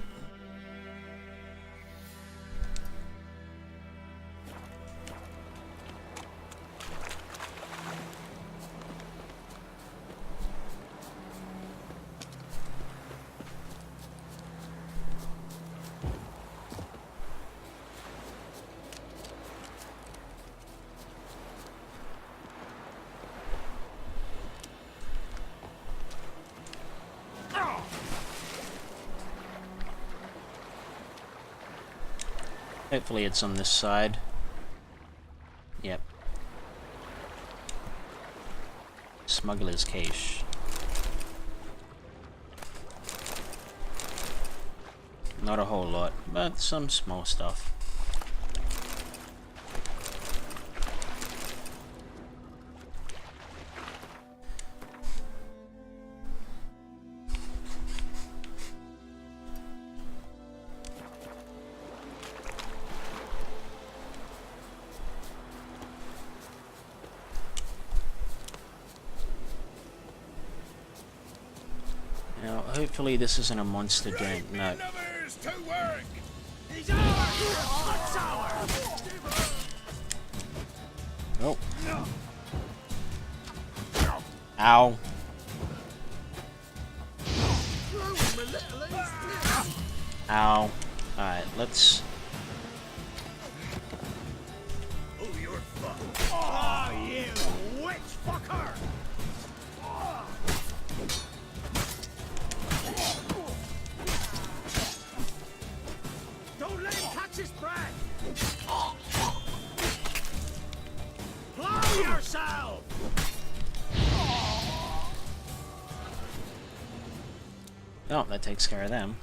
Hopefully it's on this side. Yep. Smuggler's cache. Not a whole lot, but some small stuff. Now, hopefully this isn't a monster den. No. Oh. Ow. Ow. Alright, let's... Oh, you're fucked. Oh, you witch fucker! Don't let him catch his breath! Plow yourself! Oh, that takes care of them.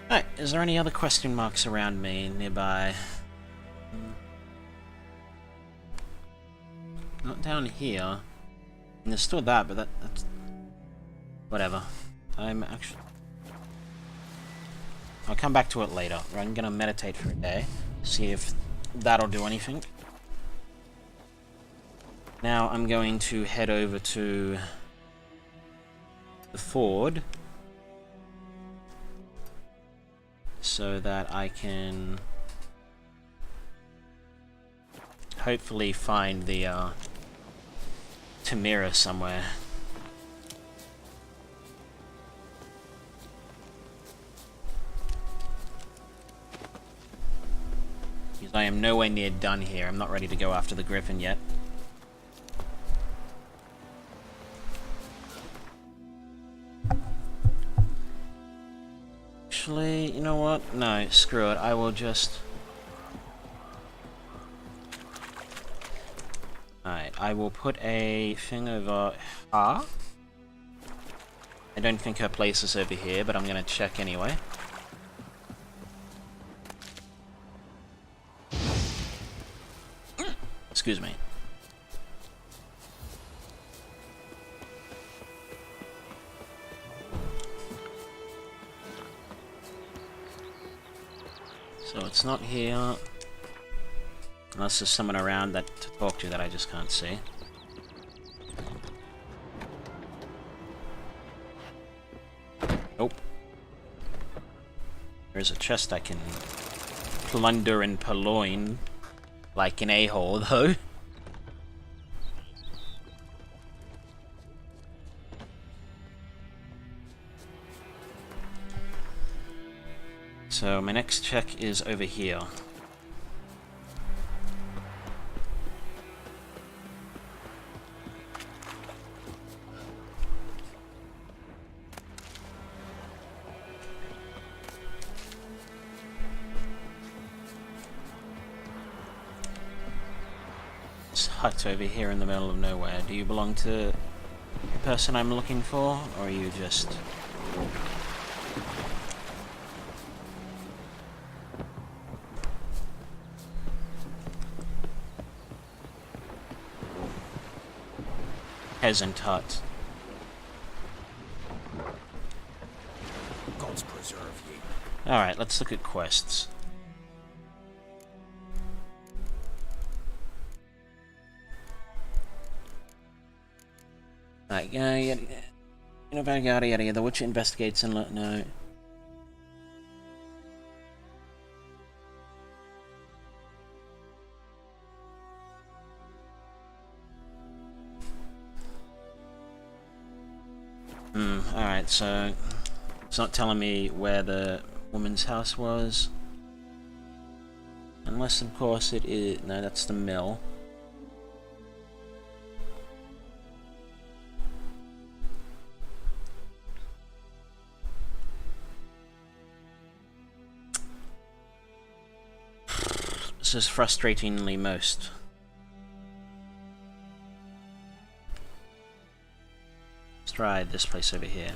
Alright, is there any other question marks around me nearby? Not down here. And there's still that, but that's... whatever. I'm actually... I'll come back to it later. I'm gonna meditate for a day, see if that'll do anything. Now I'm going to head over to the ford so that I can hopefully find the Tamira somewhere. Because I am nowhere near done here. I'm not ready to go after the Griffin yet. Actually, you know what? No, screw it. I will just... Alright, I will put a thing over her. I don't think her place is over here, but I'm gonna check anyway. Excuse me. So it's not here. Unless there's someone around that to talk to that I just can't see. Nope. There's a chest I can plunder and purloin like an a-hole, though. So my next check is over here. Hut over here in the middle of nowhere. Do you belong to the person I'm looking for, or are you just... peasant hut? Gods preserve ye. Alright, let's look at quests. Right, yada. The Witcher investigates and no. Alright, so it's not telling me where the woman's house was. Unless, of course, it is. No, that's the mill. This is frustratingly most. Let's try this place over here.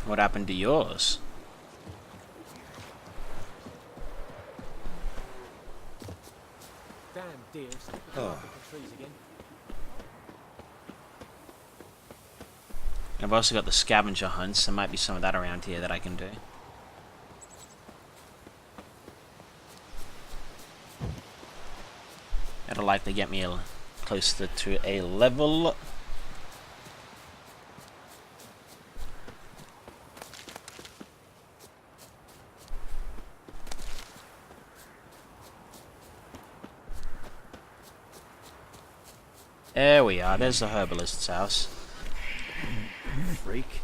What happened to yours? Damn deer, Oh. up the trees again. I've also got the scavenger hunts. There might be some of that around here that I can do. That'll likely get me closer to a level. There we are. There's the herbalist's house. Freak.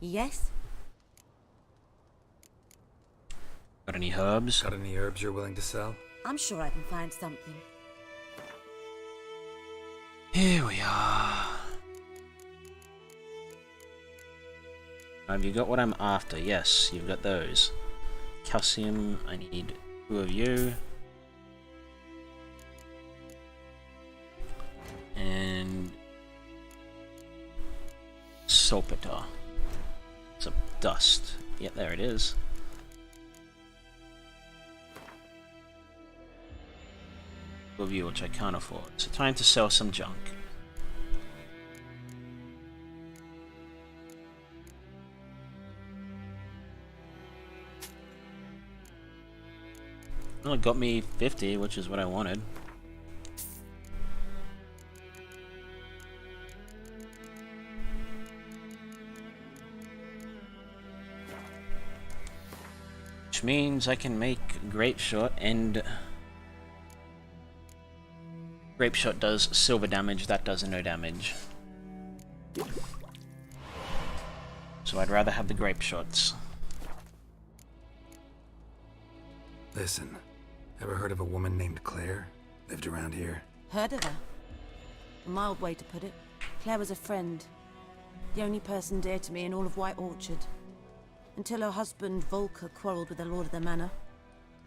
Yes? Got any herbs? Got any herbs you're willing to sell? I'm sure I can find something. Here we are. Have you got what I'm after? Yes, you've got those. Calcium, I need 2 of you. And saltpeter. It's a dust. Yep, there it is. of you, which I can't afford. So time to sell some junk. Well, it got me 50, which is what I wanted. Which means I can make Grape Shot, and Grape Shot does silver damage, that does no damage. So I'd rather have the Grape Shots. Listen, ever heard of a woman named Claire? Lived around here? Heard of her? A mild way to put it. Claire was a friend. The only person dear to me in all of White Orchard. Until her husband, Volker, quarreled with the lord of the manor.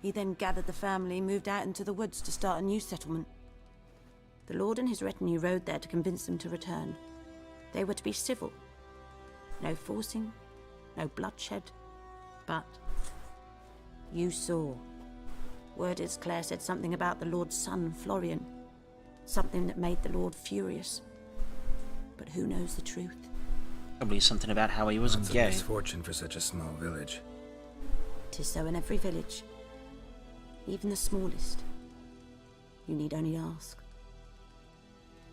He then gathered the family, moved out into the woods to start a new settlement. The lord and his retinue rode there to convince them to return. They were to be civil. No forcing, no bloodshed. But you saw. Word is Claire said something about the lord's son, Florian. Something that made the lord furious. But who knows the truth? Probably something about how he was Lots gay. of misfortune for such a small village. 'Tis so in every village. Even the smallest. You need only ask.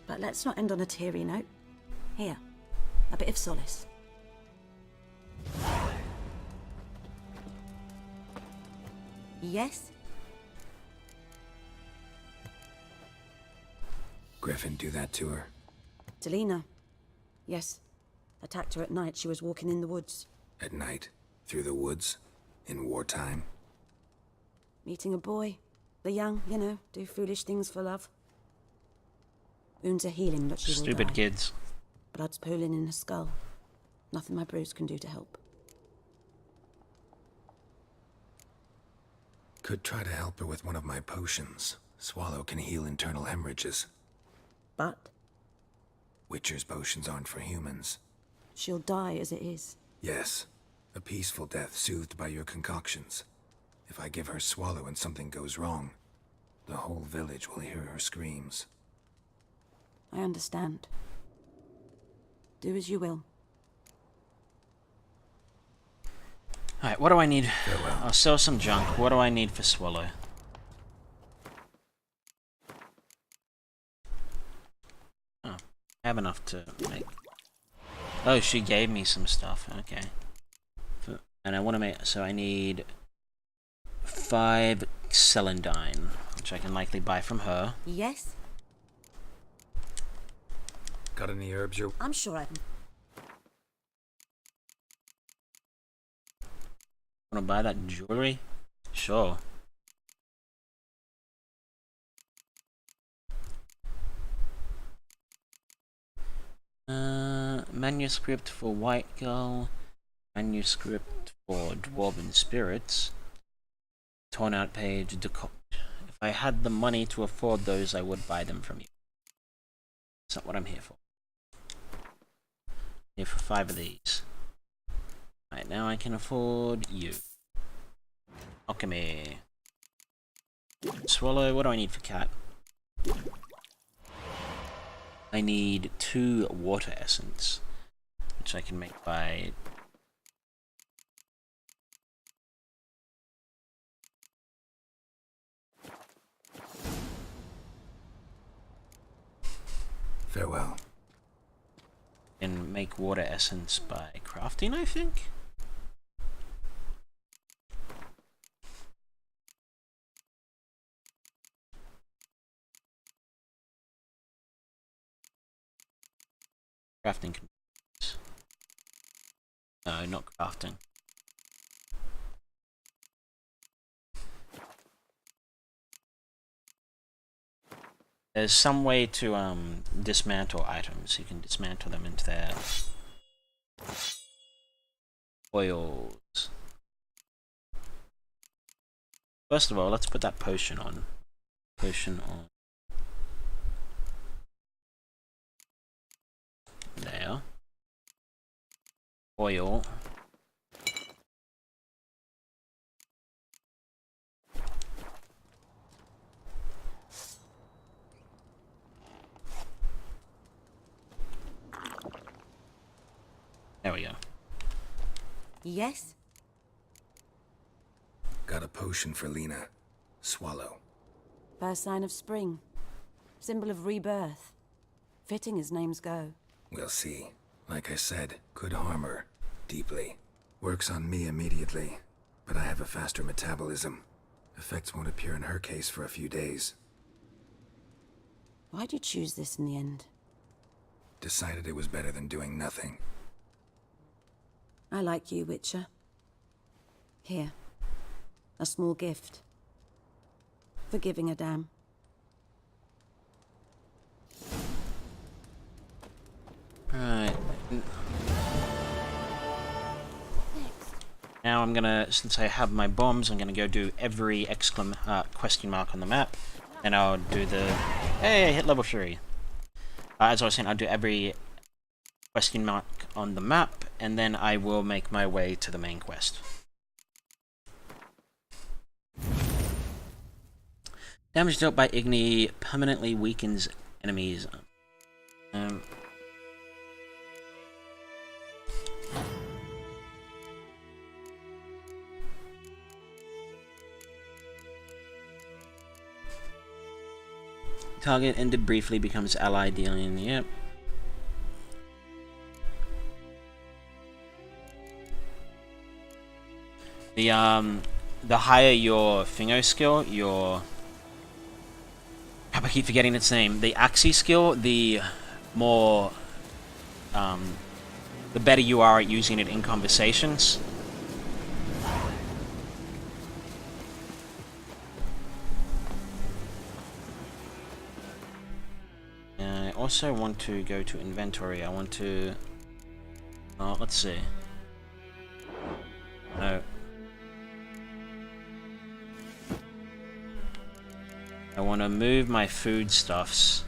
But let's not end on a teary note. Here, a bit of solace. Yes? Griffin do that to her? Delina. Yes. Attacked her at night. She was walking in the woods. At night? Through the woods? In wartime? Meeting a boy. The young, you know, do foolish things for love. Wounds are healing, but she will Stupid die. kids. Blood's pooling in her skull. Nothing my bruise can do to help. Could try to help her with one of my potions. Swallow can heal internal hemorrhages. But? Witcher's potions aren't for humans. She'll die as it is. Yes. A peaceful death soothed by your concoctions. If I give her Swallow and something goes wrong, the whole village will hear her screams. I understand. Do as you will. Alright, what do I need? I'll sell some junk. What do I need for Swallow? Oh, I have enough to make. Oh, she gave me some stuff. Okay. And I want to make. So I need 5 celandine, which I can likely buy from her. Yes? Got any herbs you're... I'm sure I can. Want to buy that jewelry? Sure. Manuscript for White Gull. Manuscript for Dwarven Spirits. Torn out page. If I had the money to afford those, I would buy them from you. That's not what I'm here for. Here for 5 of these. Right, now I can afford you. Alchemy. Swallow, what do I need for cat? I need 2 water essence, which I can make by... Farewell. And make water essence by crafting, I think? Crafting. No, not crafting. There's some way to dismantle items. You can dismantle them into their oils. First of all, let's put that potion on. Potion on. There. Oil. Yes? Got a potion for Lena. Swallow. First sign of spring. Symbol of rebirth. Fitting as names go. We'll see. Like I said, could harm her. Deeply. Works on me immediately. But I have a faster metabolism. Effects won't appear in her case for a few days. Why'd you choose this in the end? Decided it was better than doing nothing. I like you, Witcher. Here. A small gift. For giving a damn. Right. Now I'm gonna, since I have my bombs, I'm gonna go do every question mark on the map. And I'll do the... Hey, I hit level 3. As I was saying, I'll do every question mark on the map, and then I will make my way to the main quest. Damage dealt by Igni permanently weakens enemies. Target ended briefly, becomes ally dealing. Yep. The higher your Fingo skill, I keep forgetting its name. The Axii skill, the more, the better you are at using it in conversations. I also want to go to inventory. I want to, let's see. No. I want to move my foodstuffs.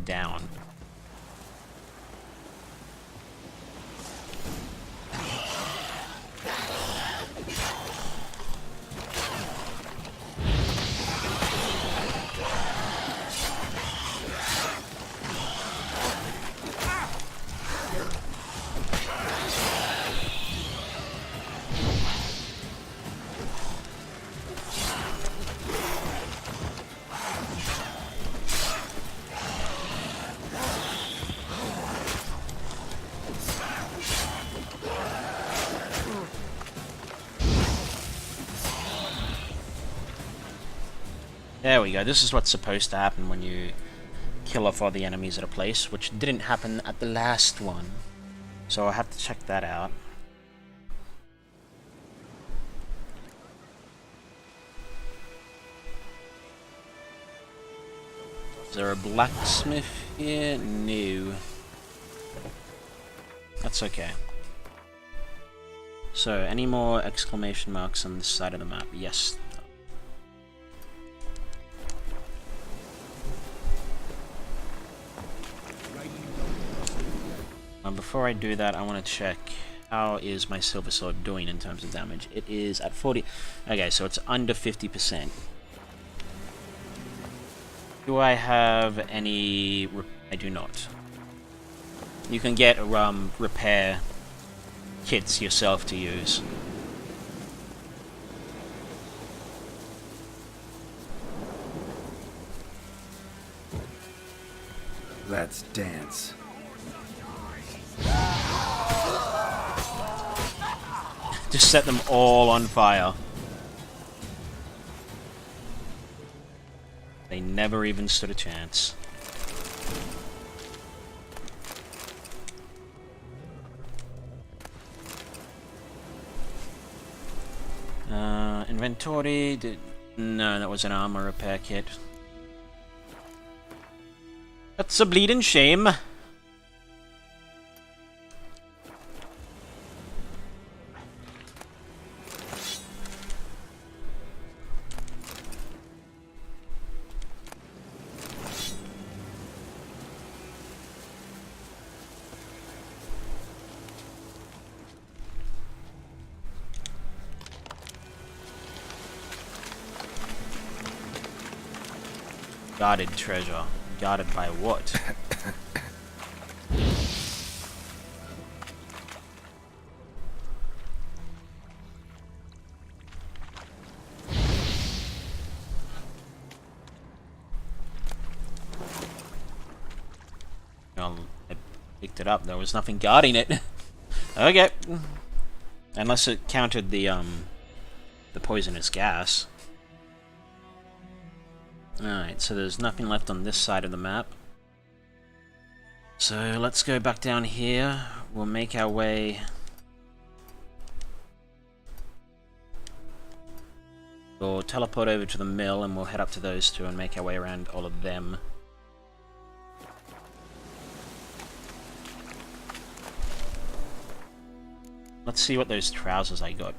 Down. There we go, this is what's supposed to happen when you kill off all the enemies at a place, which didn't happen at the last one. So I'll have to check that out. Is there a blacksmith here? No. That's okay. So, any more exclamation marks on this side of the map? Yes. Before I do that, I want to check how is my silver sword doing in terms of damage. It is at 40. Okay, so it's under 50%. Do I have any? I do not. You can get repair kits yourself to use. Let's dance. Just set them all on fire. They never even stood a chance. Inventory. No, that was an armor repair kit. That's a bleeding shame. Guarded treasure. Guarded by what? Well, I picked it up. There was nothing guarding it. Okay. Unless it countered the poisonous gas. Alright, so there's nothing left on this side of the map. So let's go back down here. We'll make our way... We'll teleport over to the mill and we'll head up to those two and make our way around all of them. Let's see what those trousers I got.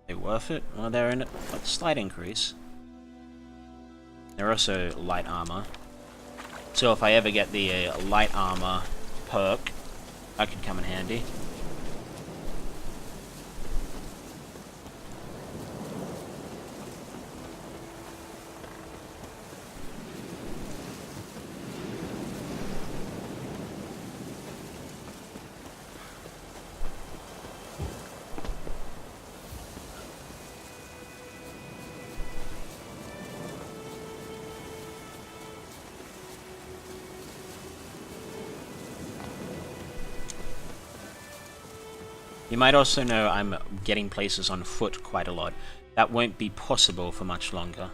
They worth it? Well, they're in a slight increase. They're also light armor. So if I ever get the light armor perk, that could come in handy. You might also know I'm getting places on foot quite a lot. That won't be possible for much longer.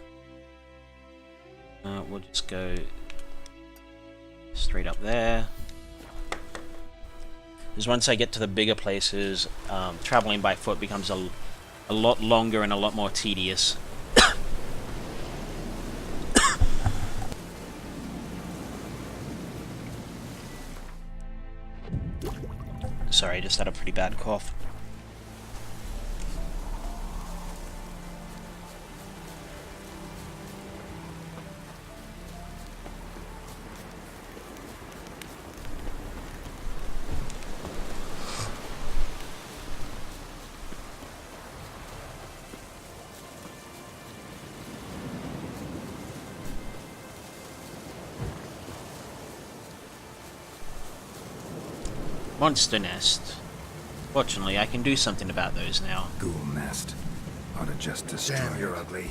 We'll just go straight up there. Because once I get to the bigger places, traveling by foot becomes a lot longer and a lot more tedious. Sorry, I just had a pretty bad cough. Monster nest. Fortunately, I can do something about those now. Ghoul nest. Ought to just destroy. Damn, you're ugly.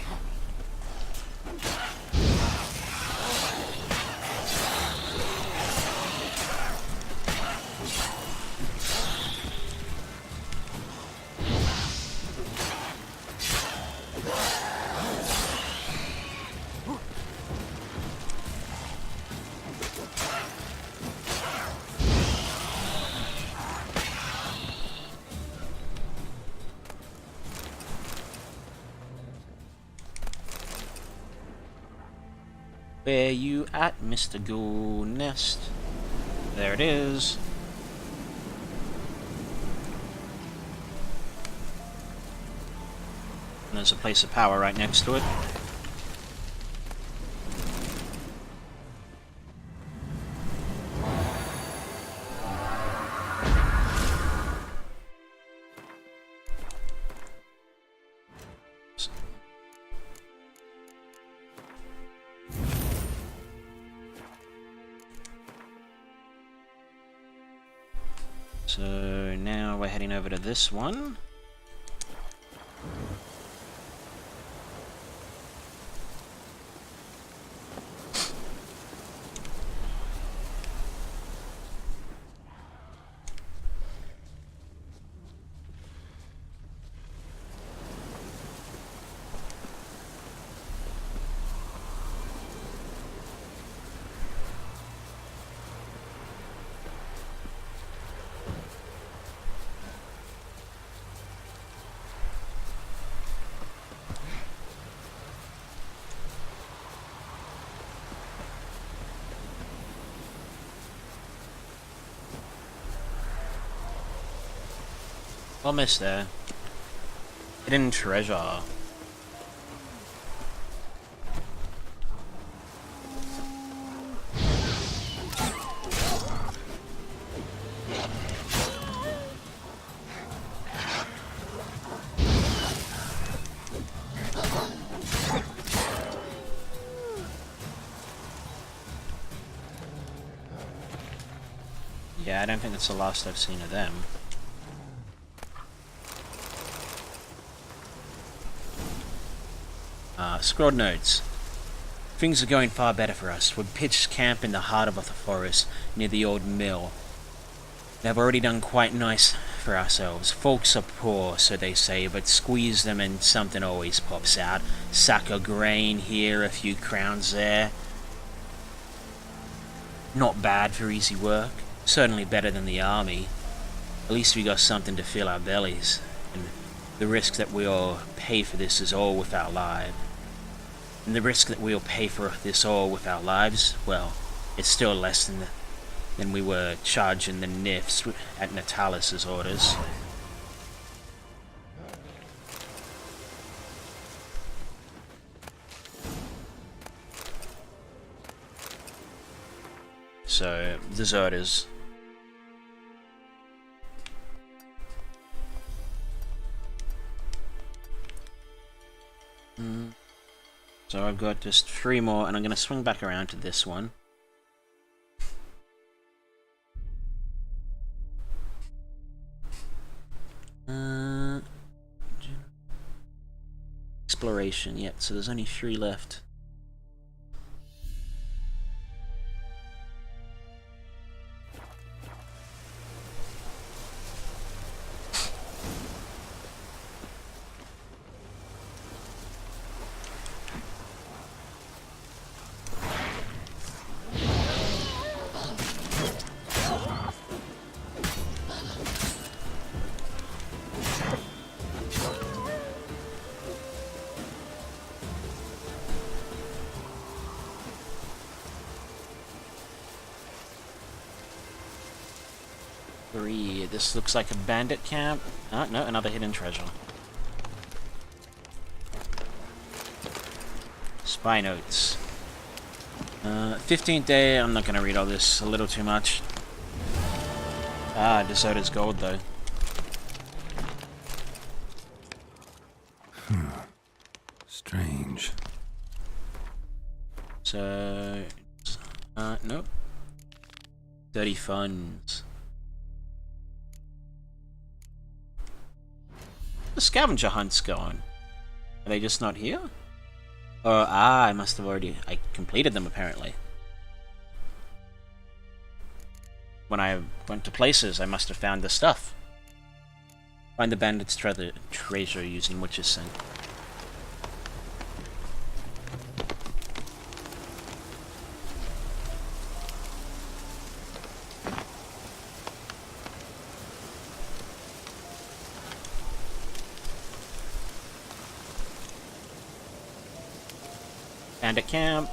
Where you at, Mr. Ghoul Nest? There it is. And there's a place of power right next to it. So now we're heading over to this one. Almost there. Hidden treasure. Yeah, I don't think that's the last I've seen of them. Scrolled notes. Things are going far better for us. We've pitched camp in the heart of the forest, near the old mill. They've already done quite nice for ourselves. Folks are poor, so they say, but squeeze them and something always pops out. Sack of grain here, a few crowns there. Not bad for easy work. Certainly better than the army. At least we got something to fill our bellies. And the risk that we'll pay for this is all with our lives. And the risk that we'll pay for this all with our lives, well, it's still less than we were charging the Nifs at Natalis' orders. So, deserters. So I've got just 3 more, and I'm going to swing back around to this one. Exploration, yep, so there's only 3 left. This looks like a bandit camp. Oh, no, another hidden treasure. Spy notes. 15th day, I'm not gonna read all this, a little too much. Ah, Deserter's gold though. Strange. So... nope. Dirty funds. The scavenger hunt's going. Are they just not here? Oh, I must have already... I completed them, apparently. When I went to places, I must have found the stuff. Find the bandit's treasure using Witch's Scent. Bandit camp.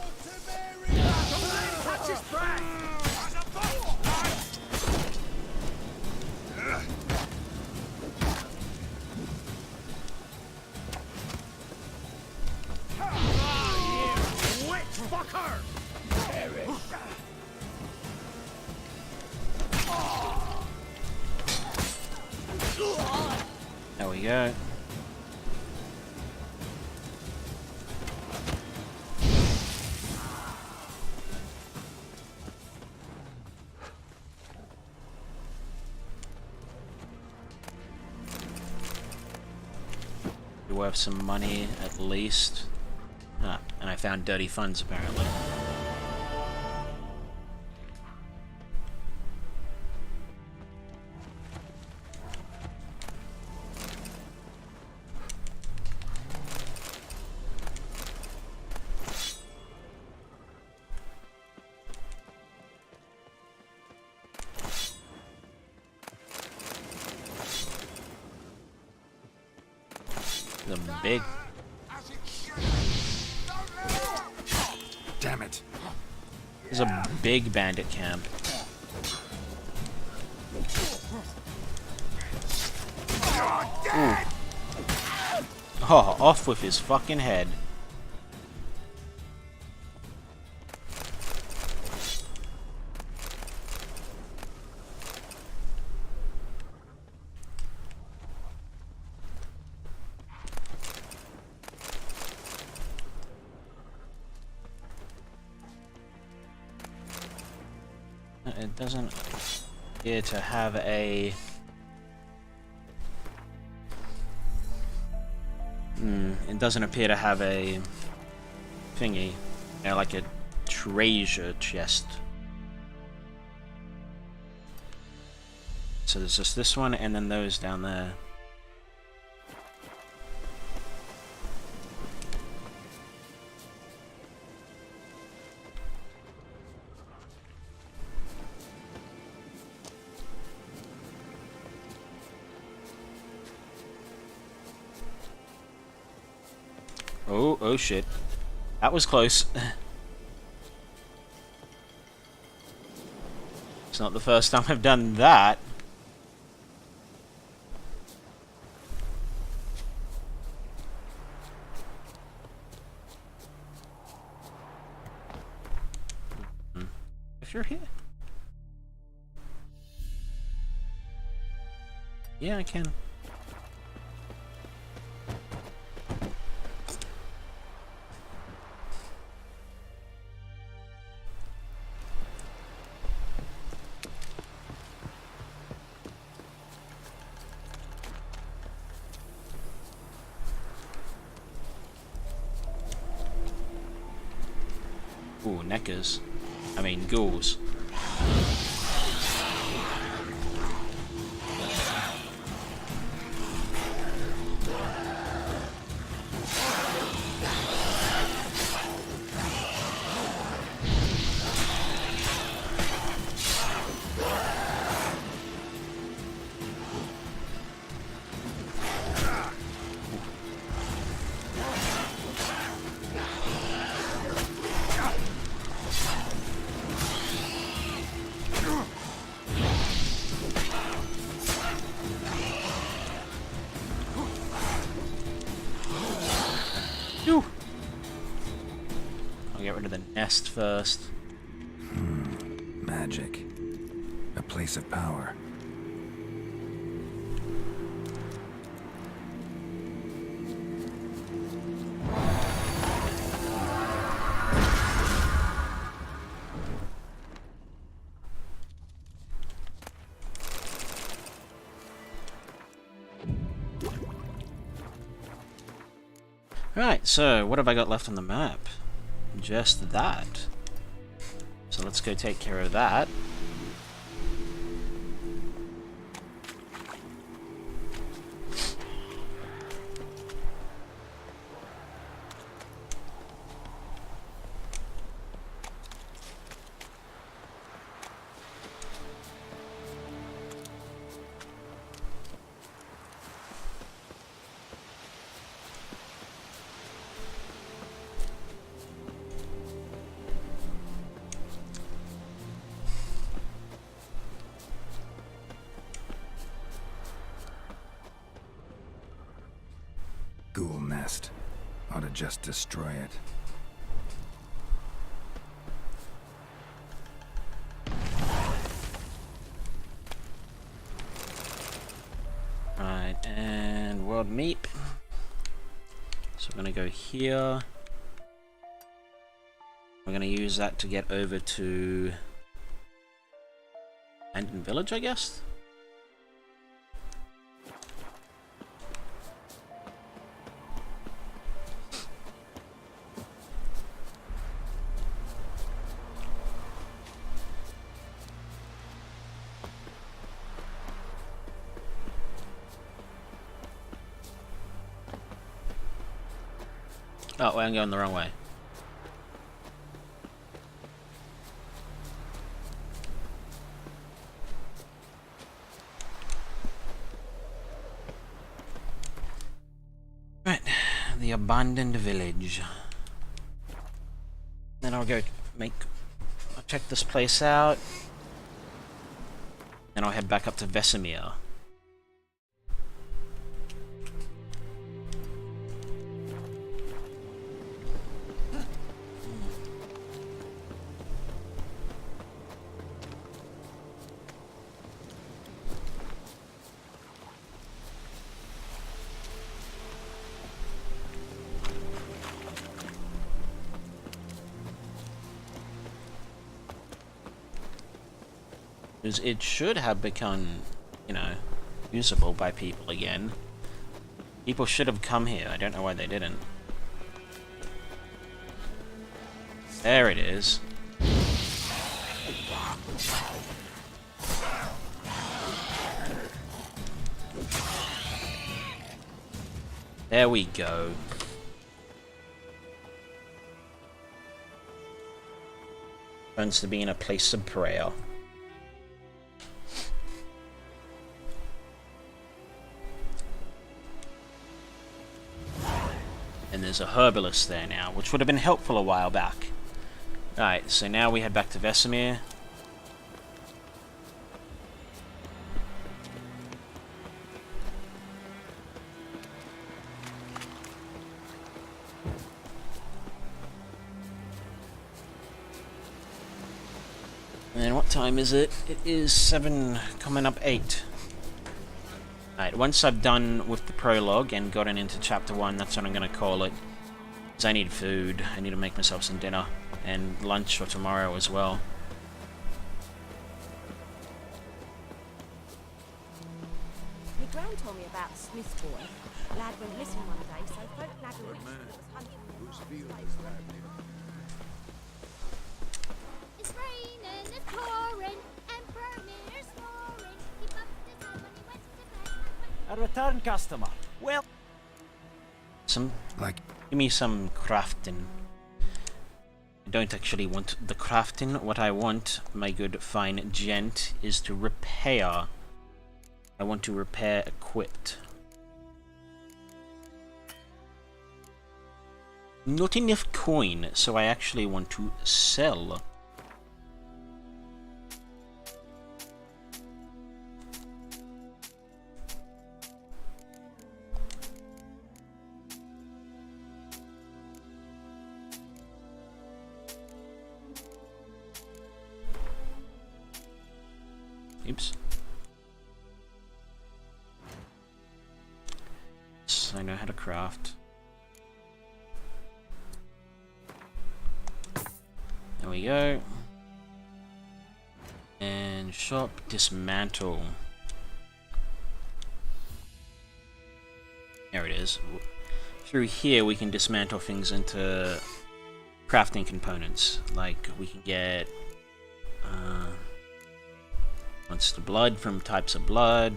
There we go. Worth some money at least. Ah, and I found dirty funds apparently. The big... Damn it. There's a big bandit camp. Ooh. Oh, off with his fucking head. It doesn't... appear to have a... it doesn't appear to have a thingy, like a treasure chest. So there's just this one, and then those down there. Oh shit. That was close. It's not the first time I've done that. If you're here. Yeah, I can. Ooh, neckers. I mean, ghouls. Get rid of the nest first. Magic. A place of power. Right, so what have I got left on the map? Just that. So let's go take care of that. Ghoul nest. Ought to just destroy it. Right, and world meep. So we're gonna go here. We're gonna use that to get over to Anden Village, I guess? Oh, I'm going the wrong way. Right, the abandoned village. Then I'll go I'll check this place out. Then I'll head back up to Vesemir. It should have become, you know, usable by people again. People should have come here. I don't know why they didn't. There it is. There we go. Turns to being a place of prayer. And there's a herbalist there now, which would have been helpful a while back. Right, so now we head back to Vesemir. And then what time is it? It is 7, coming up 8. Alright, once I've done with the prologue and gotten into chapter 1, that's what I'm going to call it. Because I need food, I need to make myself some dinner, and lunch for tomorrow as well. My gran told me about the Smith's boy. Lad went missing one day, so folk lad and witch was hunting. It's raining, it's pouring, Emperor Mirror's snoring. He bumped his head when he went to bed. A return customer. Well, Give me some crafting. I don't actually want the crafting. What I want, my good fine gent, is to repair. I want to repair equipped. Not enough coin, so I actually want to sell. Oops. So I know how to craft. There we go. And shop, dismantle. There it is. Through here we can dismantle things into crafting components. Like we can get monster blood from types of blood,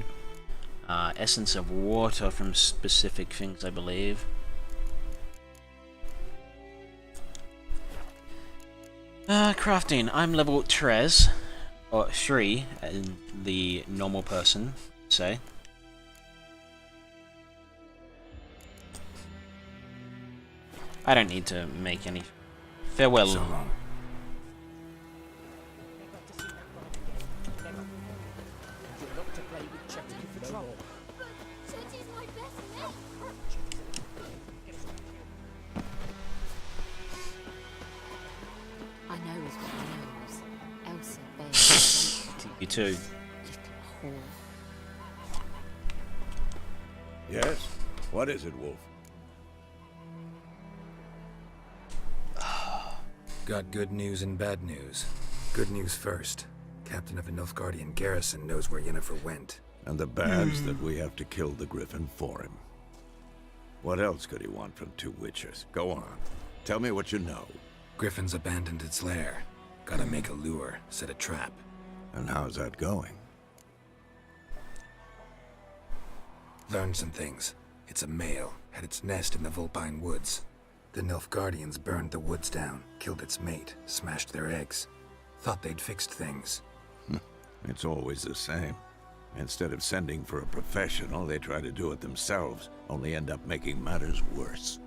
essence of water from specific things, I believe. Crafting. I'm level 3, or 3, and the normal person say. I don't need to make any. Farewell. So long. Chetty's my best mate. I know he's got nose. Elsa bears. You too. Yes? What is it, Wolf? Got good news and bad news. Good news first. Captain of the Nilfgaardian garrison knows where Yennefer went. And the bad's that we have to kill the Griffin for him. What else could he want from 2 witches? Go on. Tell me what you know. Griffin's abandoned its lair. Gotta make a lure, set a trap. And how's that going? Learned some things. It's a male, had its nest in the Vulpine Woods. The Nilfgaardians burned the woods down, killed its mate, smashed their eggs. Thought they'd fixed things. It's always the same. Instead of sending for a professional, they try to do it themselves, only end up making matters worse.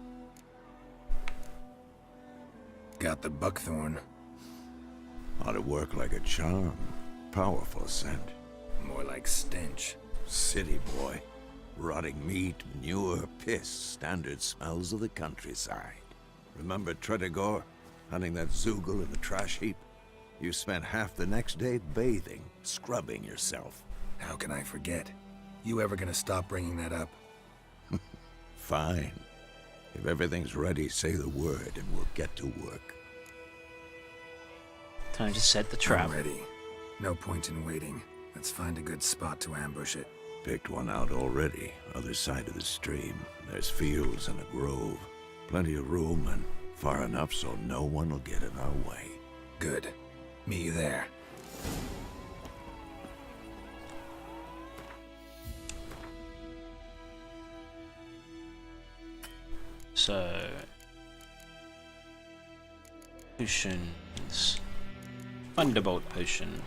Got the buckthorn. Ought to work like a charm. Powerful scent. More like stench. City boy. Rotting meat, manure, piss. Standard smells of the countryside. Remember Tretogor? Hunting that Zoogle in the trash heap? You spent half the next day bathing, scrubbing yourself. How can I forget? You ever gonna stop bringing that up? Fine. If everything's ready, say the word and we'll get to work. Time to set the trap. I'm ready. No point in waiting. Let's find a good spot to ambush it. Picked one out already. Other side of the stream. There's fields and a grove. Plenty of room and far enough so no one will get in our way. Good. Meet you there. So, potions. Thunderbolt potion.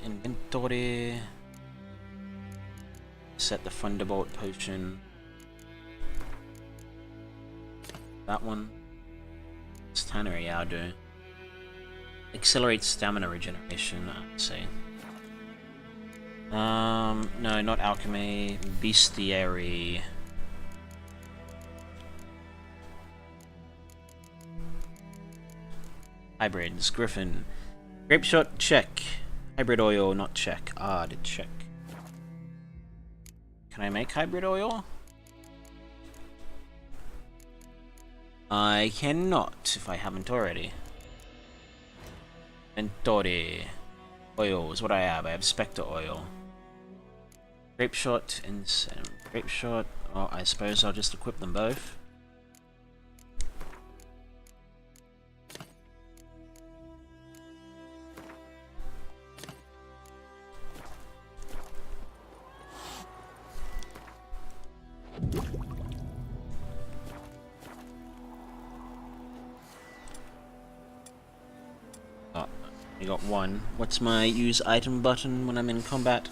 Inventory. Set the Thunderbolt potion. That one. It's Tannery, I'll do. Accelerates stamina regeneration, I'd say. No, not alchemy. Bestiary. Hybrids. Griffin. Grape shot, check. Hybrid oil, not check. Ah, I did check. Can I make hybrid oil? I cannot, if I haven't already. Inventory. Oil is what I have. I have Spectre oil. Grape shot and grape shot. Well, I suppose I'll just equip them both. Oh, I got one. What's my use item button when I'm in combat?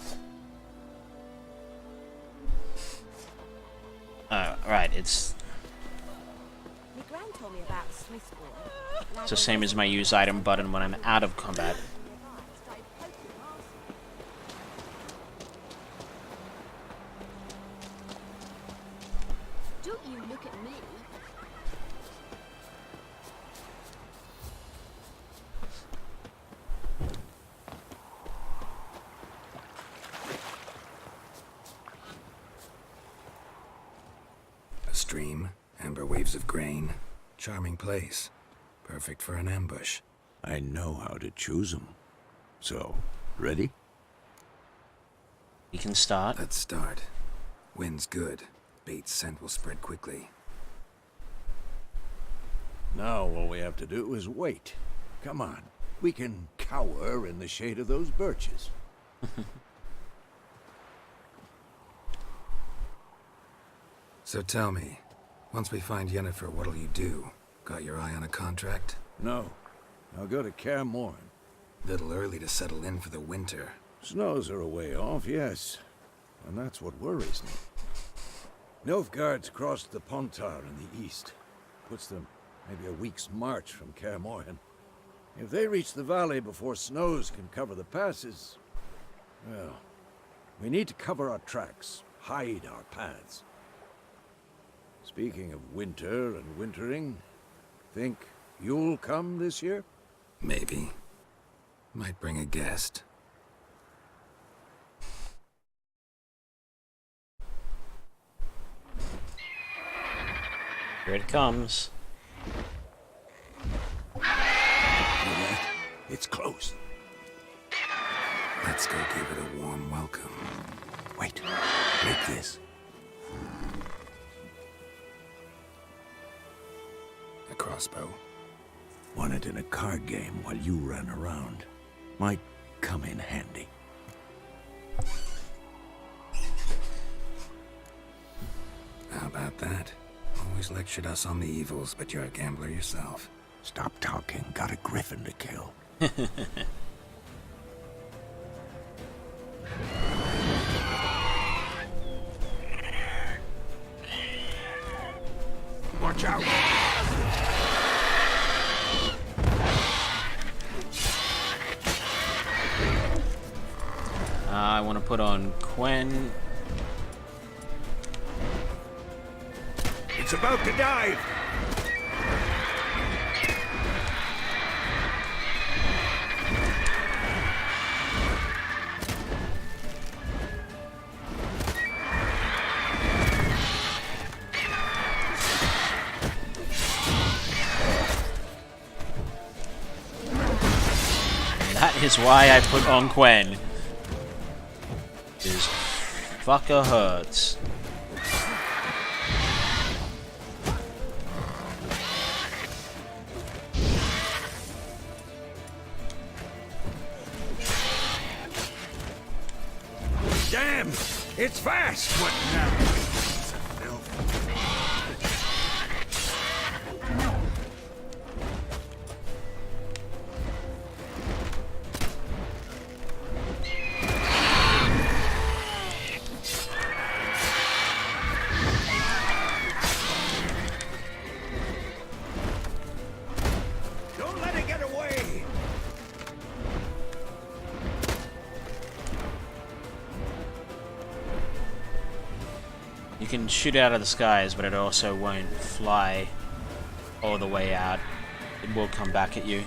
Right, it's the same as my use item button when I'm out of combat. Don't you look at me. A stream, amber waves of grain. Charming place. Perfect for an ambush. I know how to choose them. So, ready? We can start. Let's start. Wind's good. Bait's scent will spread quickly. Now all we have to do is wait. Come on. We can cower in the shade of those birches. So tell me, once we find Yennefer, what'll you do? Got your eye on a contract? No. I'll go to Kaer Morhen. Little early to settle in for the winter. Snows are a way off, yes. And that's what worries me. Nilfgaard's crossed the Pontar in the east. Puts them maybe a week's march from Kaer Morhen. If they reach the valley before snows can cover the passes, well, we need to cover our tracks, hide our paths. Speaking of winter and wintering, think you'll come this year? Maybe. Might bring a guest. Here it comes. It's close. Let's go give it a warm welcome. Wait, take this. A crossbow. Won it in a card game while you ran around. Might come in handy. How about that? Always lectured us on the evils, but you're a gambler yourself. Stop talking. Got a griffin to kill. Watch out! I want to put on Quen. It's about to dive! is why I put on Quen. This fucker hurts. Damn! It's fast! What now? Don't let it get away! You can shoot out of the skies, but it also won't fly all the way out. It will come back at you.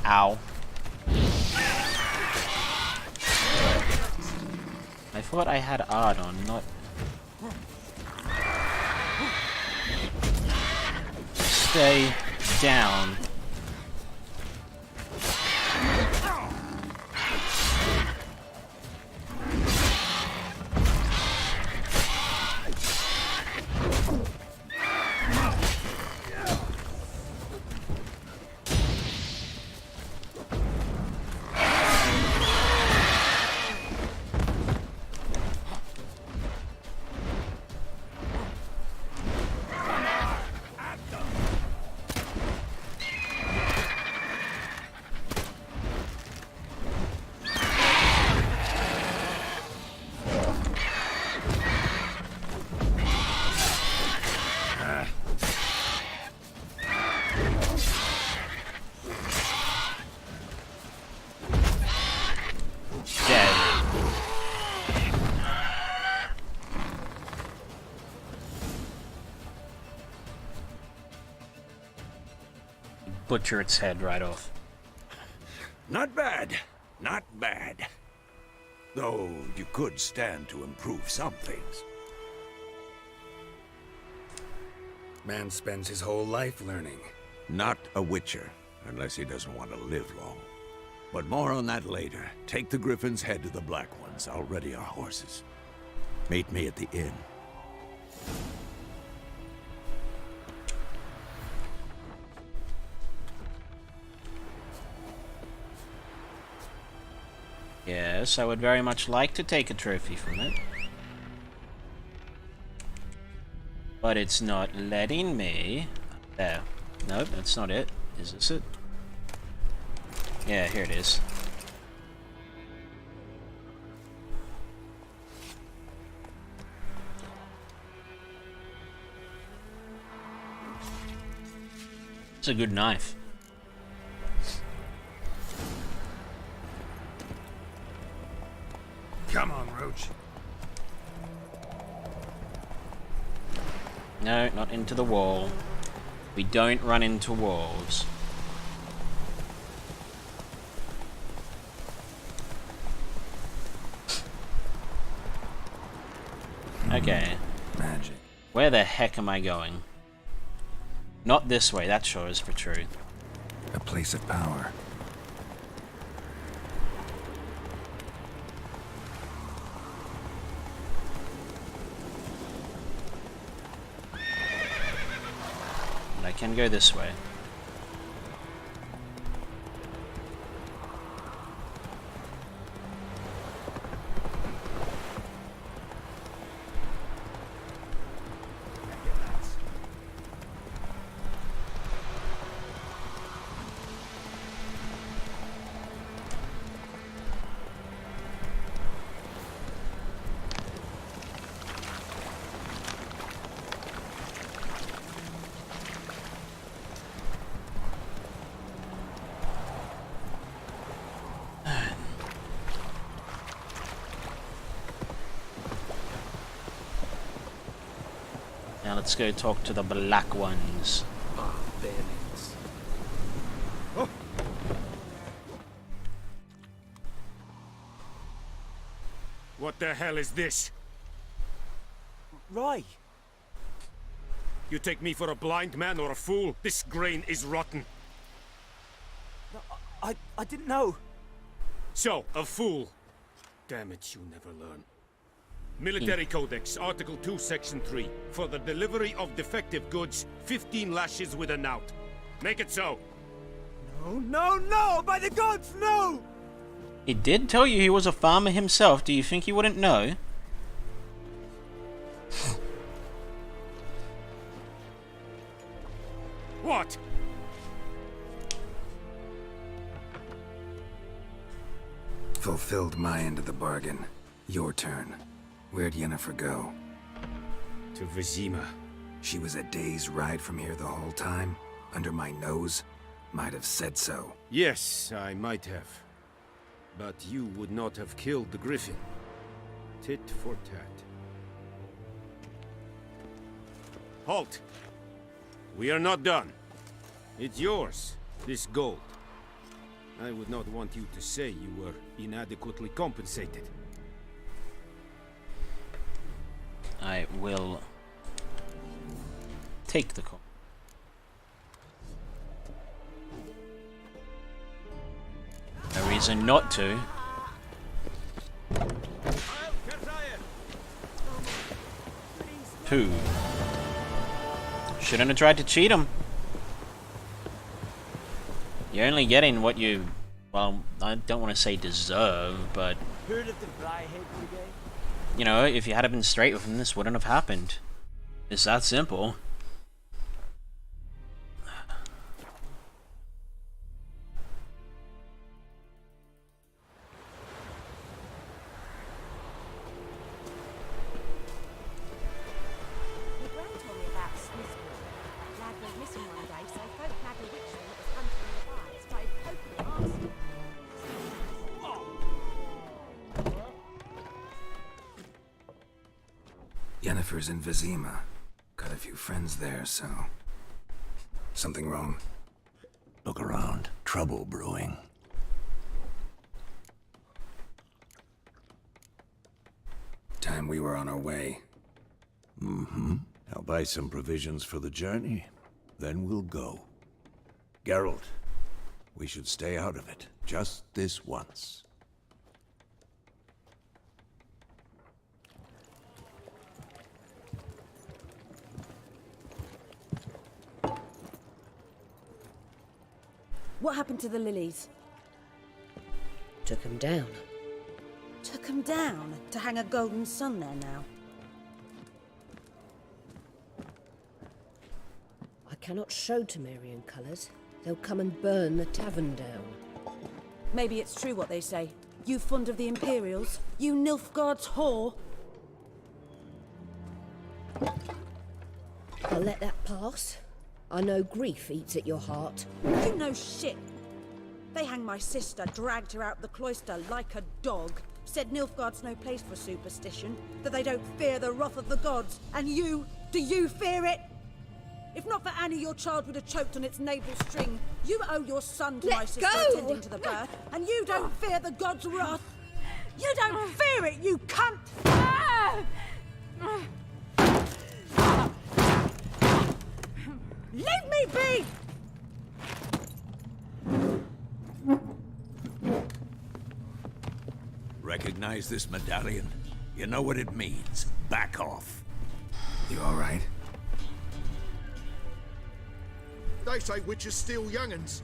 Ow. I thought I had Ard on, not... Stay down. Butcher its head right off. Not bad. Not bad. Though you could stand to improve some things. Man spends his whole life learning. Not a Witcher, unless he doesn't want to live long. But more on that later. Take the Griffin's head to the Black Ones. I'll ready our horses. Meet me at the inn. Yes, I would very much like to take a trophy from it. But it's not letting me. There. Nope, that's not it. Is this it? Yeah, here it is. It's a good knife. Come on, Roach. No, not into the wall. We don't run into walls. Okay. Magic. Where the heck am I going? Not this way, that sure is for true. A place of power. But I can go this way. Now let's go talk to the black ones. Ah, bayonets. Oh. What the hell is this? Roy! You take me for a blind man or a fool? This grain is rotten. No, I didn't know. So, a fool. Damn it, you never learn. Military Codex, Article 2, Section 3. For the delivery of defective goods, 15 lashes with a knout. Make it so. No, no, no! By the gods, no! He did tell you he was a farmer himself. Do you think he wouldn't know? What? Fulfilled my end of the bargain. Your turn. Where'd Yennefer go? To Vizima. She was a day's ride from here the whole time? Under my nose? Might have said so. Yes, I might have. But you would not have killed the griffin. Tit for tat. Halt! We are not done. It's yours, this gold. I would not want you to say you were inadequately compensated. I will take the call. No reason not to. Two. Shouldn't have tried to cheat him. You're only getting what you, well, I don't want to say deserve, but Heard of the Briarhead Brigade? you know, if you had been straight with him, this wouldn't have happened. It's that simple. Your gran told me about Smithsburg. A lad went missing one day, so folk nabbed a witchman that was hunting in the fire, started poking at arson. Yennefer's in Vizima. Got a few friends there, so... Something wrong? Look around. Trouble brewing. Time we were on our way. Mm-hmm. I'll buy some provisions for the journey. Then we'll go. Geralt, we should stay out of it. Just this once. What happened to the lilies? Took him down. Took 'em down to hang a golden sun there now. I cannot show Temerian colours. They'll come and burn the tavern down. Maybe it's true what they say. You fond of the Imperials? You Nilfgaard's whore? I'll let that pass. I know grief eats at your heart. You know shit. They hanged my sister, dragged her out the cloister like a dog. Said Nilfgaard's no place for superstition, that they don't fear the wrath of the gods. And you, do you fear it? If not for Annie, your child would have choked on its navel string. You owe your son to my sister attending to the birth, and you don't fear the gods' wrath. You don't fear it, you cunt! Leave me be! Recognize this medallion? You know what it means. Back off. You alright? They say witches steal young'uns.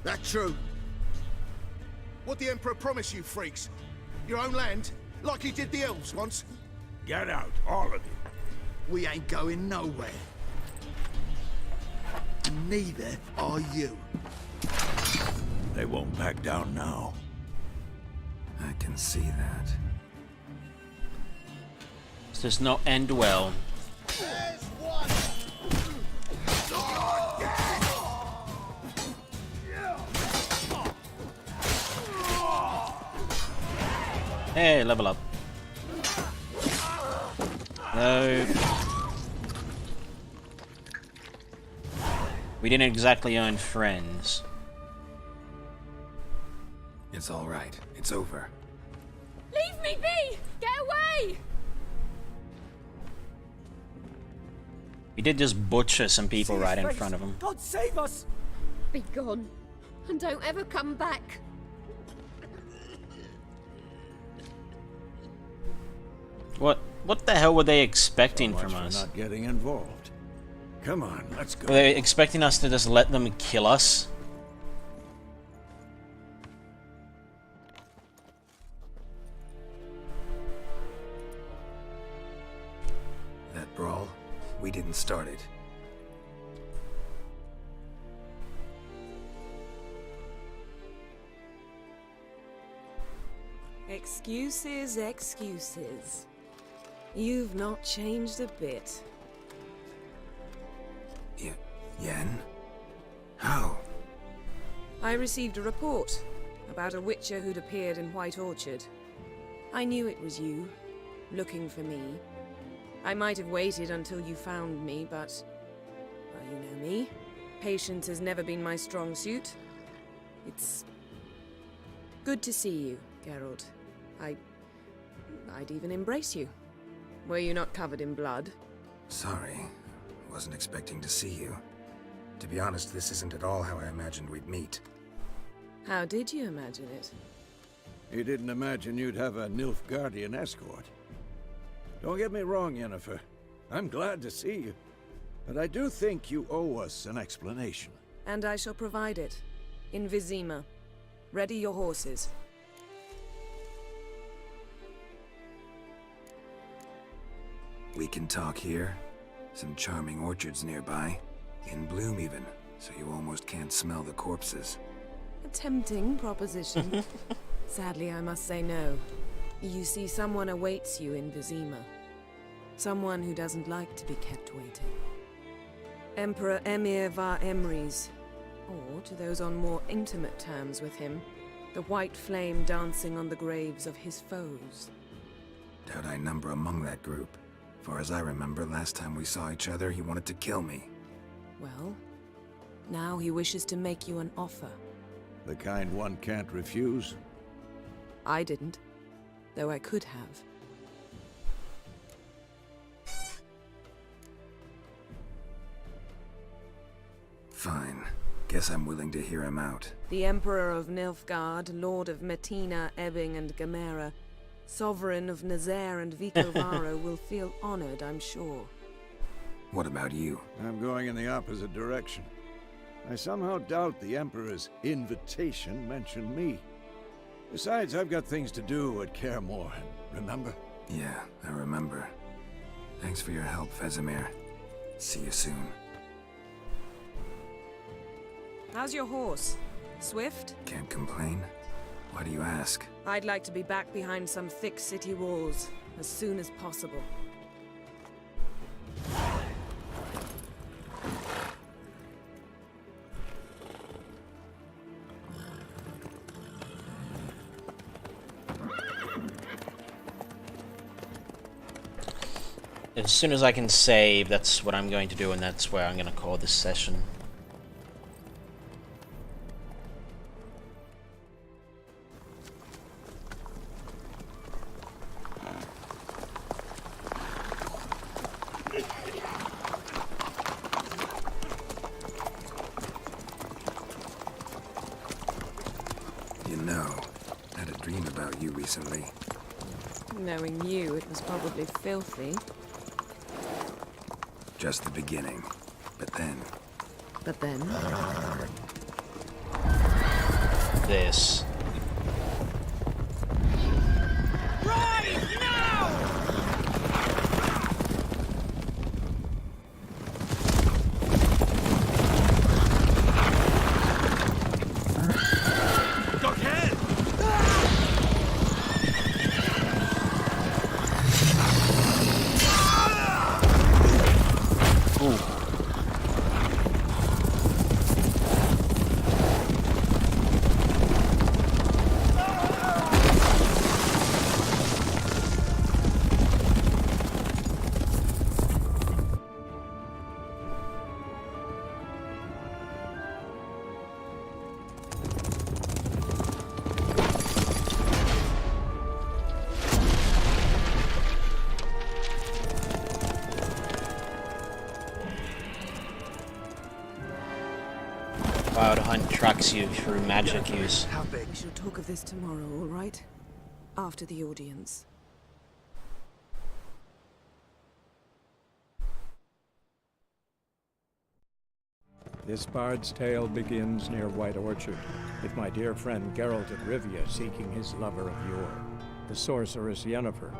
That true? What the Emperor promise you, freaks? Your own land? Like he did the elves once? Get out, all of you. We ain't going nowhere. And neither are you. They won't back down now. I can see that. This does not end well. Hey, level up. No. We didn't exactly earn friends. It's all right. It's over. Leave me be! Get away! We did just butcher some people right in front of him. God save us! Be gone, and don't ever come back. What the hell were they expecting So much from for us? not getting involved. Come on, let's go. Were they expecting us to just let them kill us? That brawl, we didn't start it. Excuses, excuses. You've not changed a bit. Yen? How? I received a report about a witcher who'd appeared in White Orchard. I knew it was you, looking for me. I might have waited until you found me, but... well, you know me. Patience has never been my strong suit. It's... good to see you, Geralt. I'd even embrace you. Were you not covered in blood? Sorry. Wasn't expecting to see you. To be honest, this isn't at all how I imagined we'd meet. How did you imagine it? You didn't imagine you'd have a Nilfgaardian escort. Don't get me wrong, Yennefer. I'm glad to see you. But I do think you owe us an explanation. And I shall provide it. In Vizima. Ready your horses. We can talk here. Some charming orchards nearby. In bloom even, so you almost can't smell the corpses. A tempting proposition. Sadly, I must say no. You see, someone awaits you in Vizima. Someone who doesn't like to be kept waiting. Emperor Emir var Emrys. Or, to those on more intimate terms with him, the white flame dancing on the graves of his foes. Doubt I number among that group. Far as I remember, last time we saw each other, he wanted to kill me. Well, now he wishes to make you an offer. The kind one can't refuse? I didn't, though I could have. Fine. Guess I'm willing to hear him out. The Emperor of Nilfgaard, Lord of Metina, Ebbing, and Gamera, Sovereign of Nazaire and Vicovaro will feel honored, I'm sure. What about you? I'm going in the opposite direction. I somehow doubt the Emperor's invitation mentioned me. Besides, I've got things to do at Kaer Morhen, remember? Yeah, I remember. Thanks for your help, Vesemir. See you soon. How's your horse? Swift? Can't complain. Why do you ask? I'd like to be back behind some thick city walls as soon as possible. As soon as I can save, that's what I'm going to do, and that's where I'm going to call this session. You know, I had a dream about you recently. Knowing you, it was probably filthy. Just the beginning. But then... But then? This. Wild Hunt tracks you through magic use. We shall talk of this tomorrow, all right? After the audience. This bard's tale begins near White Orchard, with my dear friend Geralt of Rivia seeking his lover of yore, the sorceress Yennefer.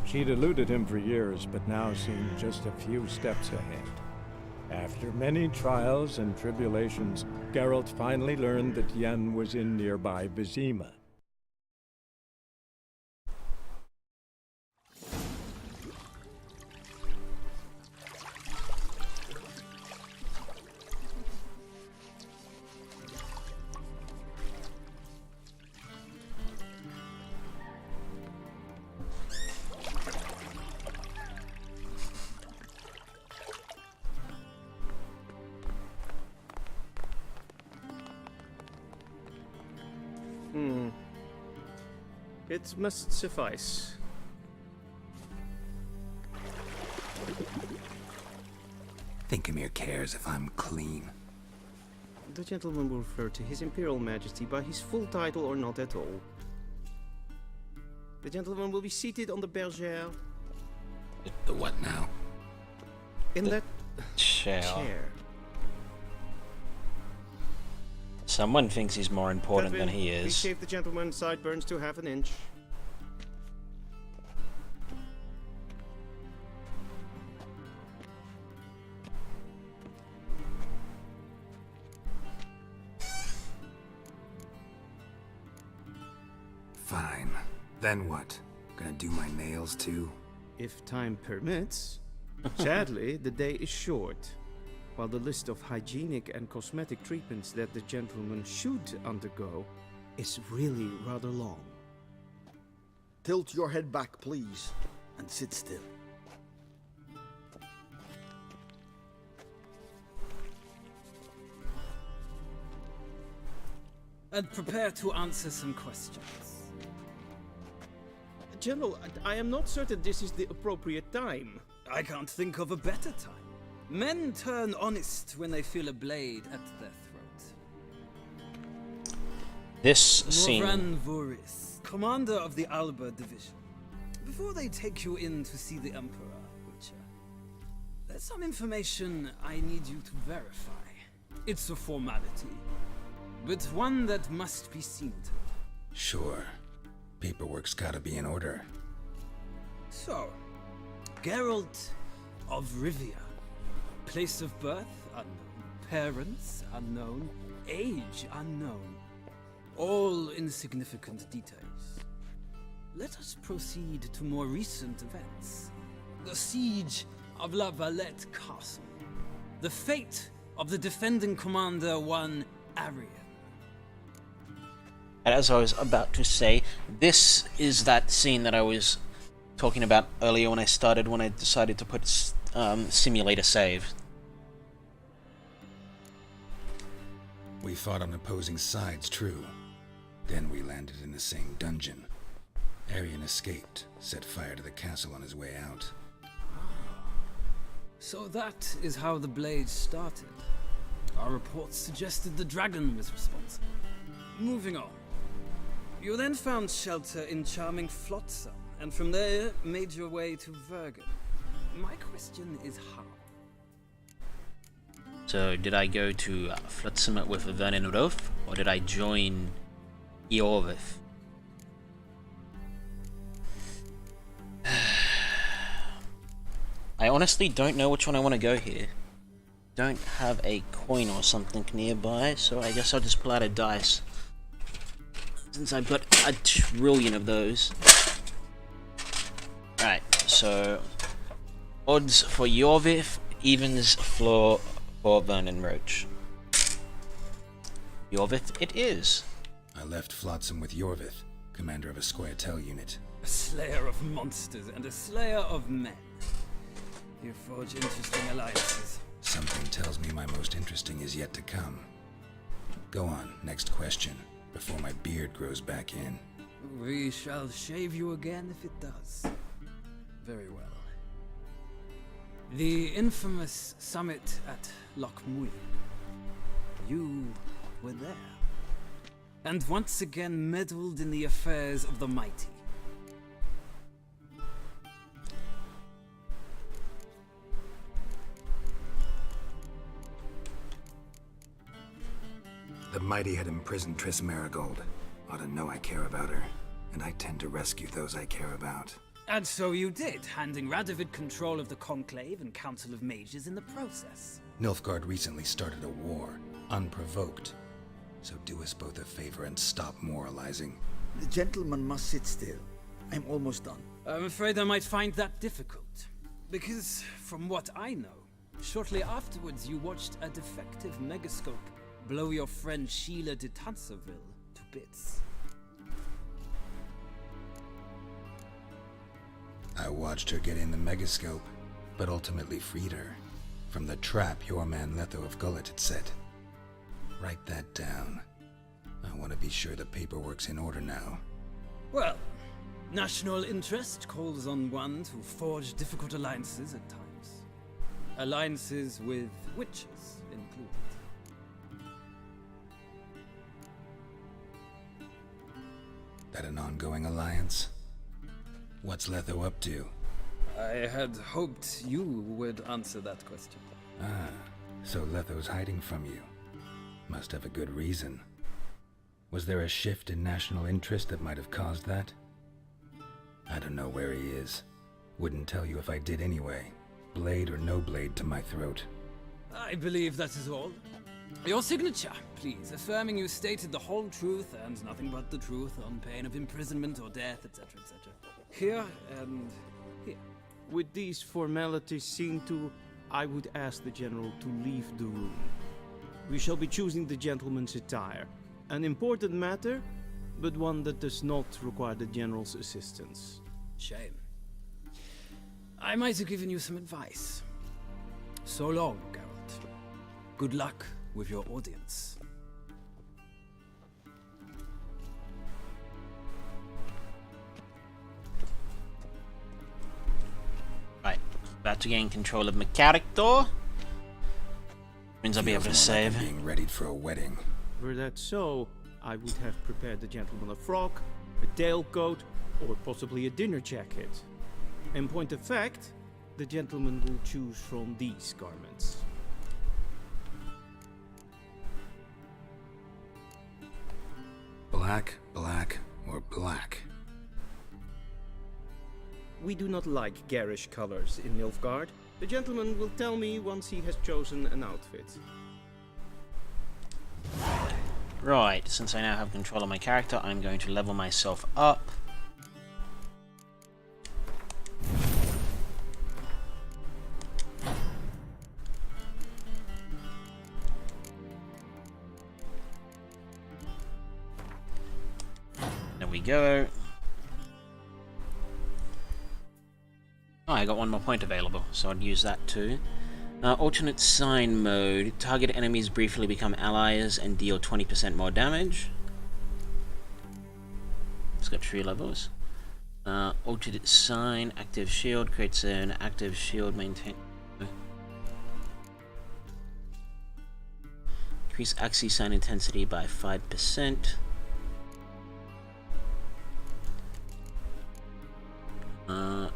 She'd eluded him for years, but now seemed just a few steps ahead. After many trials and tribulations, Geralt finally learned that Yen was in nearby Vizima. It must suffice. Thinkamere cares if I'm clean. The gentleman will refer to His Imperial Majesty by his full title or not at all. The gentleman will be seated on the bergère. The what now? In that chair. Someone thinks he's more important than he Please is. shave the gentleman's sideburns to half an inch. Fine. Then what? Gonna do my nails too? If time permits. Sadly, the day is short. While the list of hygienic and cosmetic treatments that the gentleman should undergo is really rather long. Tilt your head back, please, and sit still. And prepare to answer some questions. General, I am not certain this is the appropriate time. I can't think of a better time. Men turn honest when they feel a blade at their throat. This scene. Moran Voorhis, commander of the Alba Division. Before they take you in to see the Emperor, Witcher, there's some information I need you to verify. It's a formality, but one that must be seen to. Sure. Paperwork's gotta be in order. So, Geralt of Rivia. Place of birth unknown, parents unknown, age unknown. All insignificant details. Let us proceed to more recent events. The siege of La Valette Castle. The fate of the defending commander, one Arian. And as I was about to say, this is that scene that I was talking about earlier when I decided to put simulator save. We fought on opposing sides, true. Then we landed in the same dungeon. Arian escaped, set fire to the castle on his way out. So that is how the blade started. Our reports suggested the dragon was responsible. Moving on. You then found shelter in charming Flotsam, and from there made your way to Vergen. My question is how? So, did I go to Flotsam with Vernon Roth, or did I join Eorvith? I honestly don't know which one I want to go here. Don't have a coin or something nearby, so I guess I'll just pull out a dice. Since I've got a trillion of those. Alright, so odds for Eorvith, evens for Vernon Roach. Eorvith it is. I left Flotsam with Eorvith, commander of a Scoia'tael unit. A slayer of monsters and a slayer of men. You forge interesting alliances. Something tells me my most interesting is yet to come. Go on, next question, before my beard grows back in. We shall shave you again if it does. Very well. The infamous summit at Loch Muir. You were there, and once again meddled in the affairs of the mighty. The mighty had imprisoned Triss Marigold. Ought to know I care about her, and I tend to rescue those I care about. And so you did, handing Radovid control of the Conclave and Council of Mages in the process. Nilfgaard recently started a war, unprovoked. So do us both a favor and stop moralizing. The gentleman must sit still. I'm almost done. I'm afraid I might find that difficult. Because, from what I know, shortly afterwards you watched a defective megascope blow your friend Sheila de Tanserville to bits. I watched her get in the megascope, but ultimately freed her from the trap your man Letho of Gullet had set. Write that down. I want to be sure the paperwork's in order now. Well, national interest calls on one to forge difficult alliances at times. Alliances with witches included. That an ongoing alliance? What's Letho up to? I had hoped you would answer that question. Ah, so Letho's hiding from you. Must have a good reason. Was there a shift in national interest that might have caused that? I don't know where he is. Wouldn't tell you if I did anyway. Blade or no blade to my throat. I believe that is all. Your signature, please, affirming you stated the whole truth and nothing but the truth on pain of imprisonment or death, etc., etc. Here and here. With these formalities seen to, I would ask the General to leave the room. We shall be choosing the gentleman's attire. An important matter, but one that does not require the General's assistance. Shame. I might have given you some advice. So long, Geralt. Good luck with your audience. Right, about to gain control of my character. Means I'll be able to save. Like being readied for a wedding. Were that so, I would have prepared the gentleman a frock, a tailcoat, or possibly a dinner jacket. In point of fact, the gentleman will choose from these garments. Black, black, or black? We do not like garish colors in Nilfgaard. The gentleman will tell me once he has chosen an outfit. Right, since I now have control of my character, I'm going to level myself up. There we go. Oh, I got one more point available, so I'd use that too. Alternate sign mode. Target enemies briefly become allies and deal 20% more damage. It's got 3 levels. Alternate sign, active shield, creates an active shield maintain. Increase axis sign intensity by 5%.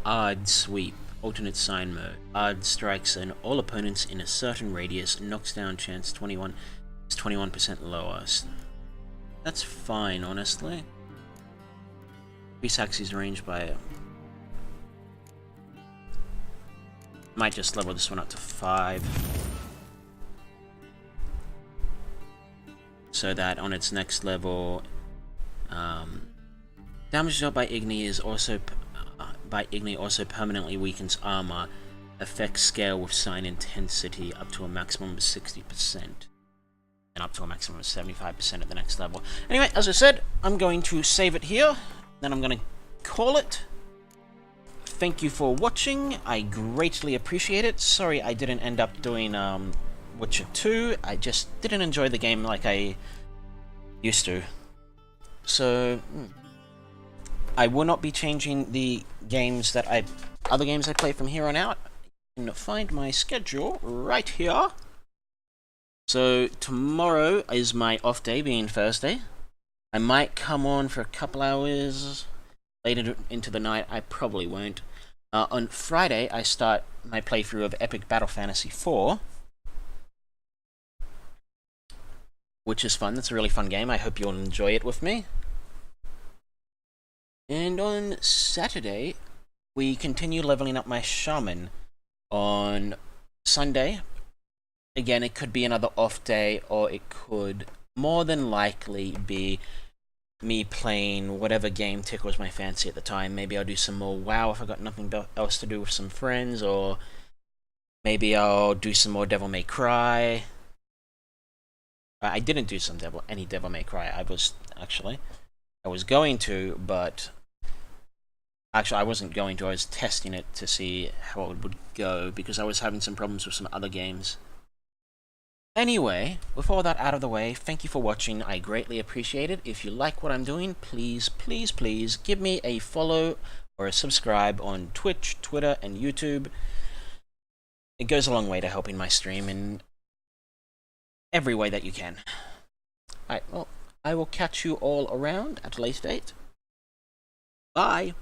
Odd sweep. Alternate sign mode. Odd strikes on all opponents in a certain radius, knocks down chance 21 is 21% lower. That's fine, honestly. Increase axis range by... Might just level this one up to 5. So that on its next level, damage dealt by Igni is also permanently weakens armor. Effects scale with sign intensity up to a maximum of 60%. And up to a maximum of 75% at the next level. Anyway, as I said, I'm going to save it here. Then I'm going to call it. Thank you for watching. I greatly appreciate it. Sorry I didn't end up doing Witcher 2. I just didn't enjoy the game like I used to. So... I will not be changing the games that other games I play from here on out. You can find my schedule right here. So tomorrow is my off day, being Thursday. I might come on for a couple hours later into the night. I probably won't. On Friday, I start my playthrough of Epic Battle Fantasy 4, which is fun. That's a really fun game. I hope you'll enjoy it with me. And on Saturday, we continue leveling up my shaman. On Sunday, again, it could be another off day, or it could more than likely be me playing whatever game tickles my fancy at the time. Maybe I'll do some more WoW if I've got nothing else to do with some friends, or maybe I'll do some more Devil May Cry. I didn't do any Devil May Cry. I was going to, but actually I wasn't going to. I was testing it to see how it would go, because I was having some problems with some other games. Anyway, with all that out of the way, thank you for watching. I greatly appreciate it. If you like what I'm doing, please, please, please give me a follow or a subscribe on Twitch, Twitter, and YouTube. It goes a long way to helping my stream in every way that you can. Alright, well, I will catch you all around at a later date. Bye!